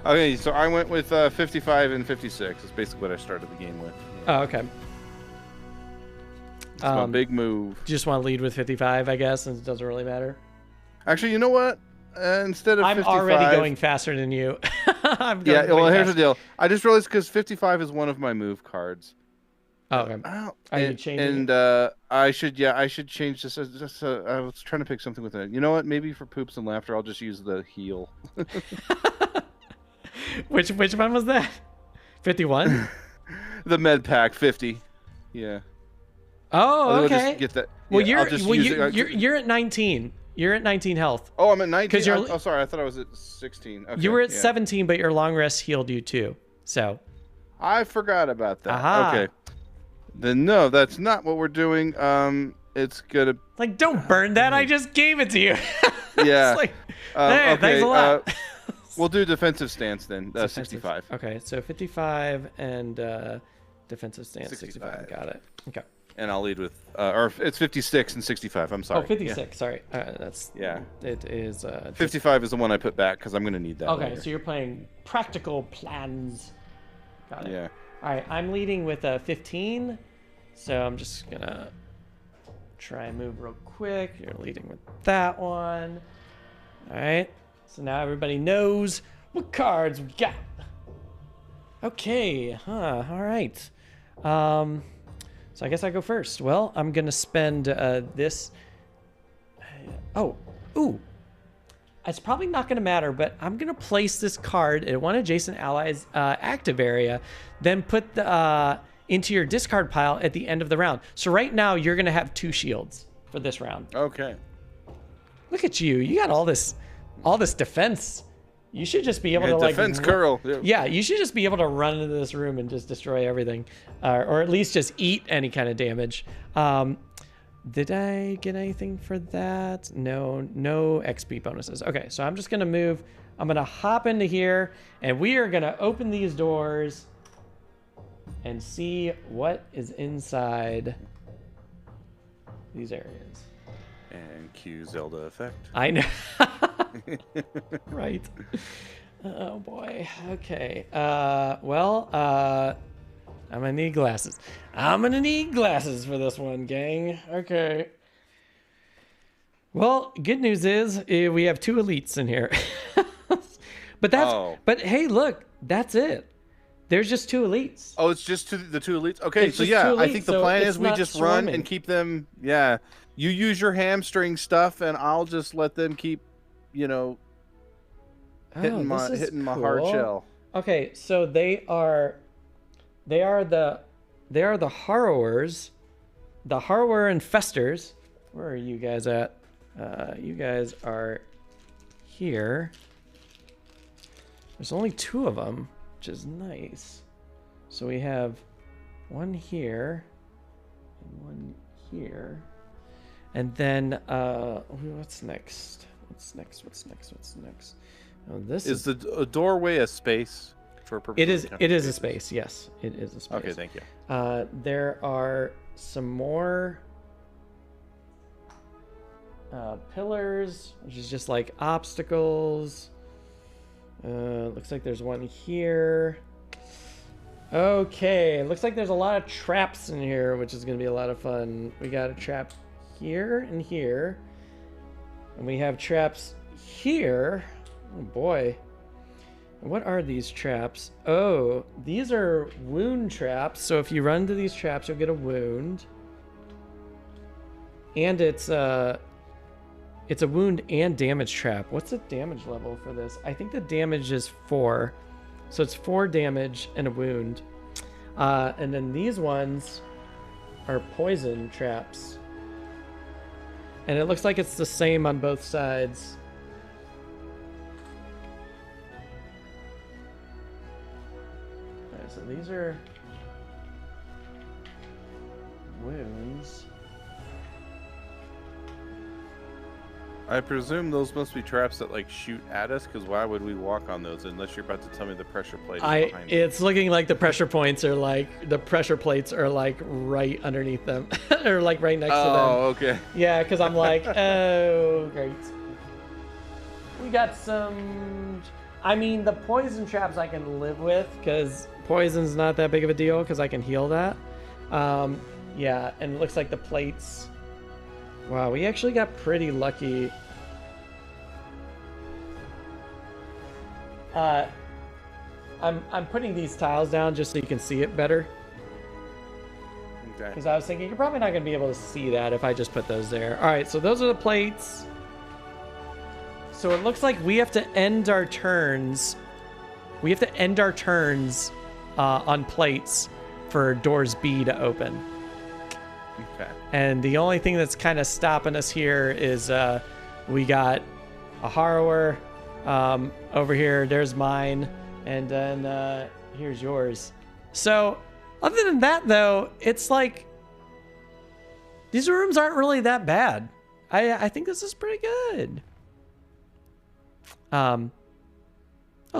Okay, so I went with 55 and 56. That's basically what I started the game with.
Oh, okay.
It's my big move.
You just want to lead with 55, I guess, and it doesn't really matter.
Actually, you know what? Instead of 55...
I'm already going faster than you. I'm going
yeah, well, here's
faster.
the deal. I just realized because 55 is one of my move cards.
Oh, okay. Are you changing
and I should change this. I was trying to pick something with it. You know what? Maybe for poops and laughter, I'll just use the heal.
Which one was that? 51?
The med pack 50. Yeah.
Oh, okay.
Just get that.
Well,
yeah,
you're at 19. You're at 19 health.
Oh, I'm at 19. Oh, sorry. I thought I was at 16. Okay,
you were at 17, but your long rest healed you too. So.
I forgot about that.
Aha.
Okay. Then no, that's not what we're doing. It's gonna.
Like, don't burn that. I just gave it to you.
Yeah.
It's like, hey,
okay,
thanks a lot.
We'll do defensive stance then. 65.
Okay, so 55 and defensive stance 65. Got it. Okay.
And I'll lead with, or it's 56 and 65. I'm sorry.
Oh, 56.
Yeah.
Sorry. That's It is.
55 is the one I put back because I'm gonna need that.
Okay,
later.
so you're playing practical plans. Got it.
Yeah.
All right, I'm leading with 15, so I'm just gonna try and move real quick. You're leading with that one. All right. So now everybody knows what cards we got. Okay, all right. So I guess I go first. Well, I'm gonna spend this. Ooh. It's probably not gonna matter, but I'm gonna place this card in one adjacent ally's active area, then put the into your discard pile at the end of the round. So right now you're gonna have 2 shields for this round.
Okay.
Look at you. You got all this defense. You should just be able to
defense curl.
Yeah, you should just be able to run into this room and just destroy everything, or at least just eat any kind of damage. Did I get anything for that? No XP bonuses. Okay, so I'm just gonna move. I'm gonna hop into here, and we are gonna open these doors and see what is inside these areas.
And cue Zelda effect.
I know. Right. Oh boy. Okay. Well, I'm gonna need glasses. I'm gonna need glasses for this one, gang. Okay. Well, good news is we have 2 elites in here. But hey, look, that's it. There's just 2 elites.
Oh, it's just the 2 elites. Okay,
It's
so
just
yeah,
2
I
elites,
think the
so
plan
it's
is we
not
just run
swarming.
and keep them. Yeah, you use your hamstring stuff, and I'll just let them keep, hitting my hard shell.
Okay, so they are the Harrowers, the Harrower infestors. Where are you guys at? You guys are here. There's only 2 of them, which is nice. So we have one here and one here. And then what's next? What's next? Oh, this
is the doorway a space for purposes?
It is a space. Yes, it is a space.
Okay, thank you.
There are some more pillars, which is just like obstacles. Looks like there's one here. Okay, looks like there's a lot of traps in here, which is going to be a lot of fun. We got a trap here and here. And we have traps here. Oh boy. What are these traps? Oh, these are wound traps. So if you run into these traps, you'll get a wound. And it's a wound and damage trap. What's the damage level for this? I think the damage is 4. So it's 4 damage and a wound. And then these ones are poison traps. And it looks like it's the same on both sides. Alright, so these are wounds.
I presume those must be traps that like shoot at us, because why would we walk on those unless you're about to tell me the pressure plate is behind it?
It's looking like the pressure plates are like right underneath them, or like right next to them.
Oh, okay.
Yeah, because I'm like, oh, great. We got some. I mean, the poison traps I can live with because poison's not that big of a deal because I can heal that. Yeah, and it looks like the plates. Wow, we actually got pretty lucky. I'm putting these tiles down just so you can see it better.
Okay.
Because I was thinking you're probably not going to be able to see that if I just put those there. All right, so those are the plates. So it looks like we have to end our turns. We have to end our turns on plates for doors B to open.
Okay.
And the only thing that's kind of stopping us here is we got a Harrower over here. There's mine. And then here's yours. So other than that, though, it's like these rooms aren't really that bad. I think this is pretty good. Oh,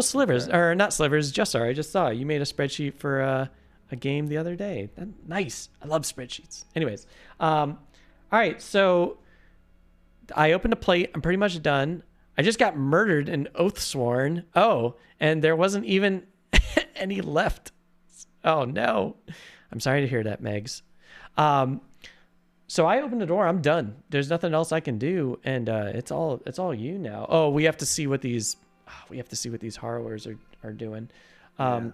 Slivers, or not Slivers, just sorry, I just saw you made a spreadsheet for a game the other day. Nice. I love spreadsheets. Anyways, all right, so I opened a plate. I'm pretty much done. I just got murdered and oath sworn. Oh, and there wasn't even any left. Oh no. I'm sorry to hear that, Megs. So I opened the door. I'm done. There's nothing else I can do, and it's all you now. Oh, we have to see what these Harrowers are doing.
Yeah.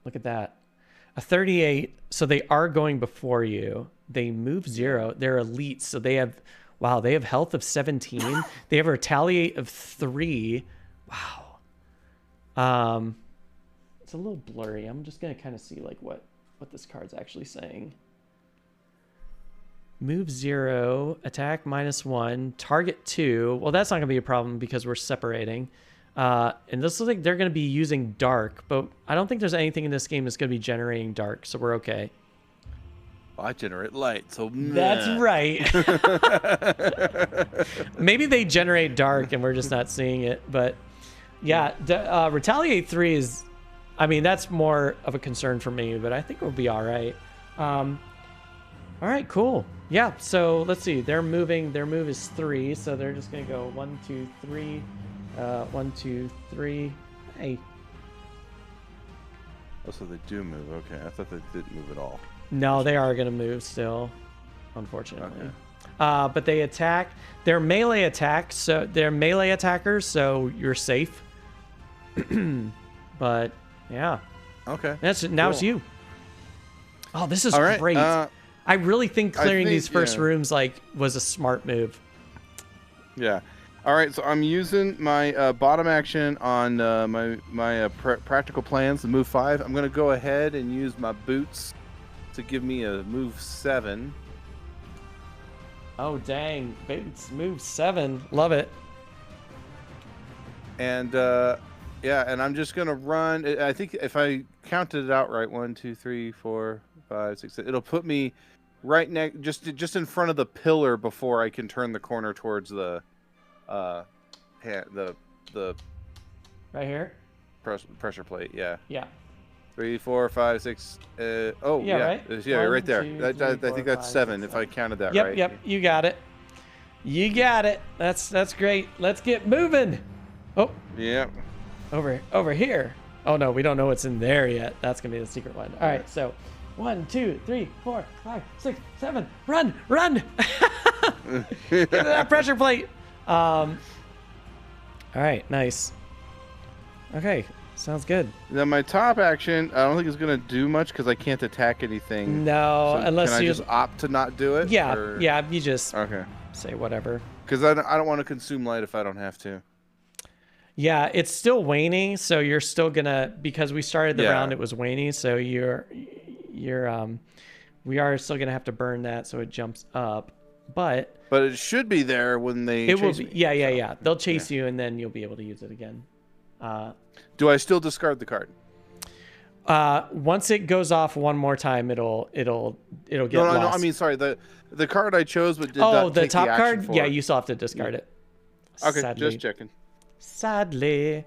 Look at that. A 38. So they are going before you. They move 0. They're elites, so they have health of 17. They have a retaliate of 3. Wow. It's a little blurry. I'm just gonna kind of see like what this card's actually saying. Move 0, attack -1, target 2. Well, that's not gonna be a problem because we're separating. And this looks like they're gonna be using dark, but I don't think there's anything in this game that's gonna be generating dark, so we're okay.
I generate light, so
that's right. Maybe they generate dark and we're just not seeing it, but yeah, retaliate 3 is, I mean, that's more of a concern for me, but I think we'll be all right. All right, cool. Yeah, so let's see. Their move is 3, so they're just gonna go 1, 2, 3, 1, 2, 3. Hey.
Oh, so they do move. Okay, I thought they didn't move at all.
No, they are gonna move still, unfortunately.
Okay.
But they attack. They're melee attacks, so they're melee attackers, so you're safe. But yeah.
Okay.
Now it's you. Oh, this is
all right,
great. I really think clearing these first rooms was a smart move.
Yeah. All right, so I'm using my bottom action on my practical plans, the move 5. I'm gonna go ahead and use my boots to give me a move 7.
Oh dang, boots move 7. Love it.
And yeah, and I'm just gonna run. I think if I counted it out right, 1, 2, 3, 4, 5, 6. It'll put me right next, just in front of the pillar before I can turn the corner towards the
right here.
Pressure plate. Yeah.
Yeah.
3, 4, 5, 6. Oh yeah,
right.
Yeah,
1,
right there.
2,
I
3, 4,
think that's
5,
7
6,
if I counted that
yep,
right.
Yep. You got it. You got it. That's great. Let's get moving. Oh.
Yeah.
Over here. Oh no, we don't know what's in there yet. That's gonna be the secret one. All right, so 1, 2, 3, 4, 5, 6, 7. Run! Get to that pressure plate. All right, nice. Okay, sounds good.
Now my top action, I don't think it's gonna do much because I can't attack anything.
No,
so
unless
can
you
I just opt to not do it.
Yeah,
or...
yeah. You just
okay.
Say whatever.
Because I don't want to consume light if I don't have to.
Yeah, it's still waning, so you're still gonna, because we started the round, it was waning, so we are still gonna have to burn that so it jumps up, but
it should be there when they chase me.
Yeah. They'll chase you, and then you'll be able to use it again.
Do I still discard the card?
Once it goes off one more time, it'll get lost.
No, I mean, sorry. The card I chose, but did
Oh,
not
the
take
top
the action
card?
for
Yeah,
it.
you still have to discard it.
Okay,
Sadly.
just checking.
Sadly.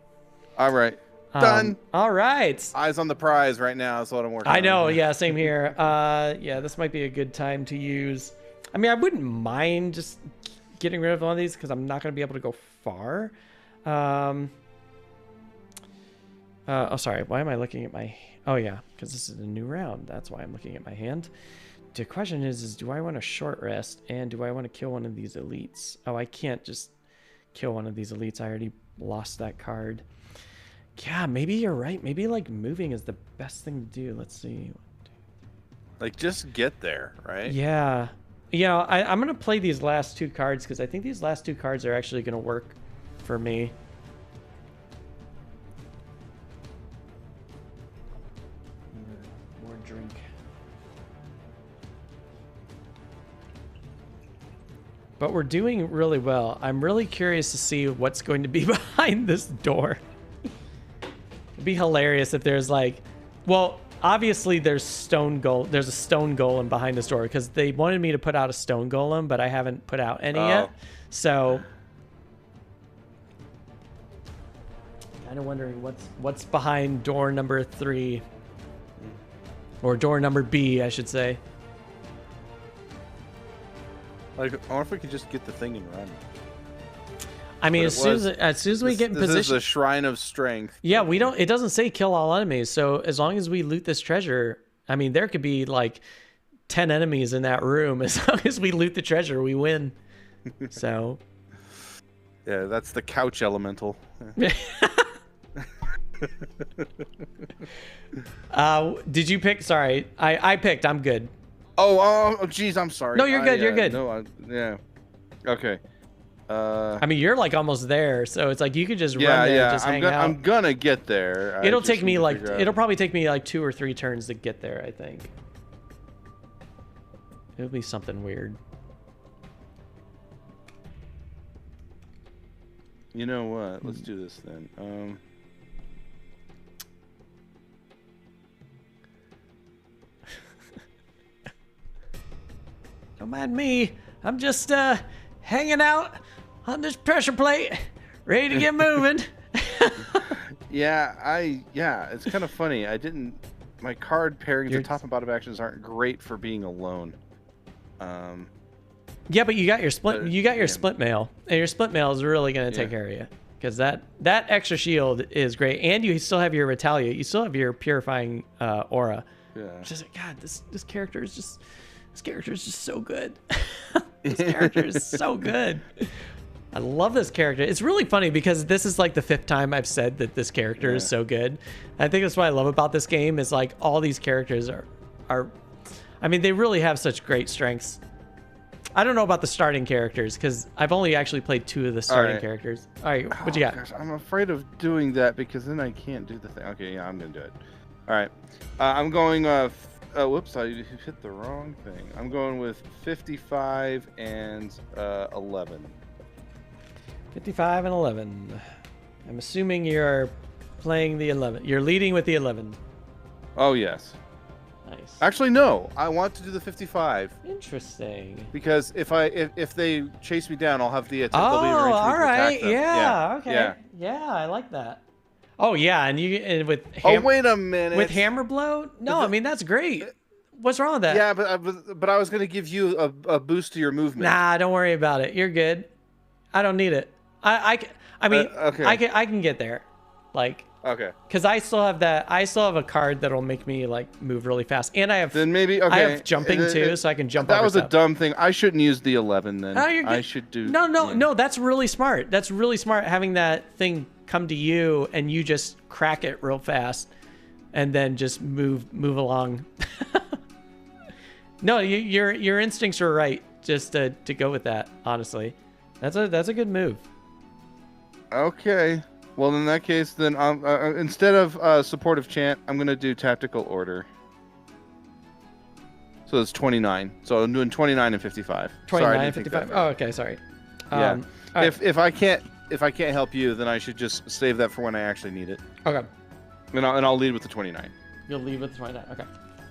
All right. Done.
All right.
Eyes on the prize right now. That's what I'm working on.
I know. Yeah, same here. Yeah, this might be a good time to use. I mean, I wouldn't mind just getting rid of one of these because I'm not going to be able to go far. Oh, sorry. Why am I looking at my... Oh, yeah, because this is a new round. That's why I'm looking at my hand. The question is do I want a short rest and do I want to kill one of these elites? Oh, I can't just kill one of these elites. I already lost that card. Yeah, maybe you're right. Maybe, like, moving is the best thing to do. Let's see.
Like, just get there, right?
Yeah. You know, I'm going to play these last two cards because I think these last two cards are actually going to work for me. More drink. But we're doing really well. I'm really curious to see what's going to be behind this door. It'd be hilarious if there's like, well, obviously there's a stone golem behind this door because they wanted me to put out a stone golem, but I haven't put out any yet. So kind of wondering what's behind door number 3 or door number B, I should say.
Like, I wonder if we could just get the thing and run.
I mean, as soon as we get in position,
this is the Shrine of Strength.
Yeah, we don't. It doesn't say kill all enemies. So as long as we loot this treasure, I mean, there could be like 10 enemies in that room. As long as we loot the treasure, we win. So.
Yeah, that's the couch elemental.
Did you pick? Sorry, I picked. I'm good.
Oh, geez, I'm sorry.
No, you're good. You're good.
No, yeah. Okay.
I mean, you're like almost there, so it's like you could just run there and just hang out.
I'm gonna get there.
It'll take me like it'll probably take me like 2 or 3 turns to get there. I think it'll be something weird.
You know what? Let's do this then.
Don't mind me. I'm just hanging out on this pressure plate, ready to get moving.
Yeah, it's kind of funny. My card pairings, the top and bottom actions aren't great for being alone.
Yeah, but you got your split. You got your split mail, and your split mail is really gonna take care of you because that extra shield is great, and you still have your retaliate. You still have your purifying aura.
Yeah.
Just God, this character is just so good. This character is so good. I love this character. It's really funny because this is like the 5th time I've said that this character is so good. I think that's what I love about this game is like all these characters are I mean, they really have such great strengths. I don't know about the starting characters because I've only actually played 2 of the starting characters. All right, what you got?
Gosh, I'm afraid of doing that because then I can't do the thing. Okay, yeah, I'm gonna do it. All right, I'm going. Whoops, I hit the wrong thing. I'm going with 55 and 11.
55 and 11. I'm assuming you're playing the 11. You're leading with the 11.
Oh yes.
Nice.
Actually, no. I want to do the 55.
Interesting.
Because if they chase me down, I'll have the
Oh, all right. Yeah. Okay.
Yeah.
Yeah, I like that. Oh yeah, and with
wait a minute.
With hammer blow? No, I mean that's great. What's wrong with that?
Yeah, but I was gonna give you a boost to your movement.
Nah, don't worry about it. You're good. I don't need it. I mean,
okay.
I can get there, like.
Okay.
Because I still have that. I still have a card that'll make me like move really fast, and I have.
Then maybe okay.
I have jumping too, so I can jump.
That was
stuff.
a dumb thing. I shouldn't use the 11 then.
No, you're good.
I should do.
No. That's really smart. That's really smart having that thing come to you and you just crack it real fast, and then just move along. No, your instincts are right. Just to go with that. Honestly, that's a good move.
Okay. Well, in that case, then instead of supportive chant, I'm gonna do tactical order. So it's 29. So I'm doing 29 and 55.
29 and 55. Oh, okay. Sorry.
Yeah.
Right.
If I can't help you, then I should just save that for when I actually need it.
Okay.
And I'll lead with the 29.
You'll leave with 29. Okay.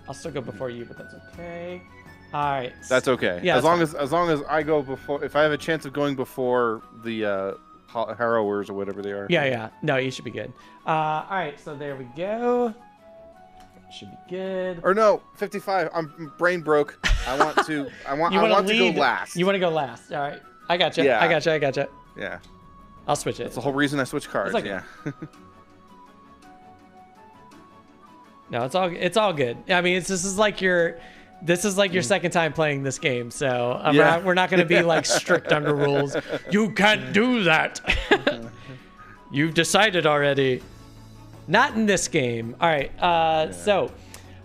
I'll still go before you, but that's okay. All right.
That's okay.
Yeah.
As long as I go before, if I have a chance of going before the harrowers or whatever they are.
Yeah. No, you should be good. All right. So there we go. Should be good.
Or no, 55. I'm brain broke. I want to go last.
You want to go last. All right. I got you.
Yeah.
I got you.
Yeah.
I'll switch it.
That's the whole reason I switch cards.
Okay.
Yeah.
No, it's all good. I mean, this is like your second time playing this game, so we're not going to be like strict under rules. You can't do that. You've decided already. Not in this game. All right. So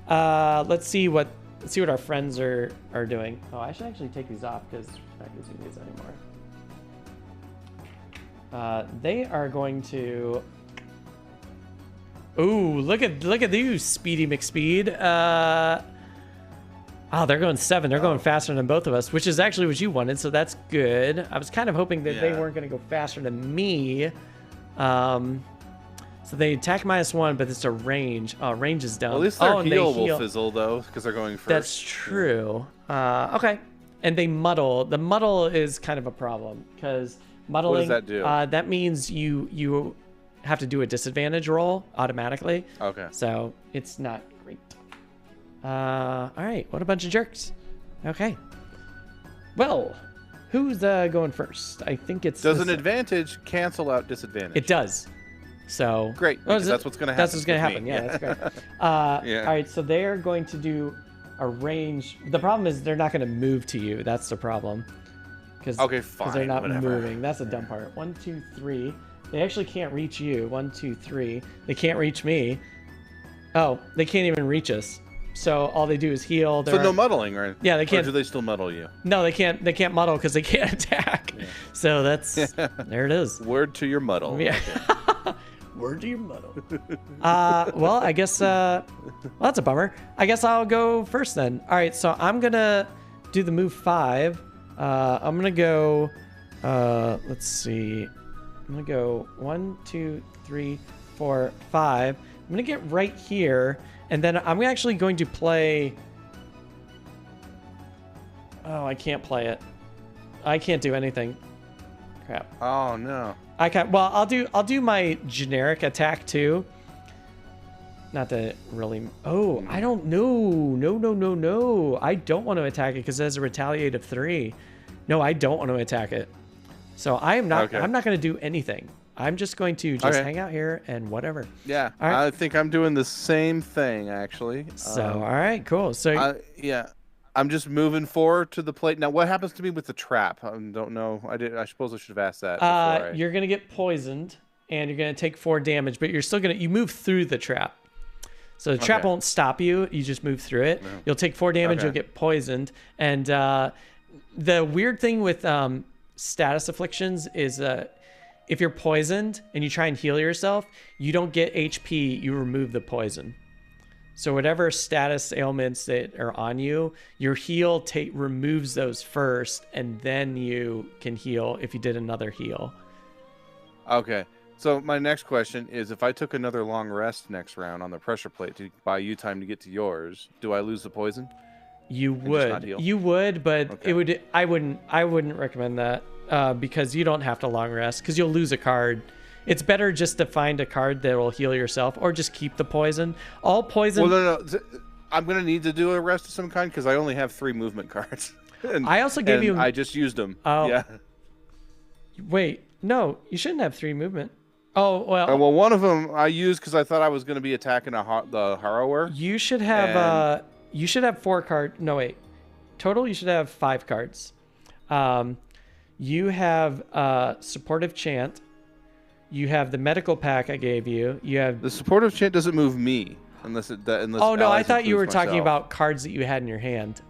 let's see what our friends are doing. Oh, I should actually take these off because we're not using these anymore. They are going to. Ooh, look at these, Speedy McSpeed. Oh, they're going 7. They're going faster than both of us, which is actually what you wanted, so that's good. I was kind of hoping that they weren't going to go faster than me. So they attack -1, but it's a range. Oh, range is down.
Well, at least their heal will fizzle, though, because they're going first.
That's true. Okay. And they muddle. The muddle is kind of a problem, because muddling...
What does that do?
That means you have to do a disadvantage roll automatically.
Okay.
So it's not great. All right. What a bunch of jerks. Okay. Well, who's going first? I think it's...
Does an advantage cancel out disadvantage?
It does. So
great. Because that's what's going to happen.
That's what's going to happen. Yeah, that's great. All right. So they're going to do a range. The problem is they're not going to move to you. That's the problem.
Okay, fine.
Because they're not
whatever.
moving. That's the dumb part. 1, 2, 3. They actually can't reach you. 1, 2, 3. They can't reach me. Oh, they can't even reach us. So all they do is heal.
So no muddling, right?
Yeah, they can't.
Or do they still muddle you?
No, they can't. They can't muddle because they can't attack. Yeah. So that's there. It is.
Word to your muddle.
Yeah. Okay. Word to your muddle. Well, I guess. Well, that's a bummer. I guess I'll go first then. All right. So I'm gonna do the move 5. I'm gonna go. Let's see. I'm gonna go 1, 2, 3, 4, 5. I'm gonna get right here, and then I'm actually going to play. Oh, I can't play it. I can't do anything. Crap.
Oh no.
I can't. Well, I'll do my generic attack too. Not to really. Oh, I don't know. No. I don't want to attack it because it has a retaliate of 3. No, I don't want to attack it. So I am not. Okay. I'm not going to do anything. I'm just going to hang out here and whatever.
Yeah,
right.
I think I'm doing the same thing actually.
So all right, cool. So
yeah, I'm just moving forward to the plate. Now, what happens to me with the trap? I don't know. I suppose I should have asked that.
You're gonna get poisoned and you're gonna take 4 damage, but you're still you move through the trap. So the trap won't stop you. You just move through it. No. You'll take 4 damage. You'll get poisoned. And the weird thing with status afflictions is if you're poisoned and you try and heal yourself, you don't get HP, you remove the poison. So whatever status ailments that are on you, your heal removes those first, and then you can heal if you did another heal.
Okay. So my next question is, if I took another long rest next round on the pressure plate to buy you time to get to yours, do I lose the poison?
You would, but it would. I wouldn't recommend that. Because you don't have to long rest, because you'll lose a card. It's better just to find a card that will heal yourself, or just keep the poison. All poison.
Well, no. I'm gonna need to do a rest of some kind because I only have 3 movement cards.
I also gave you.
I just used them.
Oh.
Yeah.
Wait, no, you shouldn't have 3 movement. Oh well.
Well, one of them I used because I thought I was gonna be attacking the harrower.
You should have. You should have 4 cards. No wait. Total, you should have 5 cards. You have supportive chant. You have the medical pack I gave you. You have
the supportive chant doesn't move me unless.
Oh no, I thought you were talking about cards that you had in your hand.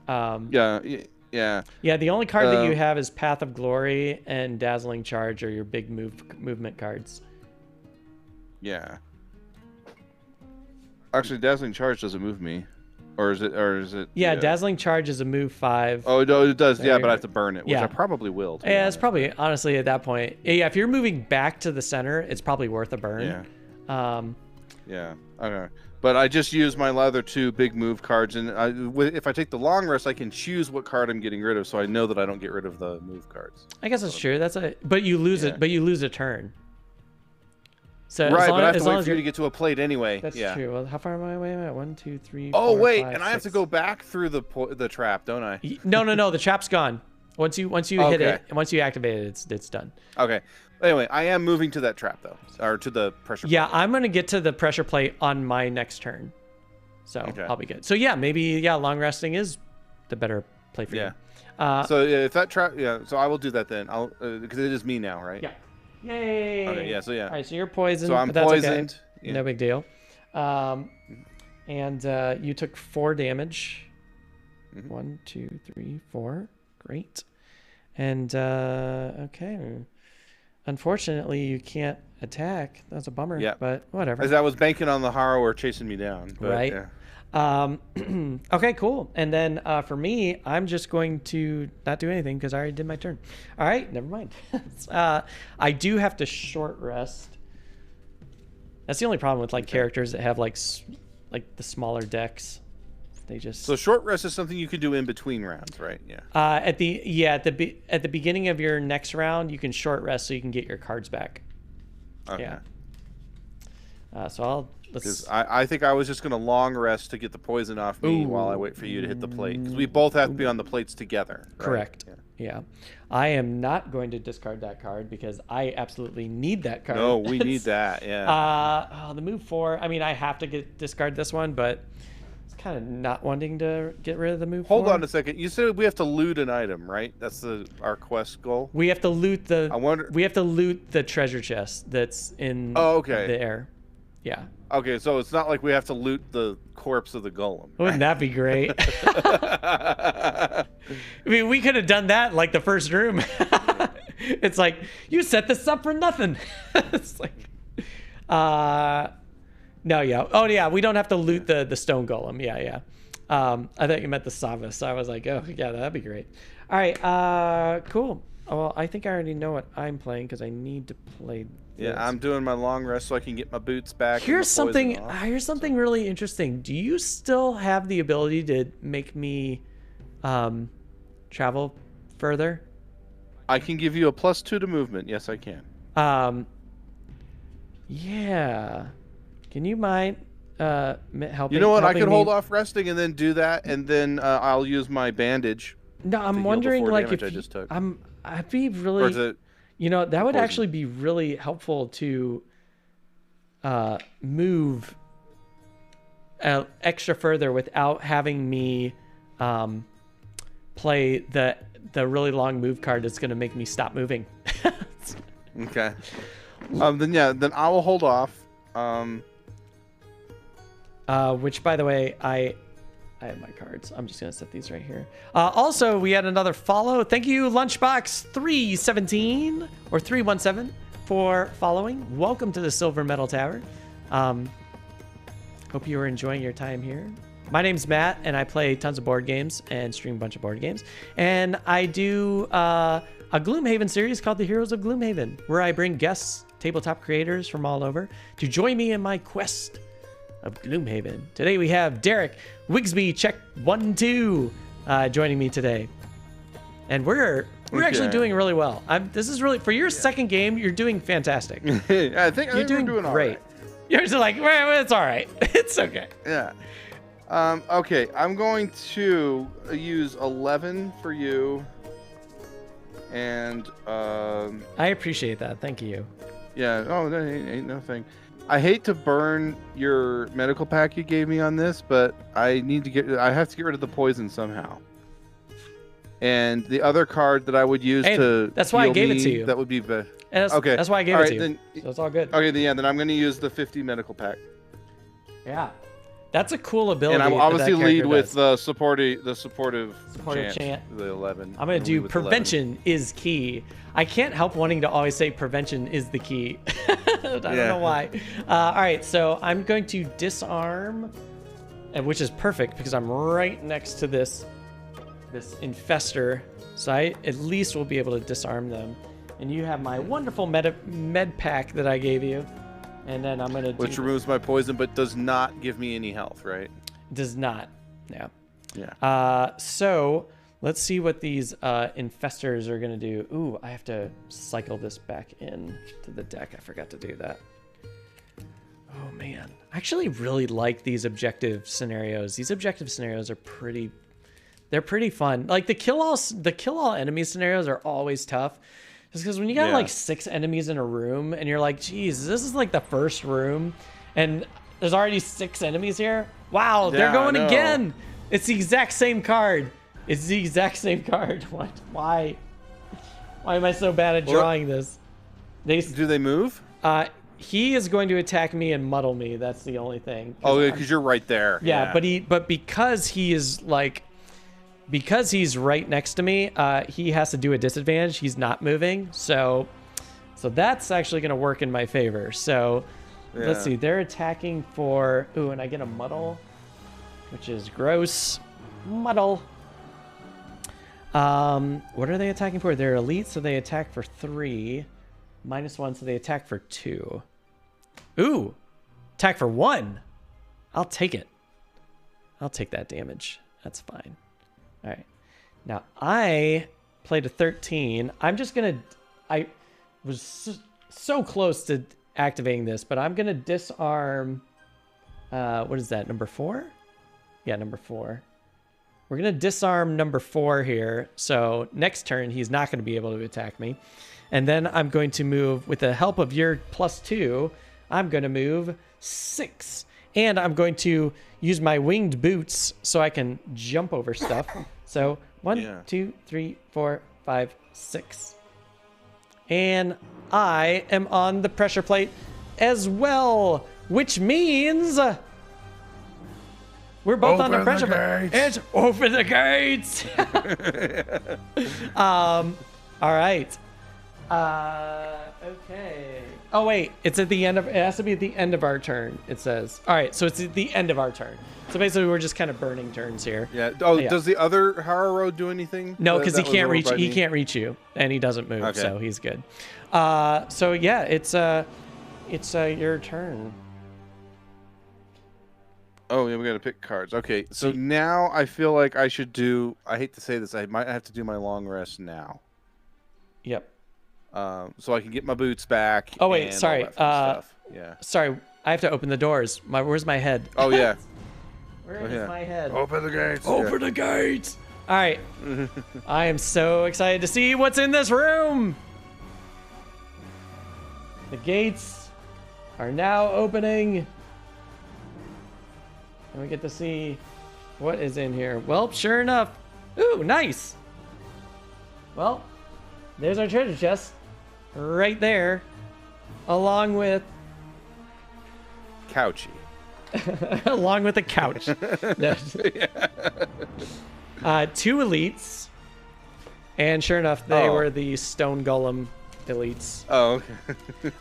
Yeah.
Yeah, the only card that you have is Path of Glory and Dazzling Charge are your big movement cards.
Yeah. Actually, Dazzling Charge doesn't move me. Or is it?
Yeah, Dazzling Charge is a move 5.
Oh, no, it does. Yeah, but I have to burn it, which I probably will.
Yeah, it's probably, honestly, at that point. Yeah, if you're moving back to the center, it's probably worth a burn.
Yeah. Yeah. Okay. But I just use my other 2 big move cards, and if I take the long rest, I can choose what card I'm getting rid of, so I know that I don't get rid of the move cards.
I guess that's true. But you lose it. But you lose a turn. So
right, but I have
as
to
long
wait
as
for you to get to a plate anyway.
That's true. Well, how far am I away? 1, 2, 3.
Oh
4,
wait,
5,
and I have to go back through the trap, don't I?
No. The trap's gone. Once you hit it, and once you activate it, it's done.
Okay. Anyway, I am moving to that trap though, or to the pressure plate.
Yeah, I'm gonna get to the pressure plate on my next turn, so I'll be good. So yeah, maybe long resting is the better play for you.
So if that trap, so I will do that then. I'll because it is me now, right?
Yeah. Yay.
Okay. Yeah. So yeah.
All right. So you're poisoned.
So I'm
but that's
poisoned.
Okay.
Yeah.
No big deal. And you took 4 damage. 1, 2, 3, 4. Great. And okay. Unfortunately, you can't attack. That's a bummer. Yeah. But whatever.
As I was banking on the Harrower chasing me down. But,
right. Yeah. Okay, cool. And then for me, I'm just going to not do anything because I already did my turn. All right, never mind. I do have to short rest. That's the only problem with characters that have like the smaller decks. They just
so short rest is something you can do in between rounds, right? Yeah.
At the beginning of your next round, you can short rest so you can get your cards back.
Okay.
Yeah. So
because I think I was just gonna long rest to get the poison off me while I wait for you to hit the plate, because we both have to be on the plates together. Right?
Correct. Yeah. I am not going to discard that card because I absolutely need that card.
No, we need that. Yeah.
The move 4. I mean, I have to discard this one, but it's kind of not wanting to get rid of the move 4.
Hold on a second. You said we have to loot an item, right? That's our quest goal.
We have to loot we have to loot the treasure chest that's in the air. Yeah.
Okay, so it's not like we have to loot the corpse of the golem. Right?
Wouldn't that be great? I mean, we could have done that like the first room. It's like, you set this up for nothing. It's like, no, yeah. Oh, yeah, we don't have to loot the stone golem. Yeah. I thought you meant the Savas. I was like, oh, yeah, that'd be great. All right, cool. Well, I think I already know what I'm playing because I need to play this.
Yeah, I'm doing my long rest so I can get my boots back.
Here's something really interesting. Do you still have the ability to make me travel further?
I can give you a +2 to movement. Yes, I can.
Yeah. Can you mind helping?
You know what? I could hold off resting and then do that, and then I'll use my bandage.
No, I'm wondering like if
I just took.
I'd be really. You know, that would actually be really helpful to move extra further without having me play the really long move card that's going to make me stop moving.
Okay. Then I will hold off.
Which, by the way, I have my cards. I'm just going to set these right here. Also, we had another follow. Thank you, Lunchbox317 or 317 for following. Welcome to the Silver Metal Tower. Hope you are enjoying your time here. My name's Matt, and I play tons of board games and stream a bunch of board games. And I do a Gloomhaven series called The Heroes of Gloomhaven, where I bring guests, tabletop creators from all over to join me in my quest of Gloomhaven. Today we have Derek Wigsby check 1-2 joining me today, and we're actually doing really well. This is really for your second game. You're doing fantastic.
I think you're doing
great.
All right.
You're just like, well, it's all right. It's okay.
Yeah. Okay, I'm going to use 11 for you, and
I appreciate that. Thank you.
Yeah. Oh, that ain't nothing. I hate to burn your medical pack you gave me on this, but I have to get rid of the poison somehow. And the other card that I would use
that's why I gave it to you.
That would be
okay. That's why I gave it to you. Then, so it's all good.
Okay, then I'm going to use the 50 medical pack.
Yeah. That's a cool ability.
And I will obviously lead with the supportive
chant.
The 11.
I'm going to do prevention is key. I can't help wanting to always say prevention is the key. I don't know why. All right, so I'm going to disarm, which is perfect because I'm right next to this infestor. So I at least will be able to disarm them. And you have my wonderful med pack that I gave you. And then I'm going to do...
Which removes my poison, but does not give me any health, right?
Does not. Yeah.
Yeah.
So let's see what these infestors are going to do. Ooh, I have to cycle this back in to the deck. I forgot to do that. Oh, man. I actually really like these objective scenarios. These objective scenarios are pretty... They're pretty fun. Like the kill all enemy scenarios are always tough. Just because when you got like 6 enemies in a room and you're like, geez, this is like the first room and there's already 6 enemies here. Wow, they're going again. It's the exact same card. It's the exact same card. What? Why? Why am I so bad at drawing this?
Do they move?
He is going to attack me and muddle me. That's the only thing.
Oh, yeah, because you're right there.
Yeah, but because he is like... Because he's right next to me, he has to do a disadvantage. He's not moving, so that's actually going to work in my favor. So let's see. They're attacking for... Ooh, and I get a muddle, which is gross. Muddle. What are they attacking for? They're elite, so they attack for 3. -1, so they attack for 2. Ooh, attack for 1. I'll take it. I'll take that damage. That's fine. All right. Now, I played a 13. I'm just going to... I was so close to activating this, but I'm going to disarm... what is that, number 4? Yeah, number 4. We're going to disarm number 4 here. So next turn, he's not going to be able to attack me. And then I'm going to move, with the help of your +2, I'm going to move 6. And I'm going to use my winged boots so I can jump over stuff. So 1, 2, 3, 4, 5, 6. And I am on the pressure plate as well, which means we're both on the pressure plate. It's open the gates. All right. Okay. Oh wait, it's at the end of. It has to be at the end of our turn. It says. All right, so it's at the end of our turn. So basically, we're just kind of burning turns here.
Yeah. Oh, yeah. Does the other Harrow do anything?
No, because he can't reach. He can't reach you, and he doesn't move, okay. So he's good. So yeah, it's your turn.
Oh yeah, we gotta pick cards. Okay, so now I feel like I should do. I hate to say this, I might have to do my long rest now.
Yep.
So I can get my boots back.
Oh wait,
and
sorry.
all that fun stuff. Yeah.
Sorry, I have to open the doors. Where's my head?
Oh yeah.
Where is my head?
Open the gates.
Open the gates. All right. I am so excited to see what's in this room. The gates are now opening. And we get to see what is in here. Well, sure enough. Ooh, nice. Well, there's our treasure chest right there, along with
Couchy.
along with a couch. 2 elites, and sure enough, they were the stone golem elites.
Oh, okay.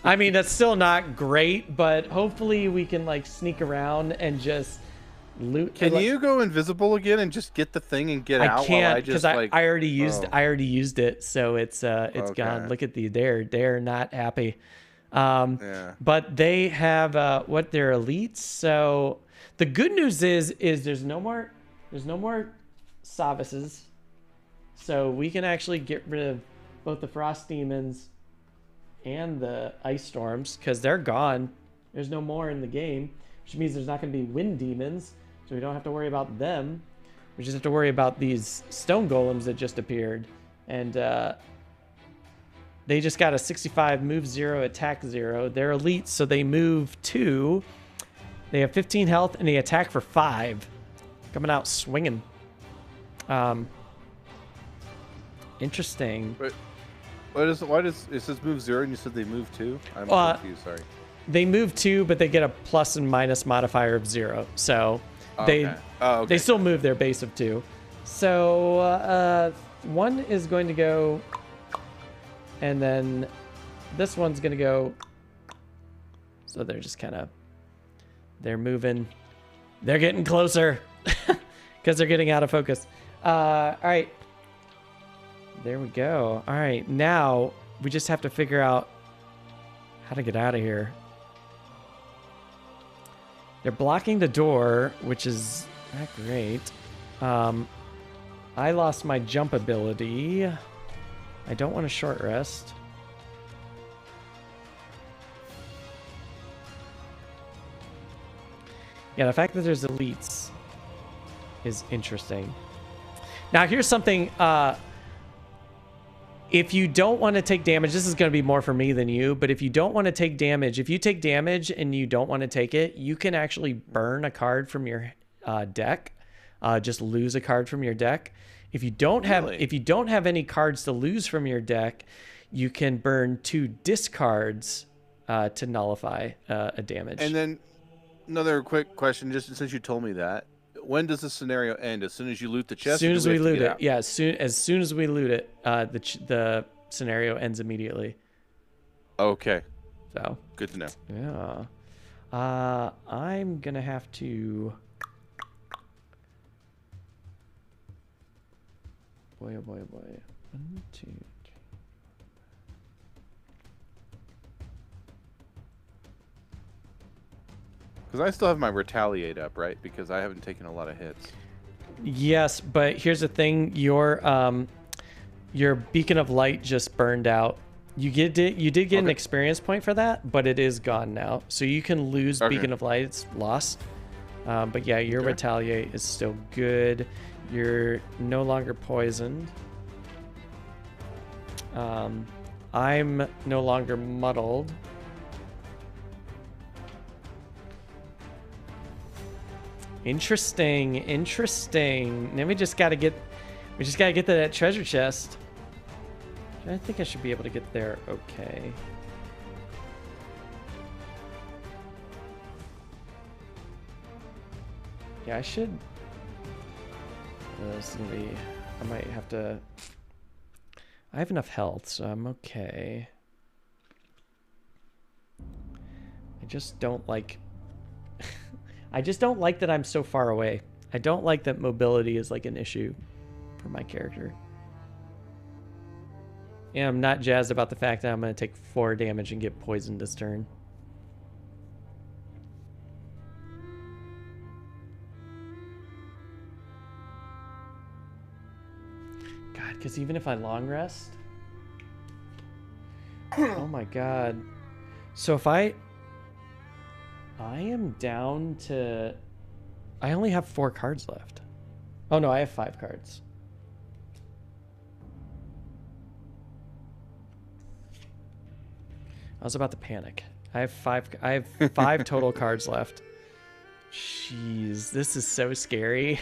I mean, that's still not great, but hopefully we can like sneak around and just loot.
Can you go invisible again and just get the thing and get out?
I can't because I already used I already used it, so it's gone. Look at they're not happy. But they have they're elites. So the good news is there's no more Savises, so we can actually get rid of both the frost demons and the ice storms because they're gone. There's no more in the game, which means there's not going to be wind demons, so we don't have to worry about them. We just have to worry about these stone golems that just appeared, and they just got a 65 move 0 attack 0. They're elite, so they move 2. They have 15 health and they attack for 5. Coming out swinging. Interesting.
But why does it says move 0 and you said they move 2? I'm confused. Sorry.
They move 2, but they get a plus and minus modifier of 0. So they still move their base of 2. So one is going to go, and then this one's going to go. So they're just kind of, they're moving. They're getting closer because they're getting out of focus. All right. There we go. All right. Now we just have to figure out how to get out of here. They're blocking the door, which is not great. I lost my jump ability. I don't want a short rest. Yeah, the fact that there's elites is interesting. Now, here's something. If you don't want to take damage, this is going to be more for me than you, but if you don't want to take damage, if you take damage and you don't want to take it, you can actually burn a card from your deck. Just lose a card from your deck. If you don't have any cards to lose from your deck, you can burn 2 discards to nullify a damage.
And then another quick question, just since you told me that. When does the scenario end? As soon as you loot the chest?
As soon as we loot it. Yeah, as soon as we loot it, the scenario ends immediately.
Okay.
So
good to know.
Yeah. I'm gonna have to. Boy, oh boy, oh boy. 1, 2, 3.
Because I still have my retaliate up, right? Because I haven't taken a lot of hits.
Yes, but here's the thing: your beacon of light just burned out. You did get an experience point for that, but it is gone now. So you can lose beacon of light; it's lost. But yeah, your retaliate is still good. You're no longer poisoned. I'm no longer muddled. Interesting. Then we just gotta get to that treasure chest. I think I should be able to get there. Okay. Yeah, I should. This is gonna be. I might have to. I have enough health, so I'm okay. I just don't like. I just don't like that I'm so far away. I don't like that mobility is like an issue for my character. And I'm not jazzed about the fact that I'm going to take 4 damage and get poisoned this turn. God, because even if I long rest... Oh my god. So if I am down to... I only have 4 cards left. Oh no, I have 5 cards. I was about to panic. I have 5 total cards left. Jeez, this is so scary.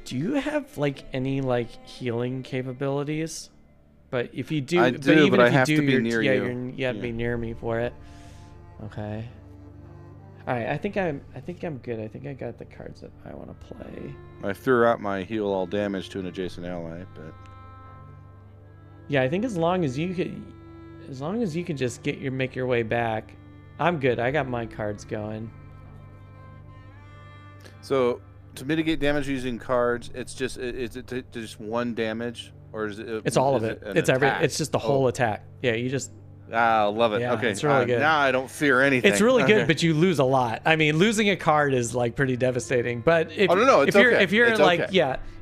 Do you have like any like healing capabilities? But if you do,
I do, but I have to be near
you. You have to be near me for it. Okay. All right. I think I'm good. I think I got the cards that I want to play.
I threw out my heal all damage to an adjacent ally, but
yeah, I think as long as you can just make your way back, I'm good. I got my cards going.
So. To mitigate damage using cards, it's just just 1 damage, or is it?
It's all of it. It's attack? It's just the whole attack. Yeah, you just.
Ah, love it.
Yeah,
okay,
it's really good.
Now I don't fear anything.
It's really good, but you lose a lot. I mean, losing a card is like pretty devastating. But if if you're like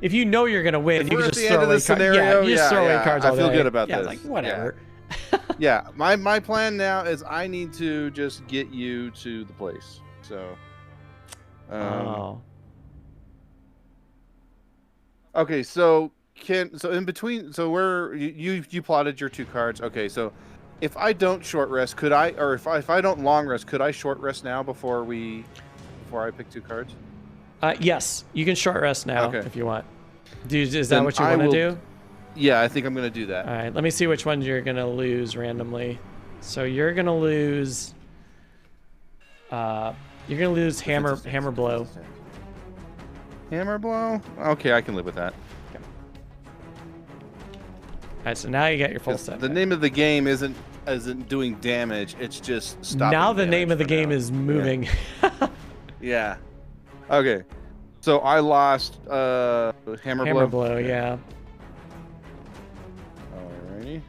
if you know you're gonna win, you can just throw away cards. Yeah, you just throw away cards all day.
I feel good about this.
Like whatever.
Yeah, my plan now is I need to just get you to the place. So. Okay, so in between, so you plotted your 2 cards. Okay, so if I don't short rest, could I, or if I don't long rest, could I short rest now before I pick 2 cards?
Yes, you can short rest now if you want. Is that what you want to do?
Yeah, I think I'm gonna do that.
All right, let me see which ones you're gonna lose randomly. So you're gonna lose. Hammer blow.
Hammer blow? Okay, I can live with that.
Okay. All right, so now you got your full set.
The name of the game isn't doing damage. It's just stopping.
Now the name of the game is moving.
Yeah. Okay. So I lost hammer blow.
Yeah.
Alrighty.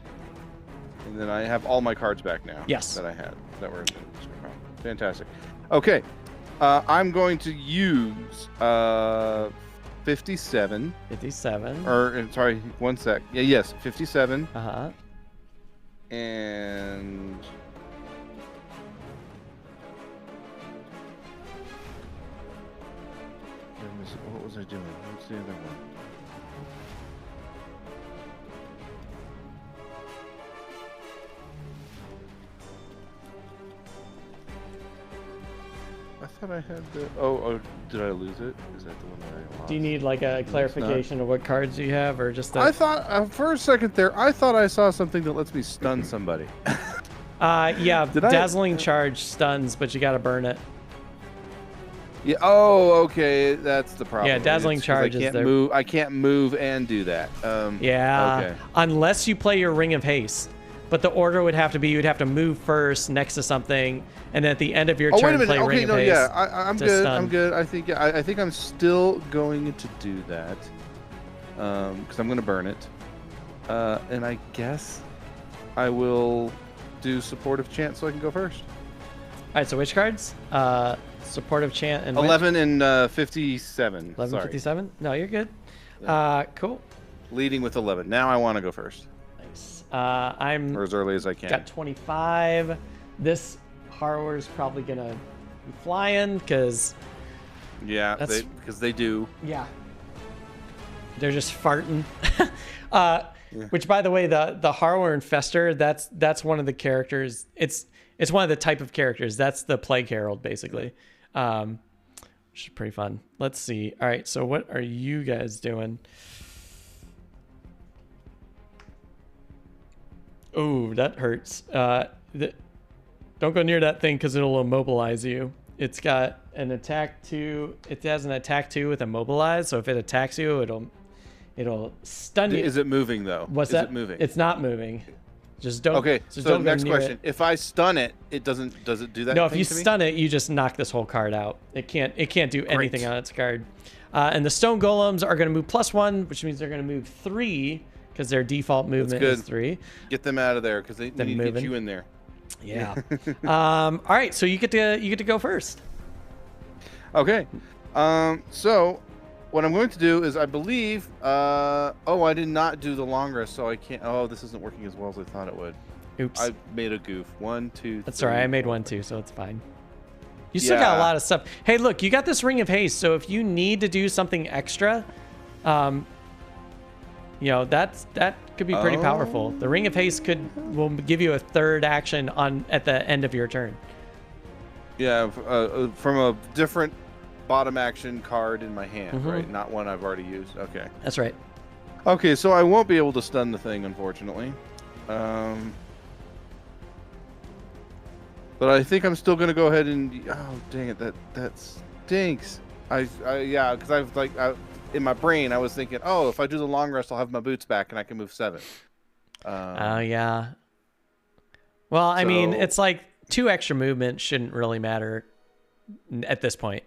And then I have all my cards back now.
Yes.
That I had that were in this round. Fantastic. Okay. I'm going to use 57.
57.
Or sorry, one sec. Yeah, yes, 57.
Uh-huh.
And what was I doing? What's the other one? I thought I had the. Oh, did I lose it? Is that the one that I lost?
Do you need like a clarification of what cards you have, or just?
I thought for a second there, I thought I saw something that lets me stun somebody.
Yeah, dazzling charge stuns, but you gotta burn it.
Yeah. Oh, okay. That's the problem.
Yeah, dazzling charge
I
is
can't
there.
move. I can't move and do that.
Yeah.
Okay.
Unless you play your Ring of Haste, but the order would have to be you'd have to move first next to something, and then at the end of your turn play Ring of Haste.
I'm good. Stun. I'm good. I think I'm still going to do that. Because I'm going to burn it. And I guess I will do supportive chant so I can go first.
All right. So which cards? Supportive chant and
11 and 57.
11, 57? No, you're good. Cool.
Leading with 11. Now I want to go first.
Nice. I'm
or as early as I can.
Got 25. This Harrow's probably gonna be flying because.
Yeah, because they do.
Yeah. They're just farting. Which, by the way, the Harrower Infester, that's one of the characters. It's one of the type of characters. That's the Plague Herald, basically. Which is pretty fun. Let's see. All right, so what are you guys doing? Oh, that hurts. Don't go near that thing because it'll immobilize you. It's got an attack 2. It has an attack 2 with immobilize, so if it attacks you, it'll stun you.
Is it moving though?
What's that?
Is it moving?
It's not moving. Just don't.
Okay.
So
So
don't go
next
near
question:
it.
if I stun it, it doesn't. Does it do that?
No, if
thing
you
to me?
stun it, you just knock this whole card out. It can't do anything on its card. And the stone golems are going to move +1, which means they're going to move 3 because their default movement is 3.
Get them out of there because they need to get you in there.
Yeah. All right, so you get to go first.
Okay. So what I'm going to do is, I believe. Oh, I did not do the long rest, so I can't. Oh, this isn't working as well as I thought it would.
Oops.
I made a goof. 1, 2.
That's
3,
all right. I made 1 too, so it's fine. You still got a lot of stuff. Hey, look, you got this Ring of Haste, so if you need to do something extra, you know, that could be pretty powerful. The Ring of Haste will give you a third action at the end of your turn.
Yeah, from a different bottom action card in my hand, right? Not one I've already used. Okay.
That's right.
Okay, so I won't be able to stun the thing, unfortunately. But I think I'm still gonna go ahead and. Oh, dang it! That stinks. Yeah, because in my brain I was thinking, oh, if I do the long rest, I'll have my boots back and I can move 7.
Oh yeah. Well, I mean, it's like 2 extra movement shouldn't really matter at this point.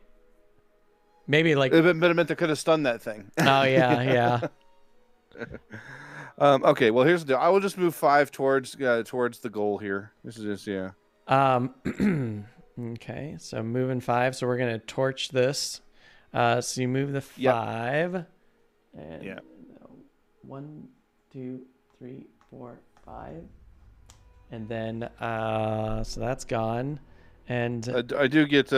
Maybe like.
But it meant I could have stunned that thing.
Oh yeah, yeah.
Okay, well here's the deal. I will just move 5 towards the goal here. This is just
Okay, so moving 5. So we're gonna torch this. So you move the 5. And 1, 2, 3, 4, 5. And then so that's gone. And
I do get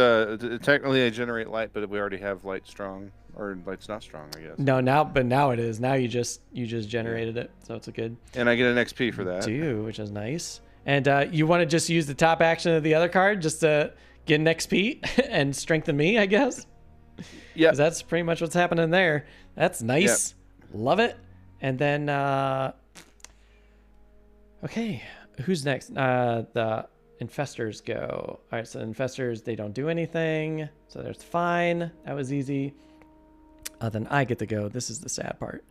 technically I generate light, but we already have light strong, or light's not strong, I guess.
No, now it is. Now you just generated it, so it's a good.
And I get an XP for that.
Too, which is nice. And you want to just use the top action of the other card just to get an XP and strengthen me, I guess.
Yeah.
Because that's pretty much what's happening there. That's nice. Yep. Love it. And then okay, who's next? The infestors go. All right, so infestors, they don't do anything, so there's fine. That was easy. Then I get to go. This is the sad part.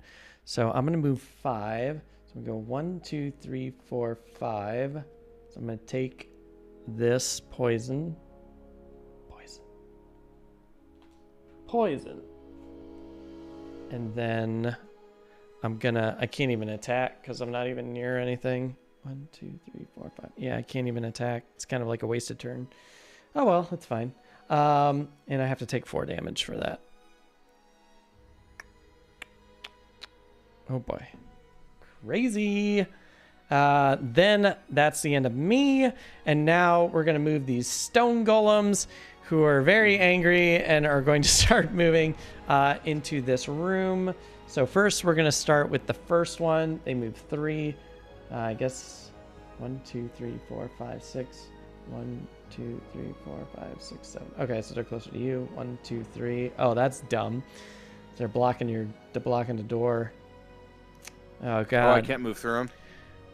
So I'm gonna move 5. So we go 1, 2, 3, 4, 5. So I'm gonna take this poison. And then I can't even attack because I'm not even near anything. 1, 2, 3, 4, 5. Yeah, I can't even attack. It's kind of like a wasted turn. Oh, well, that's fine. And I have to take 4 damage for that. Oh, boy. Crazy. Then that's the end of me. And now we're going to move these stone golems who are very angry and are going to start moving into this room. So first we're going to start with the first one. They move 3. I guess 1, 2, 3, 4, 5, 6. 1, 2, 3, 4, 5, 6, 7. Okay, so they're closer to you. 1, 2, 3. Oh, that's dumb. They're blocking the door. Oh god.
Oh, I can't move through them?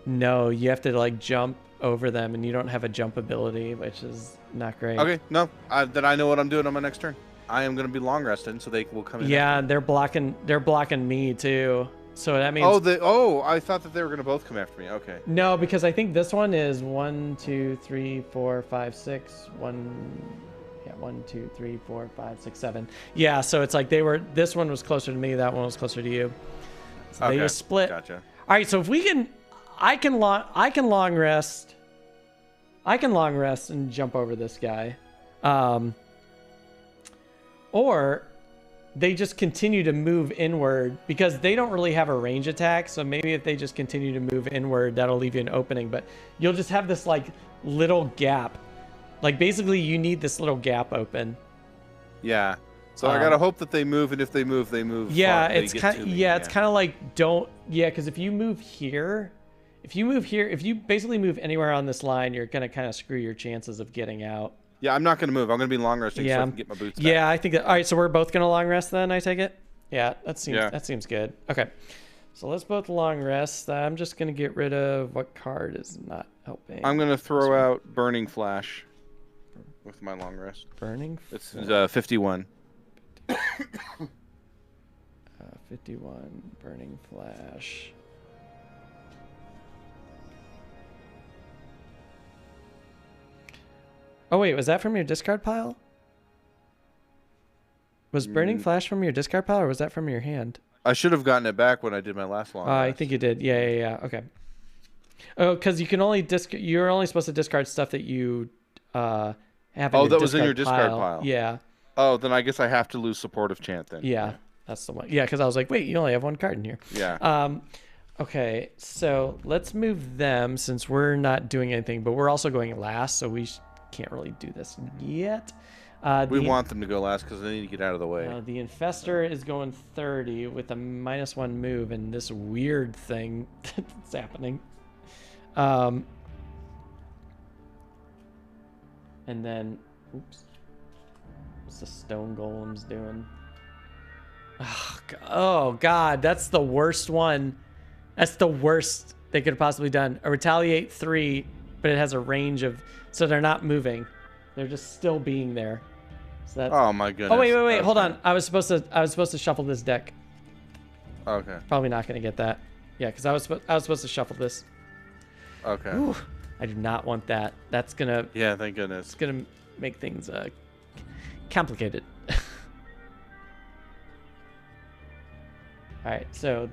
No, you have to like jump over them, and you don't have a jump ability, which is not great.
Okay, no. Then I know what I'm doing on my next turn. I am going to be long rested, so they will come in.
Yeah, they're blocking me too. So that means.
Oh, I thought that they were going to both come after me. Okay.
No, because I think this one is 1, 2, 3, 4, 5, 6. 1, 2, 3, 4, 5, 6, 7. Yeah, so it's like this one was closer to me, that one was closer to you. So they just split.
Gotcha.
All right, so if we can, I can long rest. I can long rest and jump over this guy. Or they just continue to move inward because they don't really have a range attack. So maybe if they just continue to move inward, that'll leave you an opening. But you'll just have this like little gap. Like basically you need this little gap open.
Yeah. So I gotta hope that they move, and if they move, they move.
Yeah, it's kind of like because if you move here, if you basically move anywhere on this line, you're gonna kind of screw your chances of getting out.
Yeah, I'm not gonna move. I'm gonna be long resting so I can get my boots back.
Yeah, I think that. All right, so we're both gonna long rest then. I take it. Yeah, that seems good. Okay, so let's both long rest. I'm just gonna get rid of what card is not helping.
I'm gonna throw out Burning Flash with my long rest.
Burning.
It's 51.
51 Burning Flash. Oh wait, was that from your discard pile? Was Burning Flash from your discard pile, or was that from your hand?
I should have gotten it back when I did my last long rest.
I think you did. Yeah. Okay. Oh, because you can only you're only supposed to discard stuff that you have.
Oh, that was in your discard pile.
Yeah.
Oh, then I guess I have to lose Supportive Chant then.
Yeah, that's the one. Yeah, because I was like, wait, you only have 1 card in here.
Yeah.
Okay, so let's move them since we're not doing anything, but we're also going last, so we can't really do this yet.
We want them to go last because they need to get out of the way.
The Infestor is going 30 with a -1 move, and this weird thing that's happening. And then, oops. What's the stone golems doing? Oh god, that's the worst one. That's the worst they could have possibly done. A retaliate 3, but it has a range of, so they're not moving. They're just still being there. So that's,
oh my goodness.
Oh wait, okay. Hold on. I was supposed to shuffle this deck.
Okay.
Probably not gonna get that. Yeah, because I was supposed to shuffle this.
Okay.
Ooh, I do not want that. That's gonna.
Yeah, thank goodness.
It's gonna make things complicated. All right, so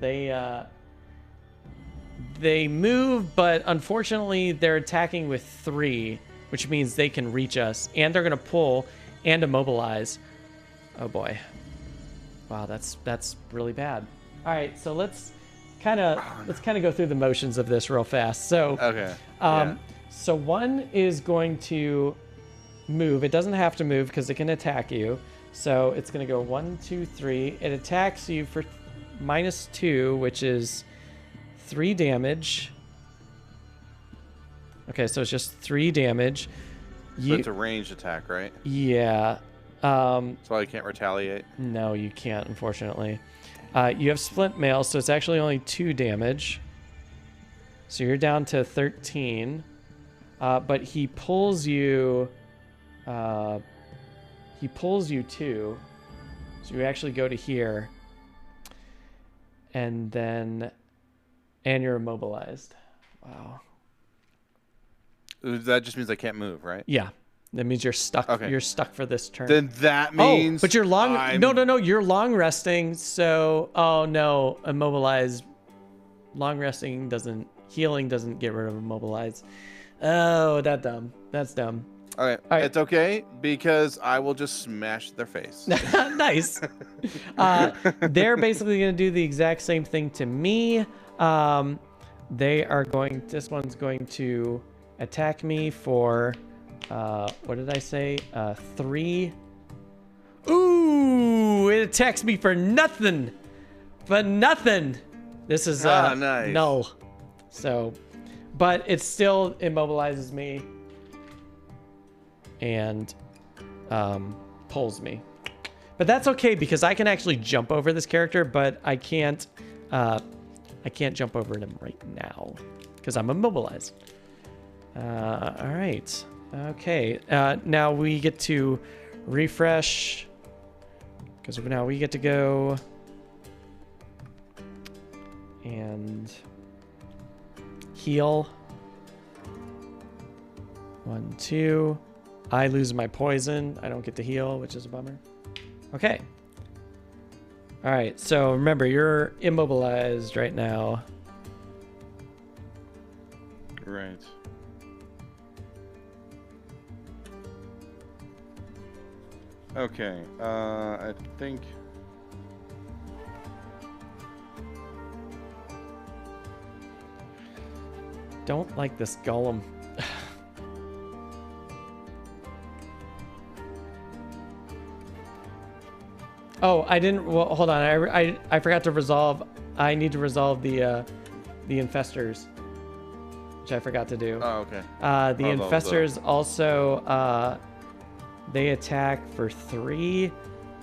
they move, but unfortunately they're attacking with 3, which means they can reach us, and they're gonna pull and immobilize. Oh boy! Wow, that's really bad. All right, so let's kind of go through the motions of this real fast. So
okay.
So one is going to move. It doesn't have to move because it can attack you. So it's going to go 1, 2, 3. It attacks you for -2, which is 3 damage. Okay, so it's just 3 damage.
So it's a ranged attack, right?
Yeah.
So I can't retaliate?
No, you can't, unfortunately. You have Splint Mail, so it's actually only 2 damage. So you're down to 13. But he pulls you... he pulls you 2. So you actually go to here. And then... And you're immobilized. Wow.
That just means I can't move, right?
Yeah. That means you're stuck.
Okay.
You're stuck for this turn.
Then that means.
But you're long. No. You're long resting. So, oh no, immobilize. Long resting doesn't. Healing doesn't get rid of immobilize. Oh, that's dumb.
Okay,
right.
It's okay because I will just smash their face.
Nice. They're basically going to do the exact same thing to me. They are going. This one's going to attack me for. What did I say? 3. Ooh! It attacks me for nothing. For nothing. This is
nice.
null. So, but it still immobilizes me and pulls me. But that's okay because I can actually jump over this character, but I can't jump over him right now because I'm immobilized. All right. Okay. Now we get to refresh because now we get to go and heal. 1, 2. I lose my poison. I don't get to heal, which is a bummer. Okay. All right. So remember, you're immobilized right now.
Right. Okay. I think.
Don't like this golem. Oh, I didn't. Well, hold on. I forgot to resolve. I need to resolve the infestors, which I forgot to do.
Oh, okay.
The infestors also they attack for 3.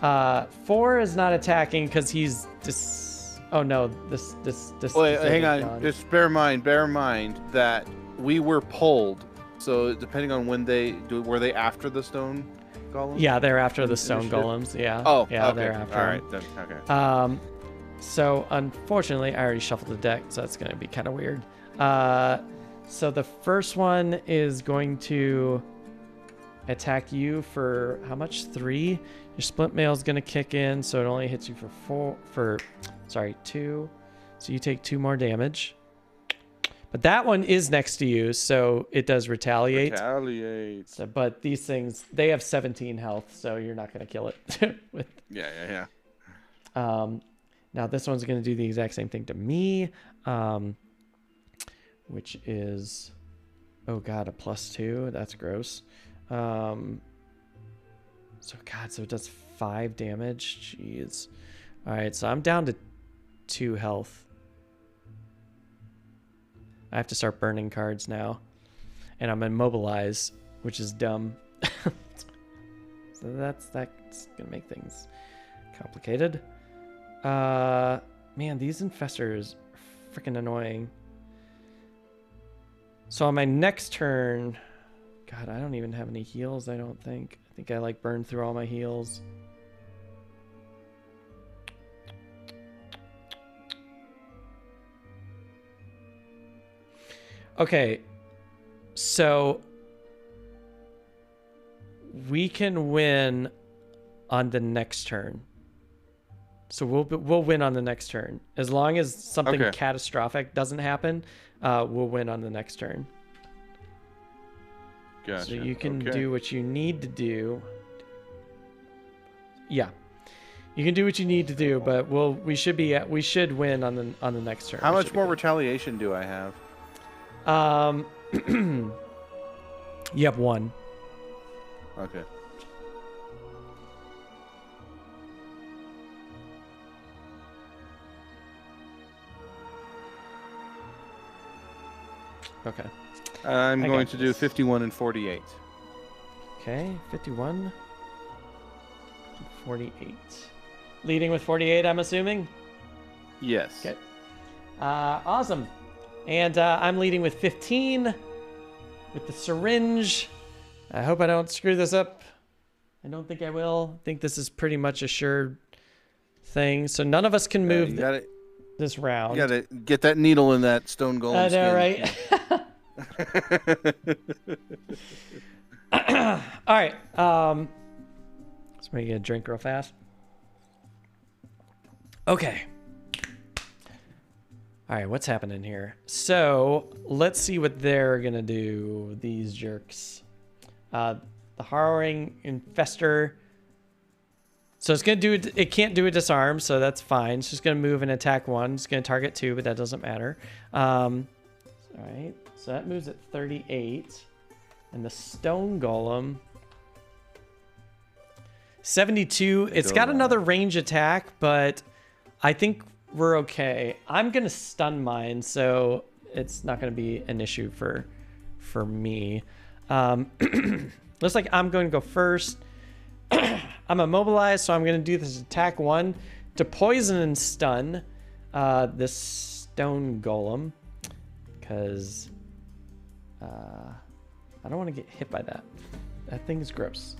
4 is not attacking because he's just. Oh no, this.
Wait, hang on. Just bear in mind that we were pulled. So depending on when were they after the stone golems?
Yeah, they're after the stone golems. Yeah.
Oh,
yeah,
okay.
they're after.
All right, then. Okay.
So unfortunately, I already shuffled the deck, so that's gonna be kind of weird. So the first one is going to attack you for how much? 3. Your splint mail is gonna kick in, so it only hits you for 2. So you take 2 more damage. But that one is next to you, so it does retaliate. So, but these things, they have 17 health, so you're not gonna kill it.
Yeah.
Now this one's gonna do the exact same thing to me, which is, oh god, a +2. That's gross. So it does 5 damage. Jeez. All right, so I'm down to 2 health. I have to start burning cards now, and I'm immobilized, which is dumb. So that's gonna make things complicated. Man, these infestors are freaking annoying. So on my next turn, god, I don't even have any heals. I don't think. I think I like burned through all my heals. Okay, so we can win on the next turn. So we'll win on the next turn as long as something catastrophic doesn't happen. We'll win on the next turn.
Gotcha.
So you can do what you need to do. Yeah, you can do what you need to do, but we should win on the next turn.
How much more retaliation do I have?
You have 1.
Okay.
Okay.
I'm going to do 51 and 48.
Okay, 51. 48. Leading with 48, I'm assuming?
Yes.
Okay. Awesome. And I'm leading with 15 with the syringe. I hope I don't screw this up. I don't think I will. I think this is pretty much a sure thing. So none of us can move this round.
You gotta get that needle in that stone golem
I know, right? All right. Let's make a drink real fast. Okay. All right, what's happening here? So let's see what they're gonna do. These jerks. The harrowing infester. So it's gonna do it. It can't do a disarm, so that's fine. It's just gonna move and attack 1. It's gonna target 2, but that doesn't matter. All right. So that moves at 38, and the stone golem. 72. It's got another range attack, but I think we're okay. I'm gonna stun mine, so it's not gonna be an issue for me. Looks like I'm going to go first. I'm immobilized, so I'm gonna do this attack 1 to poison and stun this stone golem, because I don't want to get hit by that. That thing's gross.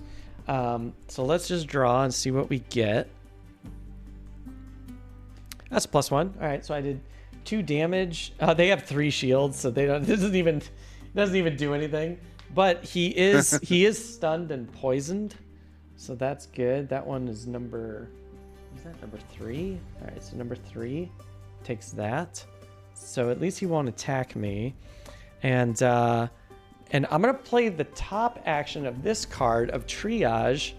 So let's just draw and see what we get. That's +1. All right, so I did 2 damage. They have 3 shields, so they don't. This doesn't even do anything. But he is stunned and poisoned, so that's good. That one is number. Is that number 3? All right, so number 3 takes that. So at least he won't attack me, and I'm gonna play the top action of this card of triage.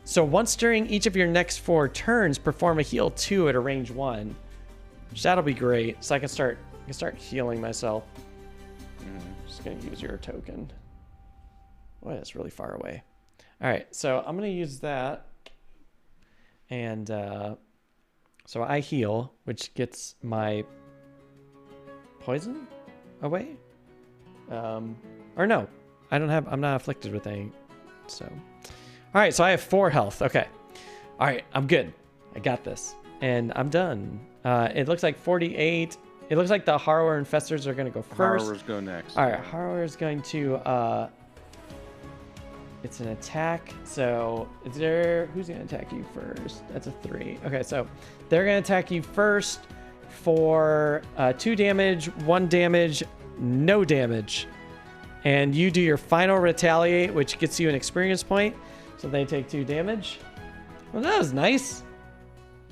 So once during each of your next 4 turns, perform a heal 2 at a range 1. Which that'll be great. So I can start healing myself. Just gonna use your token. Boy, that's really far away. All right, so I'm gonna use that. And so I heal, which gets my poison away. Or no, I'm not afflicted with any. So. All right, so I have 4 health. Okay. All right, I'm good. I got this. And I'm done. It looks like 48. It looks like the Harrower Infestors are going to go first.
Harrowers go next.
All right, Harrower is going to... it's an attack. So who's going to attack you first? That's a 3. Okay, so they're going to attack you first for 2 damage, 1 damage, no damage. And you do your final retaliate, which gets you an experience point. So they take 2 damage. Well, that was nice.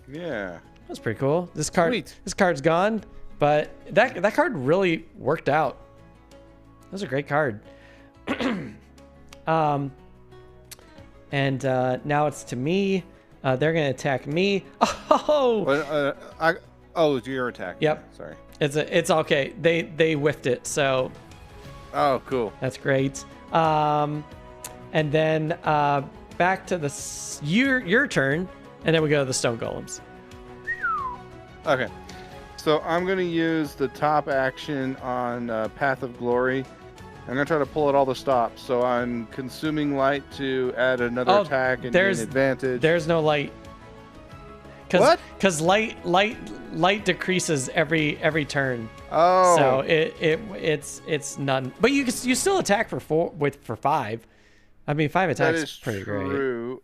Yeah.
That's pretty cool. This card's gone, but that card really worked out. That was a great card. And now it's to me. They're gonna attack me. Oh.
It's your attack.
Yep.
Sorry.
It's okay. They whiffed it. So.
Oh, cool.
That's great. And then back to your turn, and then we go to the stone golems.
Okay. So I'm going to use the top action on Path of Glory. I'm going to try to pull out all the stops. So I'm consuming light to add another attack and gain advantage.
There's no light.
What?
Because light decreases every turn.
Oh.
So it's none. But you still attack for 5. I mean, 5 attacks is pretty great.
That is true.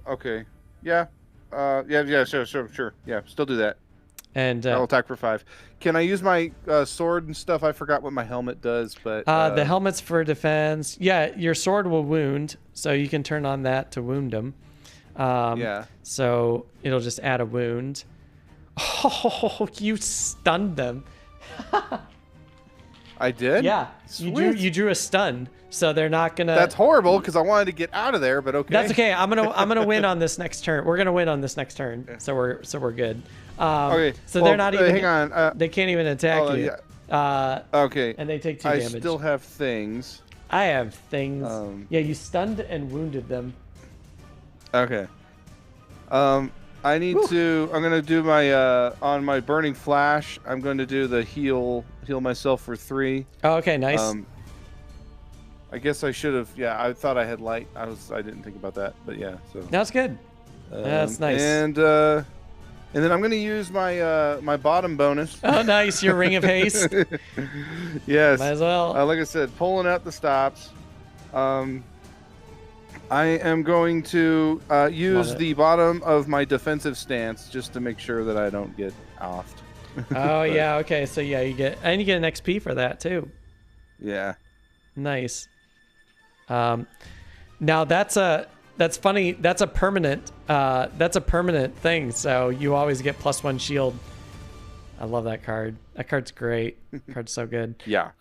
Okay. Yeah. Yeah. Sure. Yeah. Still do that.
And
I'll attack for 5. Can I use my sword and stuff? I forgot what my helmet does, but
the helmet's for defense. Yeah, your sword will wound, so you can turn on that to wound them.
Yeah.
So it'll just add a wound. Oh, you stunned them.
I did?
Yeah. You drew a stun, so they're not gonna.
That's horrible because I wanted to get out of there, but okay.
That's okay. I'm gonna win on this next turn. We're gonna win on this next turn,
okay.
So we're good.
Okay.
So they're not even.
Hang on.
They can't even attack you.
Yeah. Okay.
And they take 2 damage.
I still have things.
I have things. Yeah, you stunned and wounded them.
Okay. I need to. I'm gonna do my on my burning flash. I'm going to do the heal myself for 3.
Oh, okay, nice.
I guess I should have. Yeah, I thought I had light. I didn't think about that, but yeah. So
that's good. That's nice.
And then I'm gonna use my my bottom bonus.
Oh, nice! Your ring of haste.
Yes.
Might as well.
Like I said, pulling out the stops. I am going to use the bottom of my defensive stance just to make sure that I don't get offed.
Oh yeah, okay. So yeah, you get an XP for that too.
Yeah.
Nice. Now that's funny. That's a permanent thing. So you always get +1 shield. I love that card. That card's great. Card's so good.
Yeah.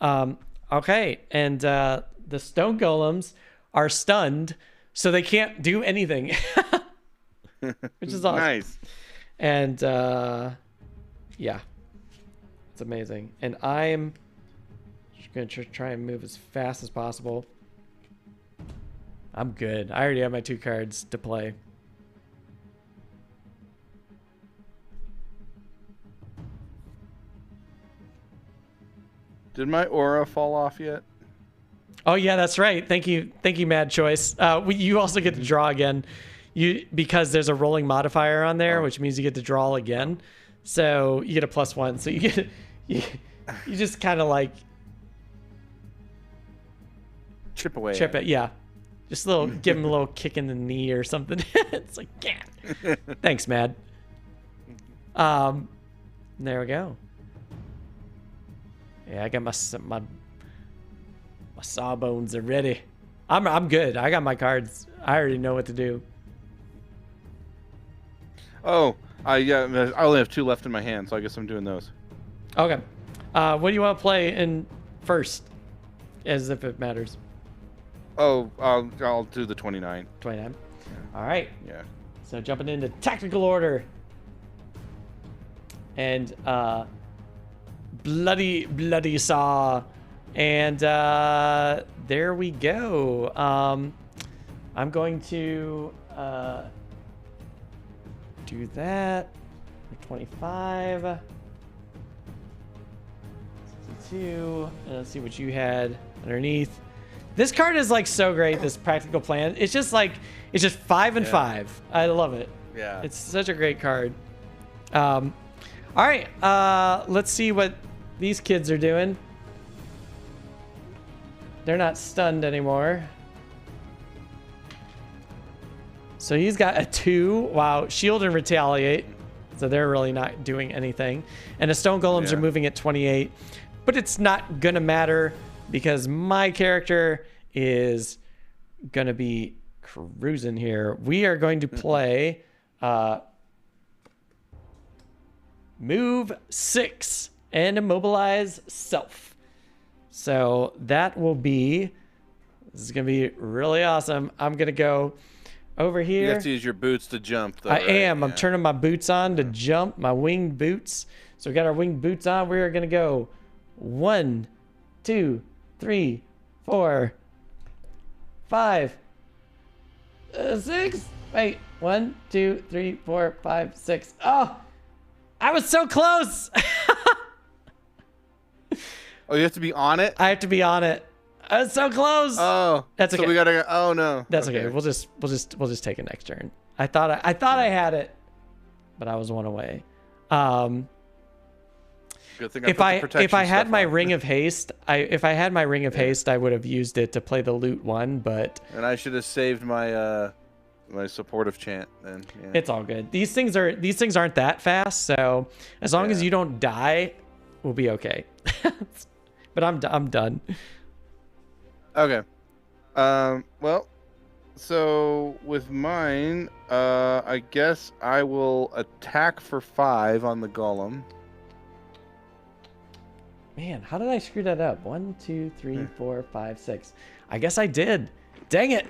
Okay, and the stone golems are stunned, so they can't do anything, which is awesome.
Nice.
And yeah, it's amazing. And I'm just gonna try and move as fast as possible. I'm good. I already have my 2 cards to play.
Did my aura fall off yet?
Oh yeah, that's right. Thank you, Mad Choice. You also get to draw again, because there's a rolling modifier on there, which means you get to draw again. So you get a +1. So you just kind of like
chip away.
Chip it, yeah. Just a little, give him a little kick in the knee or something. It's like, yeah. Thanks, Mad. There we go. Yeah, I got my sawbones are ready. I'm good. I got my cards. I already know what to do.
Oh, I only have 2 left in my hand, so I guess I'm doing those.
Okay. What do you want to play in first? As if it matters.
Oh, I'll do the 29.
29. All right.
Yeah.
So jumping into tactical order. And bloody saw. And there we go. I'm going to do that. 25. 62. And let's see what you had underneath. This card is like so great, this practical plan. It's just 5 and 5. I love it.
Yeah.
It's such a great card. All right. Let's see what these kids are doing. They're not stunned anymore. So he's got a 2. Wow. Shield and retaliate. So they're really not doing anything. And the stone golems are moving at 28. But it's not going to matter because my character is going to be cruising here. We are going to play move 6 and immobilize self. So that will be, this is going to be really awesome. I'm going to go over here.
You have to use your boots to jump, though.
I am. I'm turning my boots on to jump, my winged boots. So we got our winged boots on. We're going to go 1, 2, 3, 4, 5, 6. Wait, 1, 2, 3, 4, 5, 6. Oh, I was so close.
Oh, you have to be on it?
I have to be on it. I was so close.
Oh,
that's okay.
So we gotta go. Oh no.
That's okay. We'll just take a next turn. I thought I had it, but I was one away.
Good thing
if I had my ring of haste, I would have used it to play the loot one, but
and I should have saved my my supportive chant then. Yeah.
It's all good. These things aren't that fast, so as long as you don't die, we'll be okay. But I'm done.
Okay. Well, so with mine, I guess I will attack for 5 on the golem.
Man, how did I screw that up? 1, 2, 3, 4, 5, 6. I guess I did. Dang it.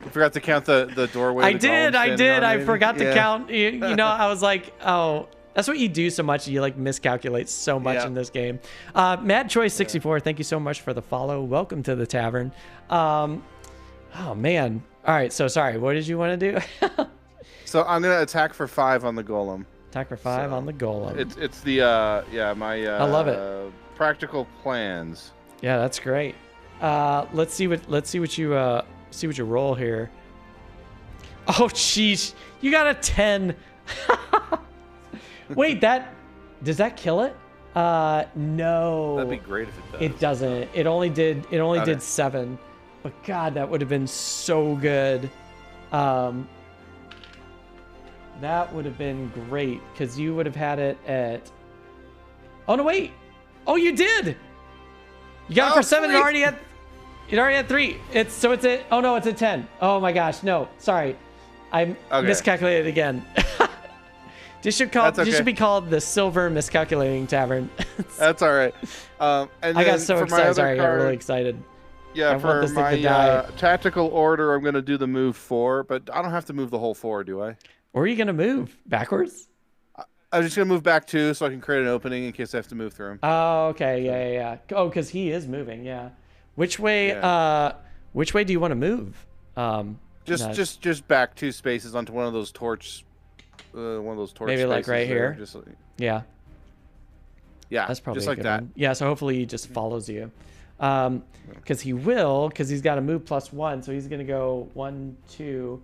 You forgot to count the doorway.
I did. I forgot to count. You know, I was like, oh, that's what you do so much. You like miscalculate so much in this game. Mad Choice 64, thank you so much for the follow. Welcome to the tavern. Oh man. All right. So sorry. What did you want to do?
So I'm gonna attack for 5 on the golem.
Attack for 5 on the golem.
It's the my
I love it.
Practical plans.
Yeah, that's great. Let's see what you roll here. Oh jeez, you got a 10. Wait, does that kill it? No.
That'd be great if it does.
It doesn't. It only did 7. But God, that would have been so good. That would have been great because you would have had it at. Oh no, wait. Oh, you did. You got it for 7 and already had. It already had 3. It's a, oh no, it's a 10. Oh my gosh, no, sorry. I miscalculated again. This should be called the Silver Miscalculating Tavern.
That's all right. And
I got so excited. Sorry, I got really excited.
Yeah, for my tactical order, I'm going to do the move 4, but I don't have to move the whole 4, do I?
Where are you going to move? Backwards?
I'm just going to move back 2 so I can create an opening in case I have to move through him.
Oh, okay. Yeah. Oh, because he is moving, yeah. Which way do you want to move?
Just back 2 spaces onto one of those torch
maybe like right here. Yeah. That's probably
just
a
like
good
that.
one. Yeah, so hopefully he just follows you. Because he's got to move +1, so he's going to go 1, 2,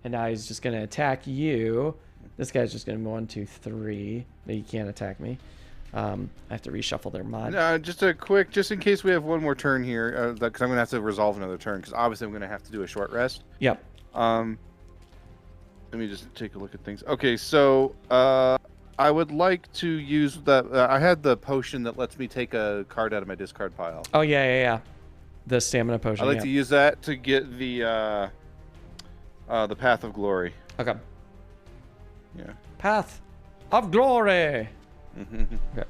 and now he's just going to attack you. This guy's just going to move 1, 2, 3. But he can't attack me. I have to reshuffle their mod.
Just in case we have one more turn here, because I'm going to have to resolve another turn, because obviously I'm going to have to do a short rest.
Yep.
Let me just take a look at things. Okay, so I would like to use that. I had the potion that lets me take a card out of my discard pile.
Oh, yeah. The stamina potion.
I'd like to use that to get the Path of Glory.
Okay.
Yeah.
Path of Glory. Okay.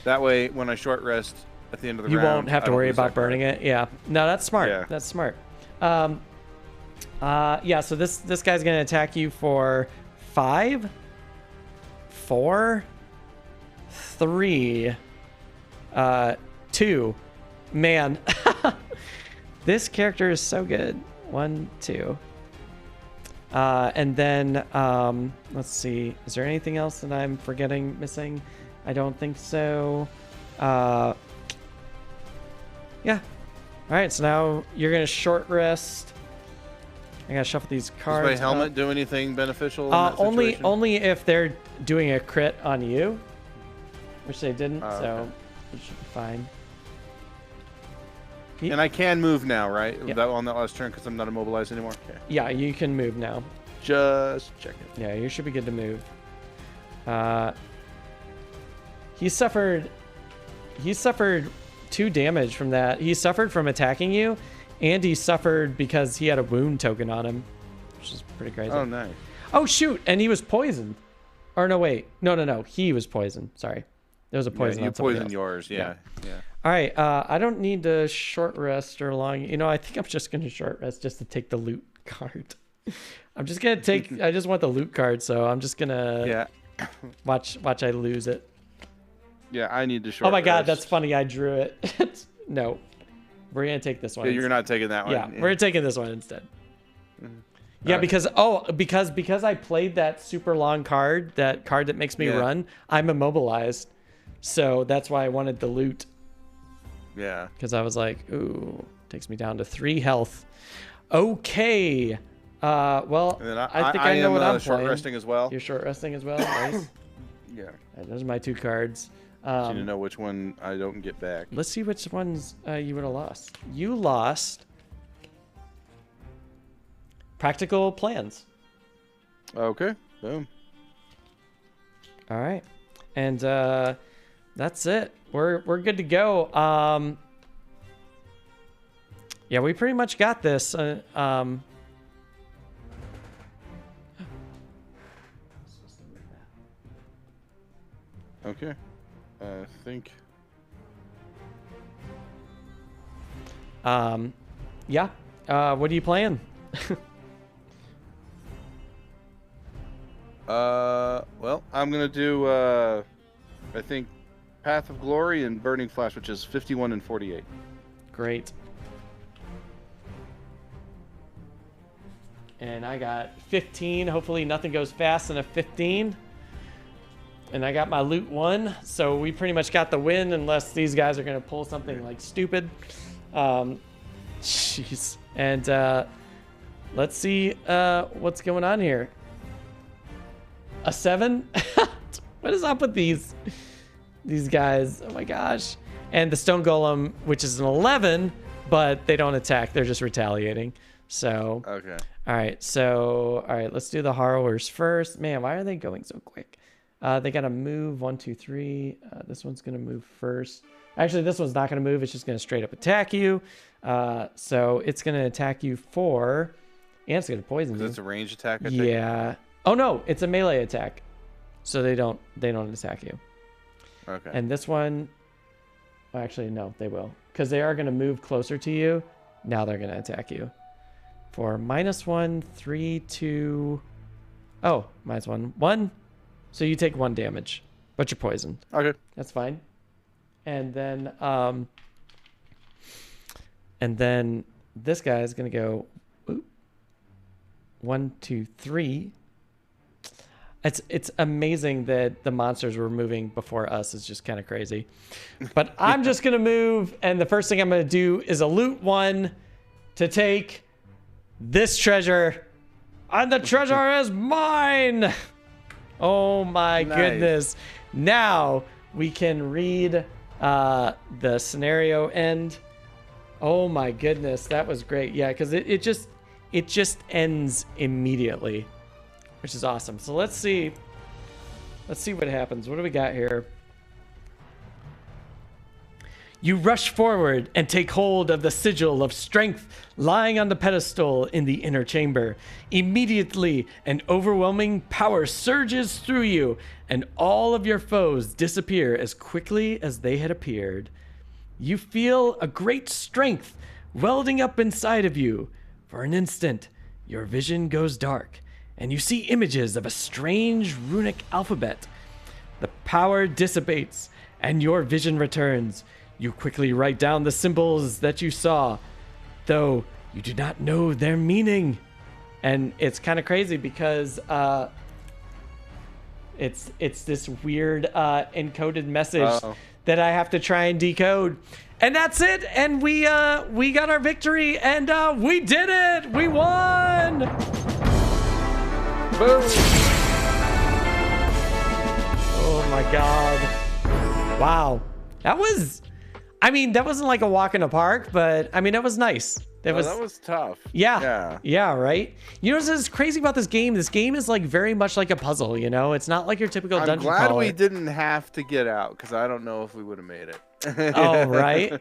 That way, when I short rest at the end of the
round, you
round,
won't have to worry about burning it. Yeah. No, that's smart.
Yeah.
That's smart. Yeah. So this guy's gonna attack you for 5, 4, 3, 2. Man, this character is so good. 1, 2. And then let's see. Is there anything else that I'm missing? I don't think so. Yeah. All right. So now you're gonna short rest. I gotta shuffle these cards.
Does my helmet do anything beneficial?
Only if they're doing a crit on you, which they didn't. So it should be fine.
And I can move now, right? Yep. On that last turn because I'm not immobilized anymore. Okay.
Yeah, you can move now.
Just checking.
Yeah, you should be good to move. He suffered 2 damage from that. He suffered from attacking you, and he suffered because he had a wound token on him, which is pretty crazy.
Oh, nice.
Oh, shoot, and he was poisoned. Or no, wait. No. He was poisoned. Sorry. There was a poison on somebody else.
You poisoned yours, yeah.
All right, I don't need to short rest or long. I think I'm just going to short rest just to take the loot card. I'm just going to take... I just want the loot card, so I'm just going to watch I lose it.
Yeah, I need to short rest.
Oh my god, that's funny. I drew it. No. We're going to take this one.
Yeah, you're not taking that one.
Yeah, we're taking this one instead. Yeah, because I played that super long card, that card that makes me run, I'm immobilized. So that's why I wanted the loot.
Yeah.
Because I was like, ooh, takes me down to 3 health. Okay. Well, I think I know what I'm
short
playing.
Resting as well.
You're short resting as well? Nice.
Yeah.
Right, those are my 2 cards.
So you know which one I don't get back.
Let's see which ones you would have lost. You lost Practical Plans.
Okay. Boom.
All right. And that's it. We're good to go. Yeah, we pretty much got this.
Okay. I think.
Yeah. What are you playing?
Well, I'm gonna do I think Path of Glory and Burning Flash, which is 51 and 48.
Great. And I got 15. Hopefully nothing goes fast in a 15. And I got my loot 1, so we pretty much got the win unless these guys are going to pull something like stupid. Jeez. And let's see what's going on here. A 7? What is up with these guys? Oh my gosh. And the Stone Golem, which is an 11, but they don't attack. They're just retaliating. So,
okay.
All right, let's do the Harrowers first. Man, why are they going so quick? They got to move 1, 2, 3. This one's going to move first. Actually, this one's not going to move. It's just going to straight up attack you. So it's going to attack you and it's going to poison you.
It's a range attack, I think?
Yeah. Oh, no. It's a melee attack. So they don't attack you.
Okay.
And this one, actually, no, they will. Because they are going to move closer to you. Now they're going to attack you. For -1, 3, 2. Oh, -1. 1. So you take 1 damage, but you're poisoned.
Okay.
That's fine. And then this guy is going to go 1, 2, 3. It's amazing that the monsters were moving before us. It's just kind of crazy. But I'm just going to move, and the first thing I'm going to do is a loot 1 to take this treasure. And the treasure is mine! Oh my goodness. Now we can read the scenario end. Oh my goodness, that was great. Yeah, because it just ends immediately, which is awesome. So let's see what happens. What do we got here? You rush forward and take hold of the sigil of strength lying on the pedestal in the inner chamber. Immediately, an overwhelming power surges through you, and all of your foes disappear as quickly as they had appeared. You feel a great strength welding up inside of you. For an instant, your vision goes dark, and you see images of a strange runic alphabet. The power dissipates, and your vision returns. You quickly write down the symbols that you saw, though you do not know their meaning. And it's kind of crazy because it's this weird encoded message that I have to try and decode. And that's it. And we got our victory, and we did it. We won.
Boom.
Oh my God. Wow. That wasn't like a walk in the park, but I mean, that was nice. That
was tough.
Yeah, right? You know what's crazy about this game? This game is like very much like a puzzle, you know? It's not like your typical dungeon crawler.
I'm glad we didn't have to get out, because I don't know if we would have made it.
Oh, right?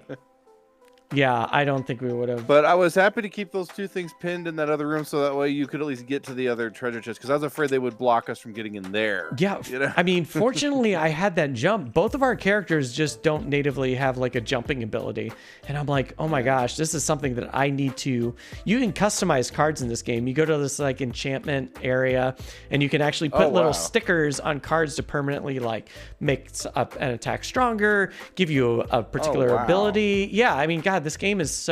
Yeah, I don't think we would have.
But I was happy to keep those 2 things pinned in that other room, so that way you could at least get to the other treasure chest, because I was afraid they would block us from getting in there.
Yeah,
you know?
I mean, fortunately, I had that jump. Both of our characters just don't natively have like a jumping ability. And I'm like, oh my gosh, this is something that I need to... You can customize cards in this game. You go to this like enchantment area, and you can actually put little stickers on cards to permanently like make up an attack stronger, give you a particular ability. Yeah, I mean, God, this game is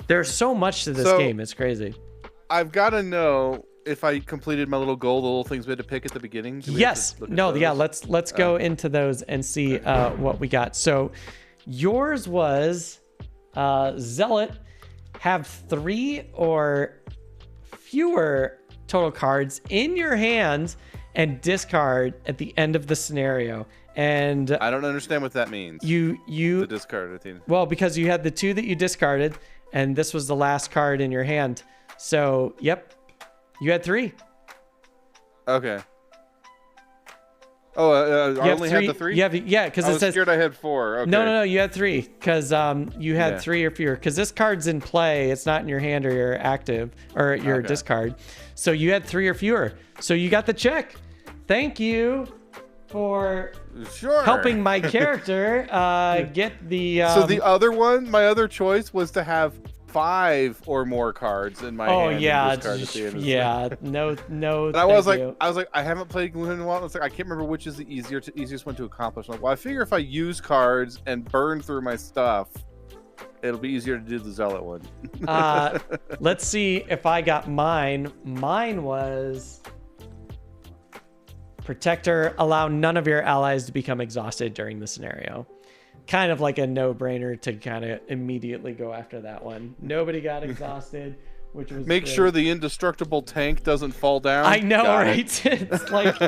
there's so much to this game. It's crazy.
I've got to know if I completed my little goal, the little things we had to pick at the beginning.
Yes. No, yeah, let's go into those and see what we got. So yours was Zealot, have 3 or fewer total cards in your hand and discard at the end of the scenario. And
I don't understand what that means.
You the
discard at the end.
Well, because you had the 2 that you discarded, and this was the last card in your hand. So, yep, you had 3.
Okay. Oh, I only had the 3.
Yeah, because it says.
I was scared I had 4. Okay.
No, you had 3 because you had 3 or fewer. Because this card's in play, it's not in your hand or your active or your discard. So you had 3 or fewer. So you got the check. Thank you for helping my character get the
so the other one, my other choice was to have 5 or more cards in my hand.
No.
And I was like, I haven't played Gloomhaven in a while. It's like I can't remember which is the easiest one to accomplish. I'm like, well, I figure if I use cards and burn through my stuff, it'll be easier to do the Zealot one.
Let's see if I got mine. Mine was Protector, allow none of your allies to become exhausted during the scenario. Kind of like a no-brainer to kind of immediately go after that one. Nobody got exhausted, which was
Make sure the indestructible tank doesn't fall down.
I know, right? It's like...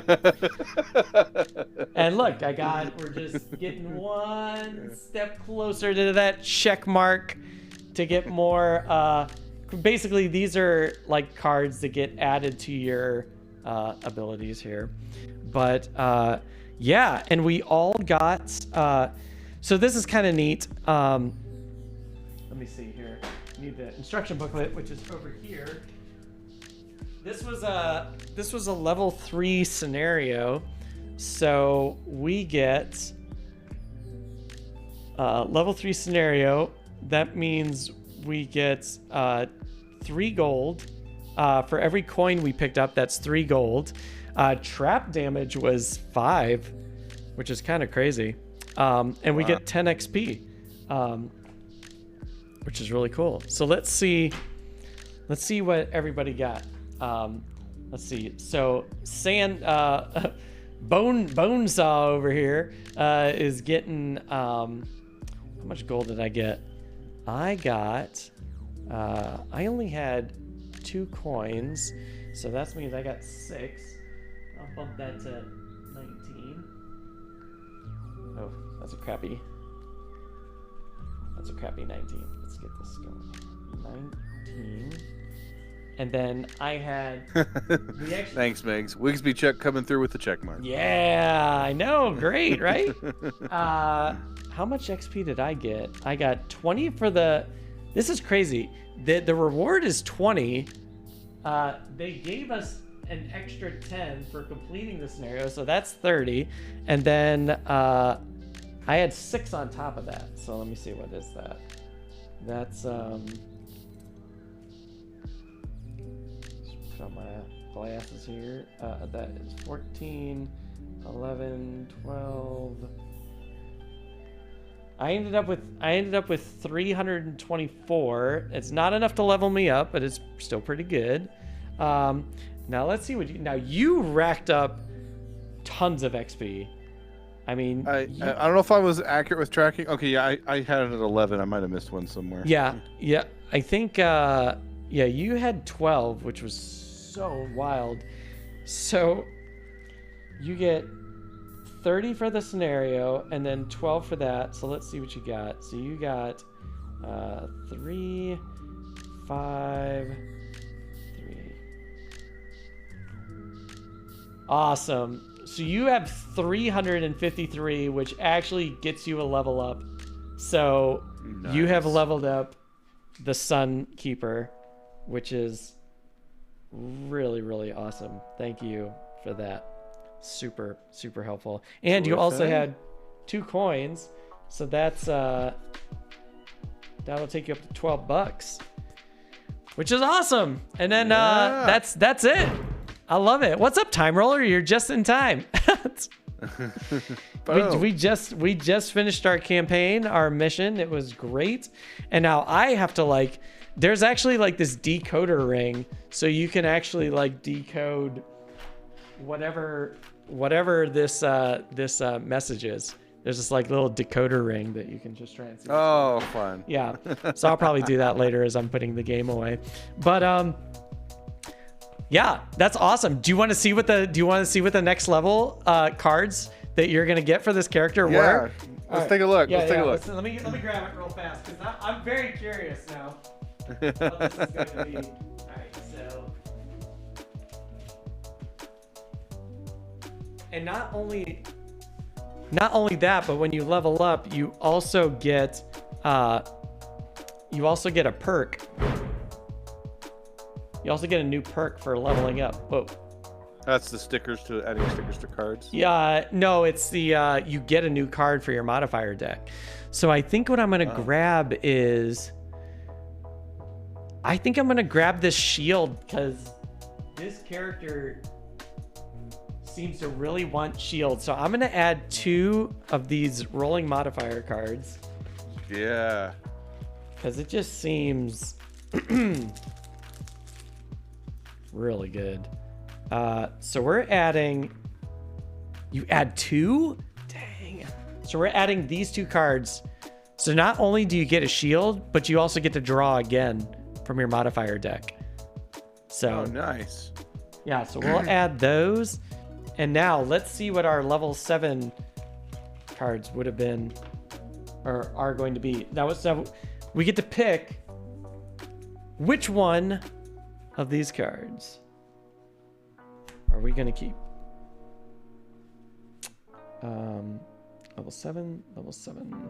And look, we're just getting one step closer to that check mark to get more... basically, these are like cards that get added to your abilities here. But yeah, and we all got. So this is kind of neat. Let me see here. I need the instruction booklet, which is over here. This was a level 3 scenario, so we get level 3 scenario. That means we get 3 gold for every coin we picked up. That's 3 gold. Trap damage was 5, which is kind of crazy, and we get 10 XP, which is really cool. So let's see what everybody got. Let's see. So Bonesaw over here is getting how much gold did I get? I only had 2 coins, so that means I got 6. I'll bump that to 19. Oh, that's a crappy 19. Let's get this going. 19. And then I had...
Thanks, Megs. Wigsby check coming through with the check mark.
Yeah, I know. Great, right? How much XP did I get? I got 20 for the... This is crazy. The reward is 20. They gave us an extra 10 for completing the scenario, so that's 30. And then I had 6 on top of that. So let me see, what is that? That's... Put on my glasses here. That is 14, 11, 12. I ended up with 324. It's not enough to level me up, but it's still pretty good. Now let's see what you racked up tons of XP. I mean,
I don't know if I was accurate with tracking. Okay, yeah, I had it at 11. I might have missed one somewhere.
Yeah. I think you had 12, which was so wild. So you get 30 for the scenario and then 12 for that. So let's see what you got. So you got 3, 5, 3. Awesome. So you have 353, which actually gets you a level up. So
nice.
You have leveled up the Sun Keeper, which is really, really awesome. Thank you for that. Super, super helpful. And you also had 2 coins, so that's that'll take you up to $12, which is awesome. And then that's it. I love it. What's up, Time Roller? You're just in time. we just finished our campaign, our mission. It was great, and now I have to there's actually this decoder ring, so you can actually decode whatever this message is. There's this little decoder ring that you can just try and see.
Oh, fun.
Yeah. So I'll probably do that later as I'm putting the game away. But yeah, that's awesome. Do you want to see what the next level cards that you're gonna get for this character were?
Let's take a look.
Yeah,
let's take a look.
Let me grab it real fast because I'm very curious now what this is gonna be. All right, so. And not only that, but when you level up, you also get a perk. You also get a new perk for leveling up. Whoa.
That's the adding stickers to cards.
Yeah, no, it's the you get a new card for your modifier deck. So I think what I'm gonna grab is this shield because this character seems to really want shield. So I'm gonna add 2 of these rolling modifier cards.
Yeah.
Because it just seems really good. So we're adding. You add 2? Dang. So we're adding these 2 cards. So not only do you get a shield, but you also get to draw again from your modifier deck. So
nice.
Yeah, so we'll add those. And now let's see what our level 7 cards would have been or are going to be. Now we get to pick which one of these cards are we going to keep. Level 7, level 7.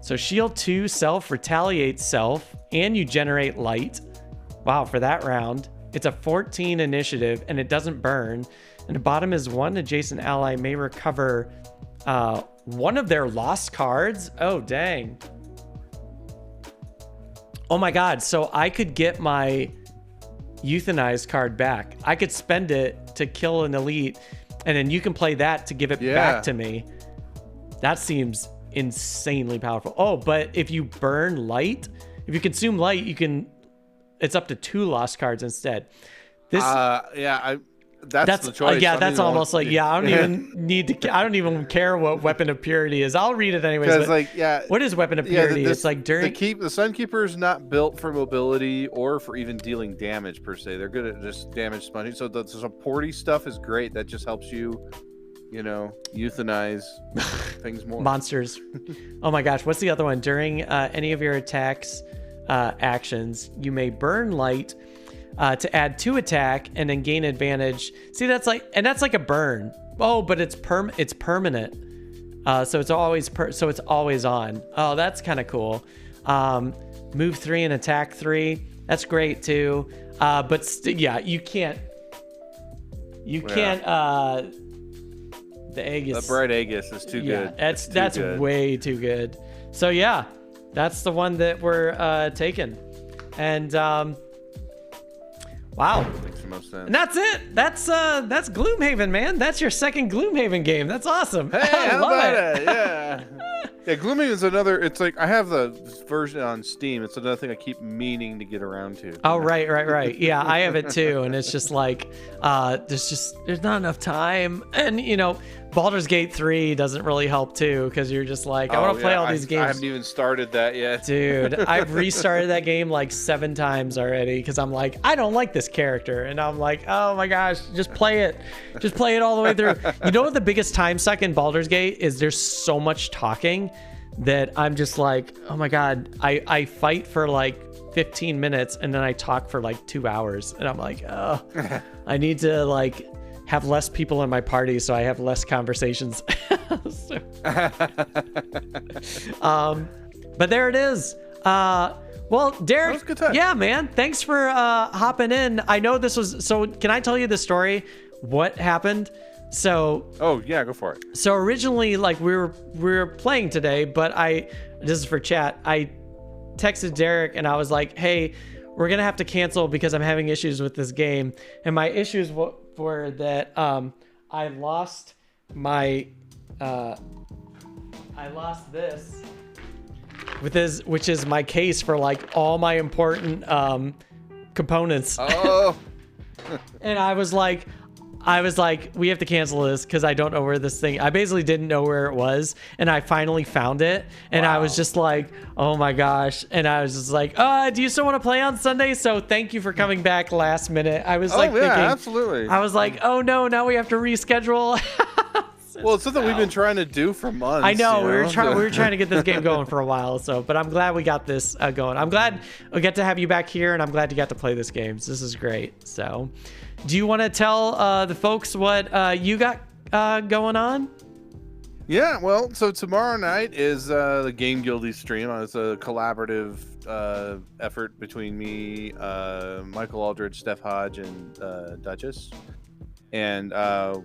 So shield 2, self, retaliate self, and you generate light. Wow, for that round. It's a 14 initiative, and it doesn't burn. And the bottom is one adjacent ally may recover one of their lost cards. Oh, dang. Oh my God, so I could get my euthanized card back. I could spend it to kill an elite, and then you can play that to give it back to me. That seems insanely powerful. Oh, but if you burn light, if you consume light, you can, it's up to 2 lost cards instead. This that's the choice.
I
that's almost like I don't even need to. I don't even care what weapon of purity is. I'll read it anyways. Because what is weapon of purity? It's like during
the Sunkeeper is not built for mobility or for even dealing damage per se. They're good at just damage sponging. So the supporty stuff is great. That just helps you, euthanize things more.
Monsters. Oh my gosh, what's the other one? During any of your attacks actions, you may burn light to add 2 attack and then gain advantage. See, that's like a burn. Oh, but it's permanent. So it's always on. Oh, that's kind of cool. Move 3 and attack 3. That's great too. But you can't. The Aegis.
The bright Aegis is too good.
That's good. Way too good. So yeah, that's the one that we're taking. And wow.
Makes the most sense.
And that's it. That's Gloomhaven, man. That's your second Gloomhaven game. That's awesome.
Hey, how about it? Yeah. Yeah, Gloomhaven is another. It's like I have the version on Steam. It's another thing I keep meaning to get around to.
Oh, right. Yeah, I have it too, and it's just like there's not enough time, and Baldur's Gate 3 doesn't really help too, because you're just like, I want to play all these games.
I haven't even started that yet.
Dude, I've restarted that game like 7 times already, because I'm like, I don't like this character. And I'm like, oh my gosh, just play it. Just play it all the way through. You know what the biggest time suck in Baldur's Gate is? There's so much talking that I'm just like, oh my God, I fight for like 15 minutes and then I talk for like 2 hours. And I'm like, oh, I need to like have less people in my party so I have less conversations. But there it is. Well, Derek,
that was a good time.
Yeah, man, thanks for hopping in. I know this was, so can I tell you the story? What happened? So,
oh yeah, go for it.
So originally, like we were playing today, but this is for chat. I texted Derek and I was like, hey, we're gonna have to cancel because I'm having issues with this game. And my issues were that I lost this which is my case for like all my important components.
Oh.
And I was like, we have to cancel this because I don't know where this thing. I basically didn't know where it was, and I finally found it, and wow. I was just like, oh my gosh, and I was just like, do you still want to play on Sunday? So thank you for coming back last minute. I was thinking,
absolutely.
I was like, oh no, now we have to reschedule.
Well, it's something we've been trying to do for months.
I know, we were trying to get this game going for a while. So, but I'm glad we got this going. I'm glad we get to have you back here, and I'm glad you got to play this game. This is great. So, do you want to tell the folks what you got going on?
Yeah, well, so tomorrow night is the Game Guildy stream. It's a collaborative effort between me, Michael Aldridge, Steph Hodge, and Duchess. And so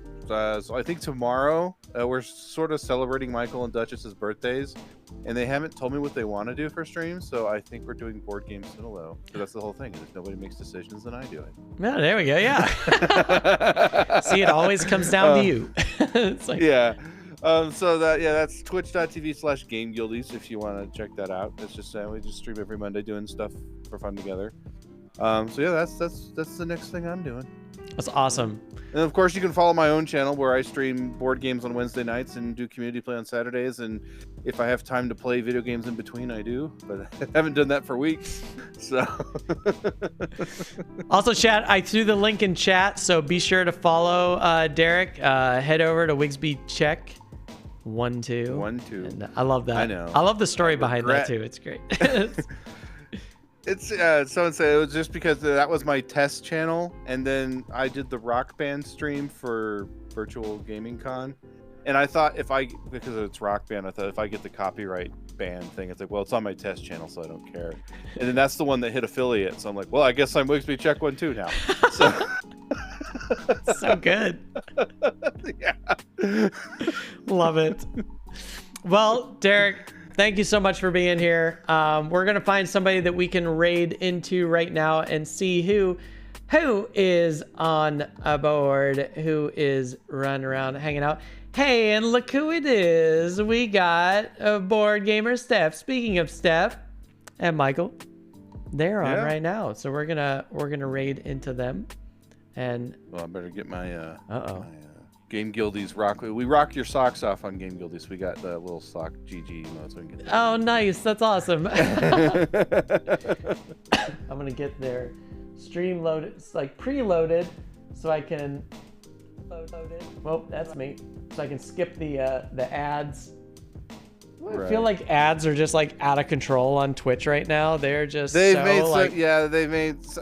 I think tomorrow we're sort of celebrating Michael and Duchess's birthdays, and they haven't told me what they want to do for stream. So I think we're doing board games solo. So that's the whole thing. If nobody makes decisions, then I do it.
Yeah, there we go. Yeah. See, it always comes down to you. It's like...
Yeah. So that's twitch.tv/GameGuildies if you want to check that out. It's just we just stream every Monday doing stuff for fun together. So yeah, that's the next thing I'm doing.
That's awesome.
And of course, you can follow my own channel where I stream board games on Wednesday nights and do community play on Saturdays. And if I have time to play video games in between, I do. But I haven't done that for weeks. So.
Also, chat, I threw the link in chat, so be sure to follow Derek. Head over to Wigsby Check 1-2.
And
I love that.
I know.
I love the story behind that too. It's great.
It's someone said it was just because that was my test channel, and then I did the Rock Band stream for Virtual Gaming Con, and I thought because it's Rock Band, I thought if I get the copyright ban thing, it's like, well, it's on my test channel, so I don't care. And then that's the one that hit affiliate, so I'm like, well, I guess I'm Wigsby Check One too now. So,
so good.
Yeah,
love it. Well, Derek, thank you so much for being here. We're gonna find somebody that we can raid into right now and see who is on a board, who is running around hanging out. Hey, and look who it is. We got a board gamer, Steph. Speaking of Steph and Michael, they're on right now, so we're gonna raid into them. And
well, I better get my Game Guildies rock. We rock your socks off on Game Guildies. We got the little sock GG emotes. So we can get
oh, nice. That's awesome. I'm gonna get their stream loaded. It's like preloaded, so I can load it. Well, that's me. So I can skip the ads. I feel like ads are just like out of control on Twitch right now. They're just I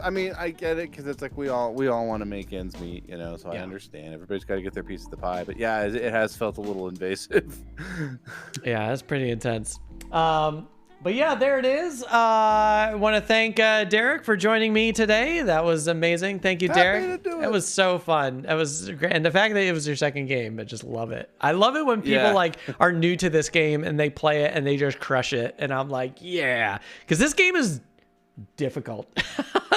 mean, I get it because it's like we all want to make ends meet, you know. So I understand everybody's got to get their piece of the pie. But yeah, it has felt a little invasive. Yeah, that's pretty intense. But yeah, there it is. I want to thank Derek for joining me today. That was amazing. Thank you, Derek.
Happy to do it.
It was so fun. It was great. And the fact that it was your second game, I just love it. I love it when people like are new to this game and they play it and they just crush it. And I'm like, yeah, because this game is difficult.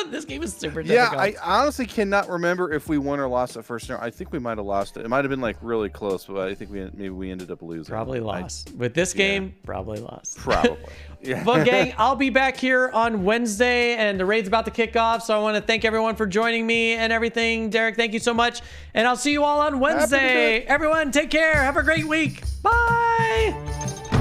This game is super difficult.
Yeah, I honestly cannot remember if we won or lost the first round. I think we might have lost it. It might have been like really close, but I think maybe we ended up losing.
Probably lost. With this game, probably lost.
Probably. Yeah.
But gang, I'll be back here on Wednesday and the raid's about to kick off. So I want to thank everyone for joining me and everything. Derek, thank you so much. And I'll see you all on Wednesday. Everyone, take care. Have a great week. Bye.